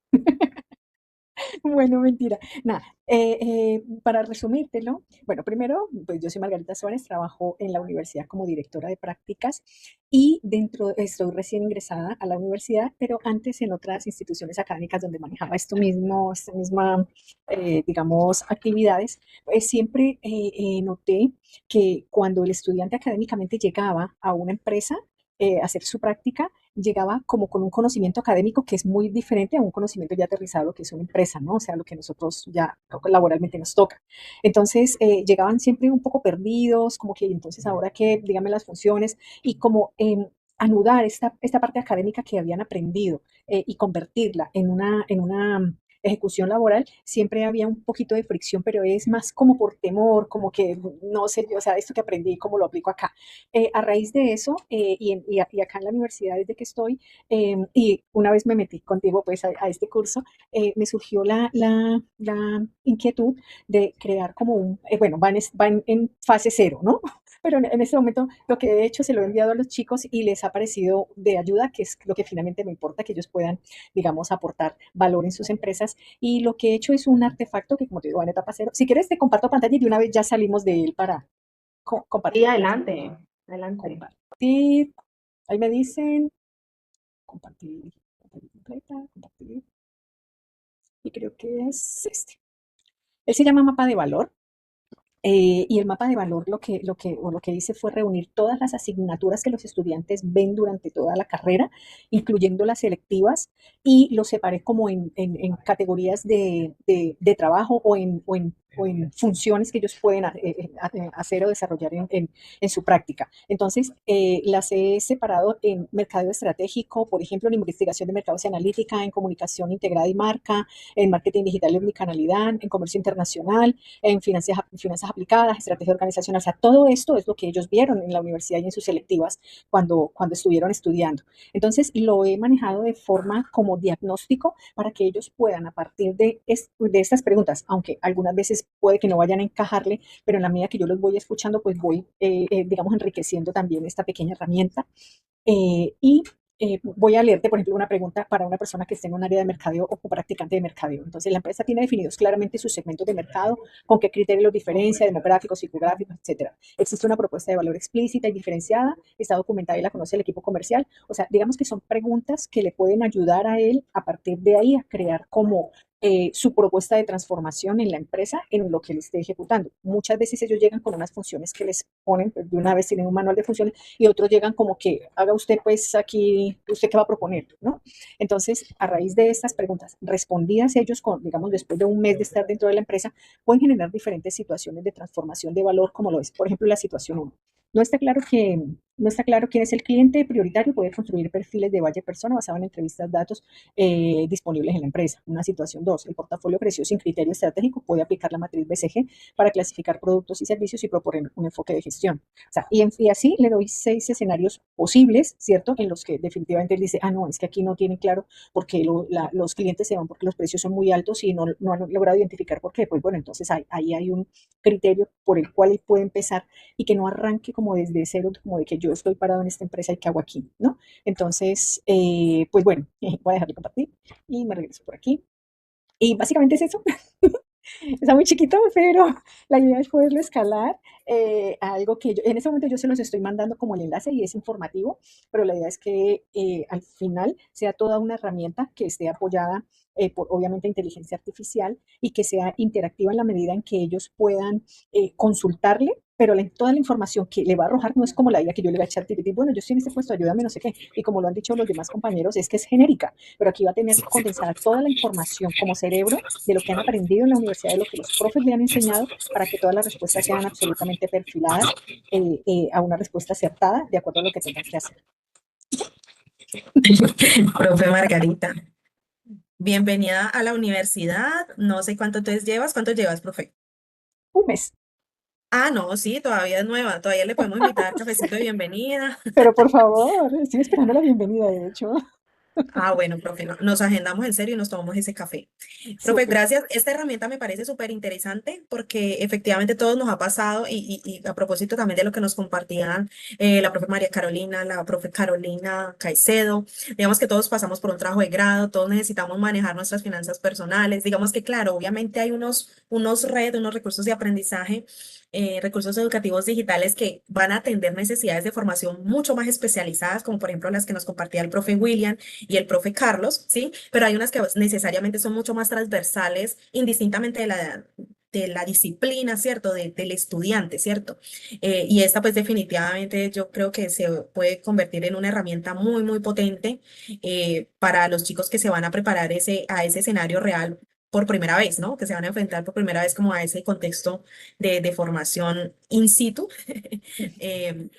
Bueno, mentira. Nada, para resumírtelo, bueno, primero, pues yo soy Margarita Suárez, trabajo en la universidad como directora de prácticas y estoy recién ingresada a la universidad, pero antes en otras instituciones académicas donde manejaba esta misma, digamos, actividades, pues siempre noté que cuando el estudiante académicamente llegaba a una empresa, a hacer su práctica, llegaba como con un conocimiento académico que es muy diferente a un conocimiento ya aterrizado, lo que es una empresa, ¿no? O sea, lo que nosotros ya laboralmente nos toca. Entonces, llegaban siempre un poco perdidos, como que entonces ahora qué, dígame las funciones, y como anudar esta parte académica que habían aprendido y convertirla en una ejecución laboral, siempre había un poquito de fricción, pero es más como por temor, como que no sé, o sea, esto que aprendí, ¿cómo lo aplico acá? A raíz de eso, y acá en la universidad desde que estoy, y una vez me metí contigo pues a este curso, me surgió la inquietud de crear como bueno, va en fase cero, ¿no? Pero en este momento lo que he hecho se lo he enviado a los chicos y les ha parecido de ayuda, que es lo que finalmente me importa, que ellos puedan, digamos, aportar valor en sus empresas. Y lo que he hecho es un artefacto que, como te digo, va en etapa cero. Si quieres, te comparto pantalla y de una vez ya salimos de él para compartir. Sí, adelante, adelante. compartir. Ahí me dicen, compartir, compartir completa, compartir. Y creo que es este. Él se llama mapa de valor. Y el mapa de valor lo que hice fue reunir todas las asignaturas que los estudiantes ven durante toda la carrera, incluyendo las selectivas, y los separé como en categorías de trabajo o en funciones que ellos pueden hacer o desarrollar en su práctica. Entonces, las he separado en mercadeo estratégico, por ejemplo, en investigación de mercados y analítica, en comunicación integrada y marca, en marketing digital y omnicanalidad, en comercio internacional, en finanzas aplicadas, estrategia organizacional. O sea, todo esto es lo que ellos vieron en la universidad y en sus selectivas cuando estuvieron estudiando. Entonces, lo he manejado de forma como diagnóstico para que ellos puedan, a partir de estas preguntas, aunque algunas veces puede que no vayan a encajarle, pero en la medida que yo los voy escuchando, pues voy, digamos, enriqueciendo también esta pequeña herramienta. Y voy a leerte, por ejemplo, una pregunta para una persona que esté en un área de mercadeo o practicante de mercadeo. Entonces, la empresa tiene definidos claramente sus segmentos de mercado, con qué criterios los diferencia, demográficos, psicográficos, etcétera. Existe una propuesta de valor explícita y diferenciada, está documentada y la conoce el equipo comercial. O sea, digamos que son preguntas que le pueden ayudar a él a partir de ahí a crear como su propuesta de transformación en la empresa en lo que él esté ejecutando. Muchas veces ellos llegan con unas funciones que les ponen, pues, de una vez tienen un manual de funciones, y otros llegan como que haga usted pues aquí, usted qué va a proponer, ¿no? Entonces, a raíz de estas preguntas respondidas ellos, digamos, después de un mes de estar dentro de la empresa, pueden generar diferentes situaciones de transformación de valor, como lo es, por ejemplo, la situación 1. No está claro quién es el cliente prioritario, puede construir perfiles de valle persona basado en entrevistas, datos disponibles en la empresa. Una situación 2, el portafolio creció sin criterio estratégico, puede aplicar la matriz BCG para clasificar productos y servicios y proponer un enfoque de gestión. O sea, y así le doy 6 escenarios posibles, ¿cierto? En los que definitivamente él dice, no, es que aquí no tienen claro por qué los clientes se van, porque los precios son muy altos y no han logrado identificar por qué. Pues bueno, entonces ahí hay un criterio por el cual él puede empezar y que no arranque como desde cero, como de que yo estoy parado en esta empresa y qué hago aquí, ¿no? Entonces, pues bueno, voy a dejar de compartir y me regreso por aquí. Y básicamente es eso. Está muy chiquito, pero la idea es poderlo escalar a algo que en este momento yo se los estoy mandando como el enlace y es informativo, pero la idea es que al final sea toda una herramienta que esté apoyada por obviamente inteligencia artificial y que sea interactiva en la medida en que ellos puedan consultarle, pero toda la información que le va a arrojar no es como la idea que yo le voy a echar, bueno, yo estoy en este puesto, ayúdame, no sé qué, y como lo han dicho los demás compañeros, es que es genérica, pero aquí va a tener condensada toda la información como cerebro de lo que han aprendido en la universidad, de lo que los profes le han enseñado, para que todas las respuestas sean absolutamente perfiladas a una respuesta acertada de acuerdo a lo que tengan que hacer. Profe Margarita, bienvenida a la universidad. No sé cuánto llevas. ¿Cuánto llevas, profe? Un mes. No, sí, todavía es nueva. Todavía le podemos invitar cafecito de bienvenida. Pero por favor, estoy esperando la bienvenida, de hecho. Bueno, profe, nos agendamos en serio y nos tomamos ese café. Profe, gracias. Esta herramienta me parece súper interesante porque efectivamente todos nos ha pasado y a propósito también de lo que nos compartían la profe María Carolina, la profe Carolina Caicedo, digamos que todos pasamos por un trabajo de grado, todos necesitamos manejar nuestras finanzas personales. Digamos que claro, obviamente hay unos recursos de aprendizaje, recursos educativos digitales que van a atender necesidades de formación mucho más especializadas, como por ejemplo las que nos compartía el profe William y el profe Carlos, ¿sí? Pero hay unas que necesariamente son mucho más transversales, indistintamente de la disciplina, ¿cierto? Del estudiante, ¿cierto? Y esta pues definitivamente yo creo que se puede convertir en una herramienta muy, muy potente para los chicos que se van a preparar a ese escenario real por primera vez, ¿no? Que se van a enfrentar por primera vez como a ese contexto de formación in situ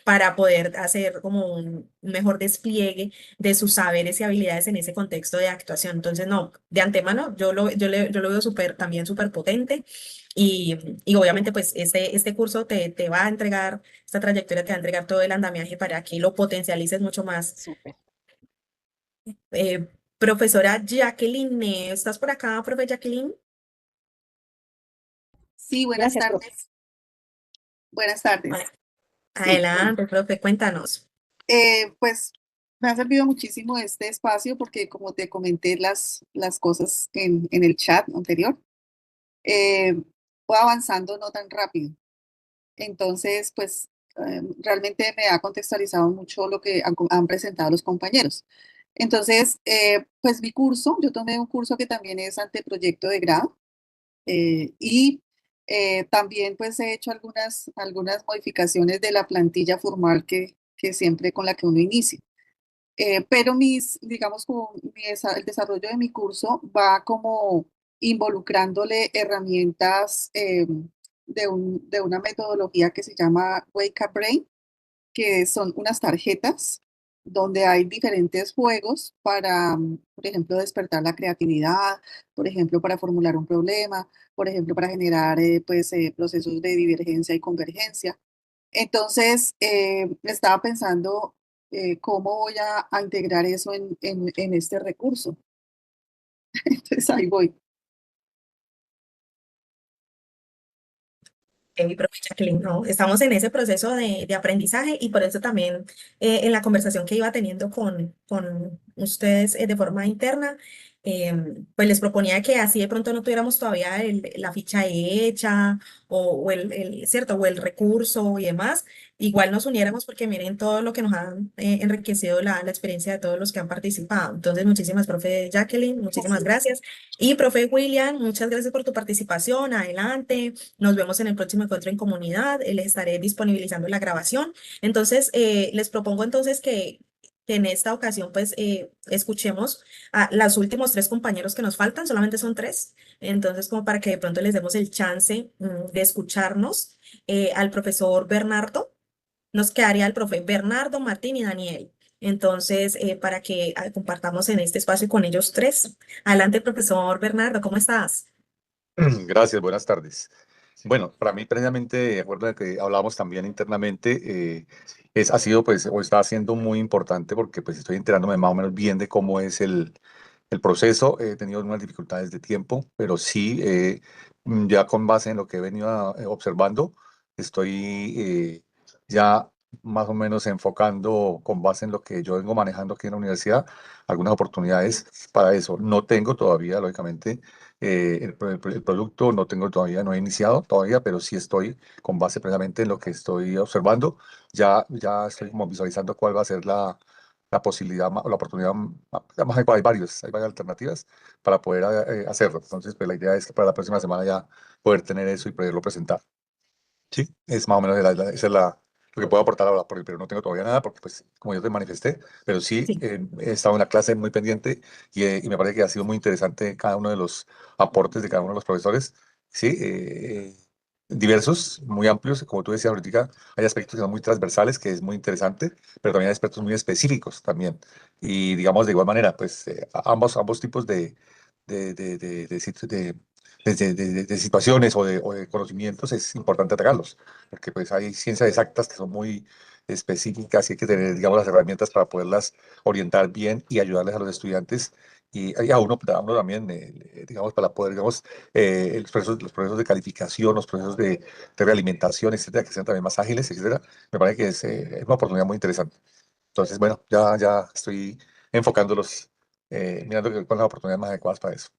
para poder hacer como un mejor despliegue de sus saberes y habilidades en ese contexto de actuación. Entonces, no, de antemano yo lo veo también súper potente y obviamente pues este curso te va a entregar, esta trayectoria te va a entregar todo el andamiaje para que lo potencialices mucho más. Súper. Profesora Jacqueline, ¿estás por acá, profe Jacqueline? Sí, buenas Gracias, tardes. profe. Buenas tardes. Adelante, profe, cuéntanos. Pues me ha servido muchísimo este espacio porque como te comenté las cosas en el chat anterior, voy avanzando no tan rápido. Entonces, pues realmente me ha contextualizado mucho lo que han presentado los compañeros. Entonces, pues mi curso, yo tomé un curso que también es anteproyecto de grado y también pues he hecho algunas modificaciones de la plantilla formal que siempre con la que uno inicia. Pero digamos, como el desarrollo de mi curso va como involucrándole herramientas de una metodología que se llama Wake Up Brain, que son unas tarjetas donde hay diferentes juegos para, por ejemplo, despertar la creatividad, por ejemplo, para formular un problema, por ejemplo, para generar procesos de divergencia y convergencia. Entonces, estaba pensando cómo voy a integrar eso en este recurso. Entonces, ahí voy. Mi profe Jacqueline, no, estamos en ese proceso de aprendizaje y por eso también en la conversación que iba teniendo con ustedes de forma interna, pues les proponía que así de pronto no tuviéramos todavía la ficha hecha o ¿cierto? O el recurso y demás, igual nos uniéramos porque miren todo lo que nos han enriquecido la experiencia de todos los que han participado. Entonces, muchísimas, profe Jacqueline, muchísimas gracias. Y profe William, muchas gracias por tu participación. Adelante. Nos vemos en el próximo encuentro en comunidad. Les estaré disponibilizando la grabación. Entonces, les propongo entonces que en esta ocasión pues escuchemos a los últimos 3 compañeros que nos faltan, solamente son 3. Entonces, como para que de pronto les demos el chance de escucharnos al profesor Bernardo. Nos quedaría el profe Bernardo, Martín y Daniel. Entonces, para que compartamos en este espacio con ellos 3. Adelante, profesor Bernardo, ¿cómo estás? Gracias, buenas tardes. Bueno, para mí precisamente, de acuerdo a que hablábamos también internamente, ha sido pues, o está siendo muy importante porque pues estoy enterándome más o menos bien de cómo es el proceso. He tenido unas dificultades de tiempo, pero sí, ya con base en lo que he venido observando, estoy ya más o menos enfocando con base en lo que yo vengo manejando aquí en la universidad, algunas oportunidades para eso. No tengo todavía, lógicamente, el producto, no tengo todavía, no he iniciado todavía, pero sí estoy con base precisamente en lo que estoy observando. Ya estoy como visualizando cuál va a ser la posibilidad o la oportunidad. Además, hay varias alternativas para poder hacerlo. Entonces, pues la idea es que para la próxima semana ya poder tener eso y poderlo presentar. Sí, es más o menos esa es lo que puedo aportar ahora, pero no tengo todavía nada porque, pues, como yo te manifesté, pero sí, Sí. he estado en la clase muy pendiente y me parece que ha sido muy interesante cada uno de los aportes de cada uno de los profesores, sí, diversos, muy amplios, como tú decías ahorita, hay aspectos que son muy transversales, que es muy interesante, pero también hay aspectos muy específicos también, y digamos de igual manera, pues, ambos tipos de situaciones o de conocimientos es importante atacarlos, porque pues hay ciencias exactas que son muy específicas y hay que tener, digamos, las herramientas para poderlas orientar bien y ayudarles a los estudiantes y a uno también, digamos, para poder, digamos, los procesos de calificación, los procesos de realimentación, etcétera, que sean también más ágiles, etcétera. Me parece que es una oportunidad muy interesante. Entonces, bueno, ya estoy enfocándolos, mirando cuáles son las oportunidades más adecuadas para eso.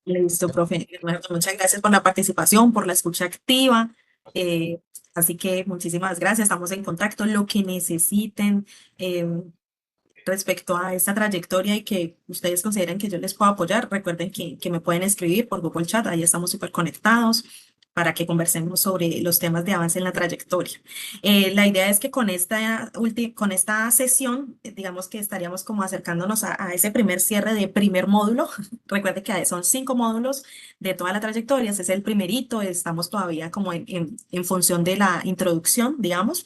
Listo, profe Bernardo, muchas gracias por la participación, por la escucha activa. eh, Así que muchísimas gracias, estamos en contacto. Lo que necesiten respecto a esta trayectoria y que ustedes consideren que yo les puedo apoyar, recuerden que me pueden escribir por Google Chat, ahí estamos súper conectados para que conversemos sobre los temas de avance en la trayectoria. La idea es que con esta sesión, digamos que estaríamos como acercándonos a ese primer cierre de primer módulo. Recuerde que son 5 módulos de toda la trayectoria, ese es el primerito, estamos todavía como en función de la introducción, digamos.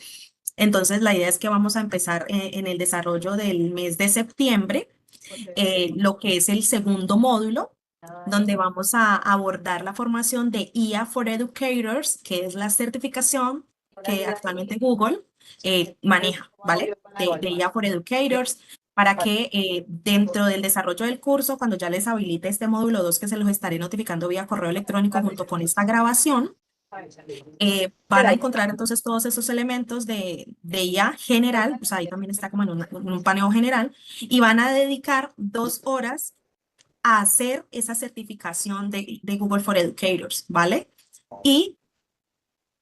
Entonces, la idea es que vamos a empezar en el desarrollo del mes de septiembre, lo que es el segundo módulo, donde vamos a abordar la formación de IA for Educators, que es la certificación que actualmente Google maneja, ¿vale? De IA for Educators, para que dentro del desarrollo del curso, cuando ya les habilite este módulo 2, que se los estaré notificando vía correo electrónico junto con esta grabación, van a encontrar entonces todos esos elementos de IA general, pues ahí también está como en un paneo general, y van a dedicar 2 horas a hacer esa certificación de Google for Educators, ¿vale? Y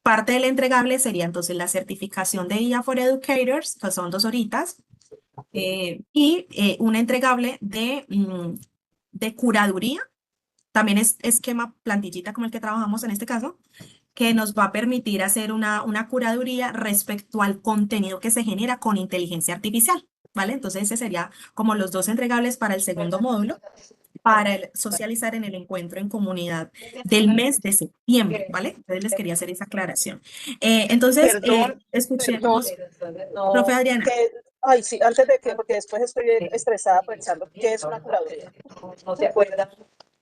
Parte del entregable sería entonces la certificación de IA for Educators, que son 2 horitas, y un entregable de curaduría, también es esquema plantillita como el que trabajamos en este caso, que nos va a permitir hacer una curaduría respecto al contenido que se genera con inteligencia artificial, ¿vale? Entonces ese sería como los 2 entregables para el segundo módulo, para socializar en el encuentro en comunidad del mes de septiembre, ¿vale? Entonces les quería hacer esa aclaración. Entonces, Perdón, escuchemos, profe Adriana. Ay, sí, antes de que, porque después estoy estresada pensando, ¿qué es una curaduría? No se acuerdan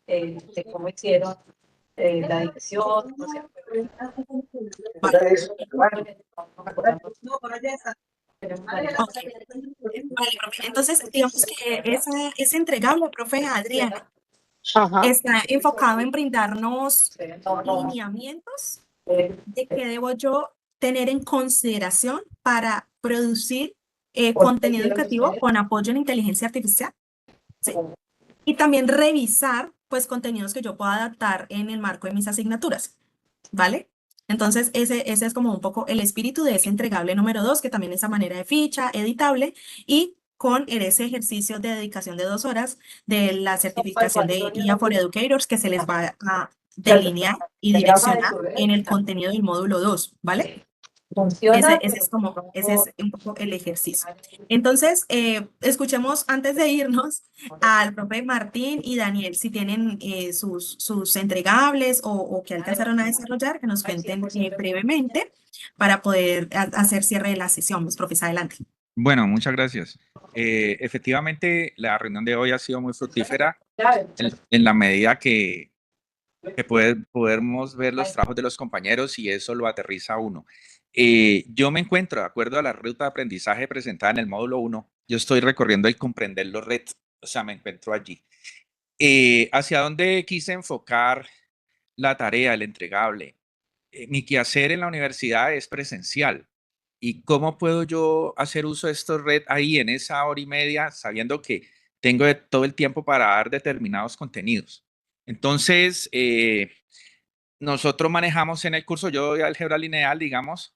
de cómo hicieron la dicción, no se acuerdan. Vale, profe. Entonces, digamos que ese entregable, profe Adriana, está enfocado en brindarnos lineamientos de qué debo yo tener en consideración para producir contenido educativo con apoyo en inteligencia artificial. Sí. Y también revisar, pues, contenidos que yo pueda adaptar en el marco de mis asignaturas, ¿vale? Entonces, ese es como un poco el espíritu de ese entregable número 2, que también es a manera de ficha, editable, y con ese ejercicio de dedicación de 2 horas de la certificación de IA for Educators, que se les va a delinear y direccionar en el contenido del módulo 2, ¿vale? Ese es un poco el ejercicio. Entonces, escuchemos antes de irnos al profe Martín y Daniel, si tienen sus entregables o que alcanzaron a desarrollar, que nos cuenten brevemente para poder hacer cierre de la sesión. Pues, profes, adelante. Bueno, muchas gracias. Efectivamente, la reunión de hoy ha sido muy fructífera en la medida que podemos ver los trabajos de los compañeros y eso lo aterriza a uno. Yo me encuentro, de acuerdo a la ruta de aprendizaje presentada en el módulo 1, yo estoy recorriendo el comprender los retos, o sea, me encuentro allí. ¿Hacia dónde quise enfocar la tarea, el entregable? Mi quehacer en la universidad es presencial. ¿Y cómo puedo yo hacer uso de estos retos ahí en esa hora y media, sabiendo que tengo todo el tiempo para dar determinados contenidos? Entonces, nosotros manejamos en el curso, yo doy álgebra lineal, digamos,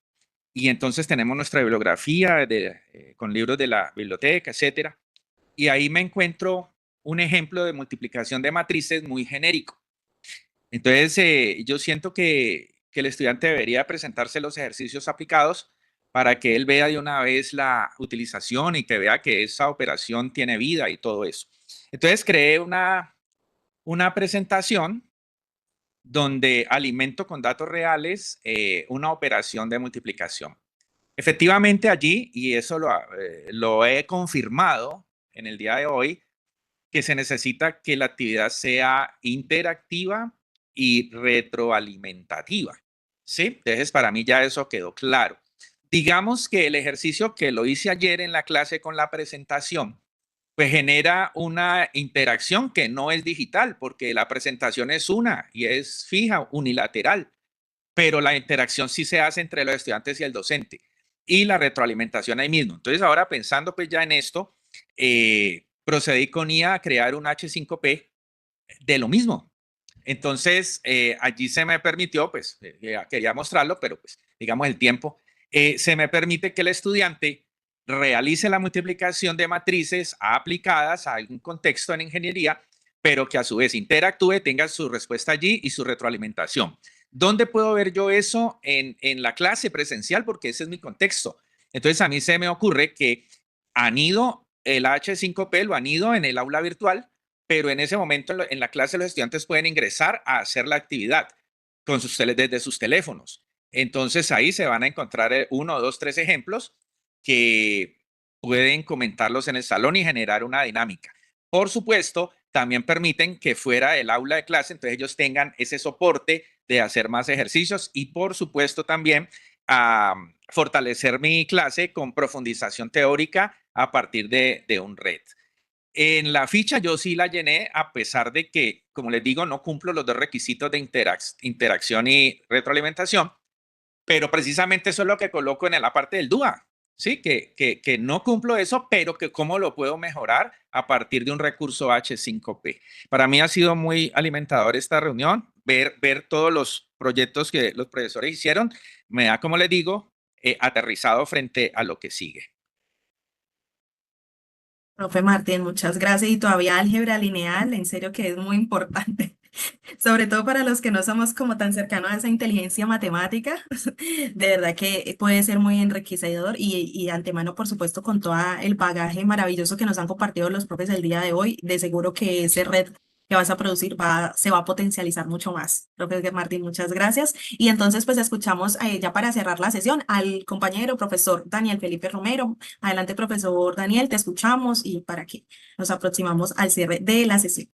y entonces tenemos nuestra bibliografía con libros de la biblioteca, etcétera. Y ahí me encuentro un ejemplo de multiplicación de matrices muy genérico. Entonces, yo siento que el estudiante debería presentarse los ejercicios aplicados para que él vea de una vez la utilización y que vea que esa operación tiene vida y todo eso. Entonces, creé una presentación donde alimento con datos reales una operación de multiplicación. Efectivamente allí, y eso lo he confirmado en el día de hoy, que se necesita que la actividad sea interactiva y retroalimentativa, ¿sí? Entonces, para mí ya eso quedó claro. Digamos que el ejercicio que lo hice ayer en la clase con la presentación, pues genera una interacción que no es digital, porque la presentación es una y es fija, unilateral, pero la interacción sí se hace entre los estudiantes y el docente y la retroalimentación ahí mismo. Entonces, ahora pensando pues ya en esto, procedí con IA a crear un H5P de lo mismo. Entonces, allí se me permitió, pues, quería mostrarlo, pero pues, digamos el tiempo, se me permite que el estudiante realice la multiplicación de matrices aplicadas a algún contexto en ingeniería, pero que a su vez interactúe, tenga su respuesta allí y su retroalimentación. ¿Dónde puedo ver yo eso? En la clase presencial, porque ese es mi contexto. Entonces, a mí se me ocurre que anido el H5P, lo anido en el aula virtual, pero en ese momento en la clase los estudiantes pueden ingresar a hacer la actividad con desde sus teléfonos. Entonces, ahí se van a encontrar 1, 2, 3 ejemplos que pueden comentarlos en el salón y generar una dinámica. Por supuesto, también permiten que fuera del aula de clase, entonces ellos tengan ese soporte de hacer más ejercicios y por supuesto también fortalecer mi clase con profundización teórica a partir de un red. En la ficha yo sí la llené a pesar de que, como les digo, no cumplo los 2 requisitos de interacción y retroalimentación, pero precisamente eso es lo que coloco en la parte del DUA. Sí, que no cumplo eso, pero que cómo lo puedo mejorar a partir de un recurso H5P. Para mí ha sido muy alimentador esta reunión. ver todos los proyectos que los profesores hicieron, me da, como les digo, aterrizado frente a lo que sigue. Profe Martín, muchas gracias. Y todavía álgebra lineal, en serio que es muy importante, sobre todo para los que no somos como tan cercanos a esa inteligencia matemática. De verdad que puede ser muy enriquecedor y de antemano, por supuesto, con todo el bagaje maravilloso que nos han compartido los profes el día de hoy, de seguro que ese red que vas a producir se va a potencializar mucho más. Profe Martín, muchas gracias. Y entonces, pues escuchamos ya para cerrar la sesión al compañero profesor Daniel Felipe Romero. Adelante, profesor Daniel, te escuchamos y para que nos aproximamos al cierre de la sesión.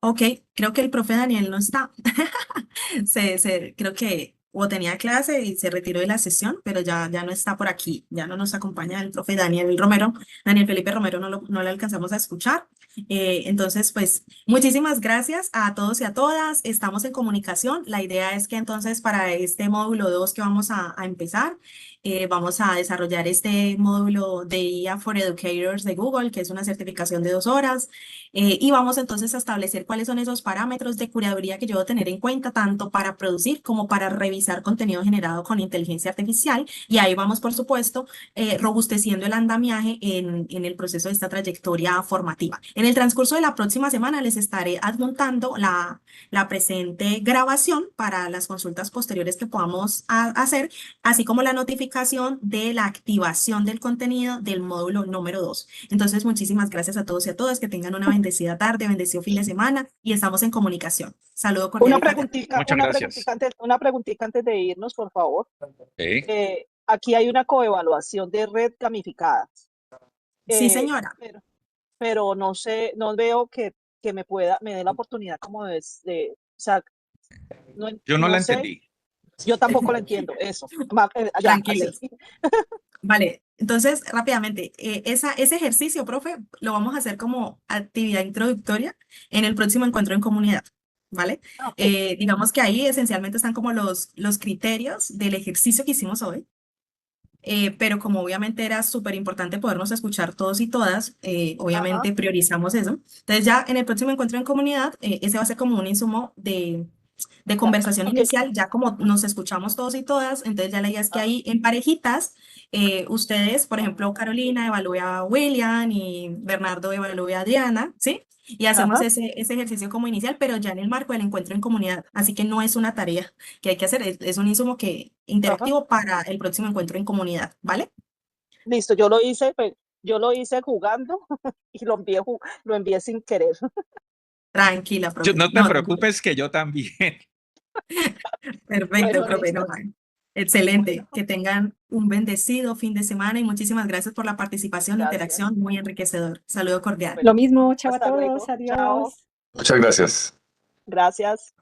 Ok, creo que el profe Daniel no está. Creo que o tenía clase y se retiró de la sesión, pero ya no está por aquí, ya no nos acompaña el profe Daniel Romero, Daniel Felipe Romero, no le alcanzamos a escuchar. Entonces, pues muchísimas gracias a todos y a todas, estamos en comunicación. La idea es que entonces para este módulo 2 que vamos a empezar, vamos a desarrollar este módulo de IA for Educators de Google, que es una certificación de 2 horas. Y vamos entonces a establecer cuáles son esos parámetros de curaduría que yo debo tener en cuenta, tanto para producir como para revisar contenido generado con inteligencia artificial. Y ahí vamos, por supuesto, robusteciendo el andamiaje en el proceso de esta trayectoria formativa. En el transcurso de la próxima semana les estaré adjuntando la presente grabación para las consultas posteriores que podamos hacer, así como la notificación de la activación del contenido del módulo número 2. Entonces, muchísimas gracias a todos y a todas, que tengan una bendecida tarde, bendecido fin de semana y estamos en comunicación. Saludo cordial. Una preguntita antes de irnos, por favor. Sí. Aquí hay una coevaluación de red gamificada. Sí, señora. Pero no sé, no veo que me dé la oportunidad como o sea, yo no la sé. entendí. Yo tampoco lo entiendo, eso. Tranquilos. Vale, entonces rápidamente, ese ejercicio, profe, lo vamos a hacer como actividad introductoria en el próximo encuentro en comunidad, ¿vale? Digamos que ahí esencialmente están como los criterios del ejercicio que hicimos hoy, pero como obviamente era súper importante podernos escuchar todos y todas, obviamente priorizamos eso. Entonces ya en el próximo encuentro en comunidad, ese va a ser como un insumo de conversación inicial, ya como nos escuchamos todos y todas, entonces ya la idea es que ahí en parejitas, ustedes, por ejemplo, Carolina evalúe a William y Bernardo evalúe a Adriana, ¿sí? Y hacemos ese ejercicio como inicial, pero ya en el marco del encuentro en comunidad, así que no es una tarea que hay que hacer, es un insumo interactivo para el próximo encuentro en comunidad, ¿vale? Listo, yo lo hice jugando y lo envié sin querer. Tranquila, profe. No te preocupes, que yo también. Perfecto, profe. Excelente. Que tengan un bendecido fin de semana y muchísimas gracias por la participación e interacción, muy enriquecedor. Saludo cordial. Lo mismo, chao a Hasta luego. todos, adiós. Chao. Muchas gracias. Gracias.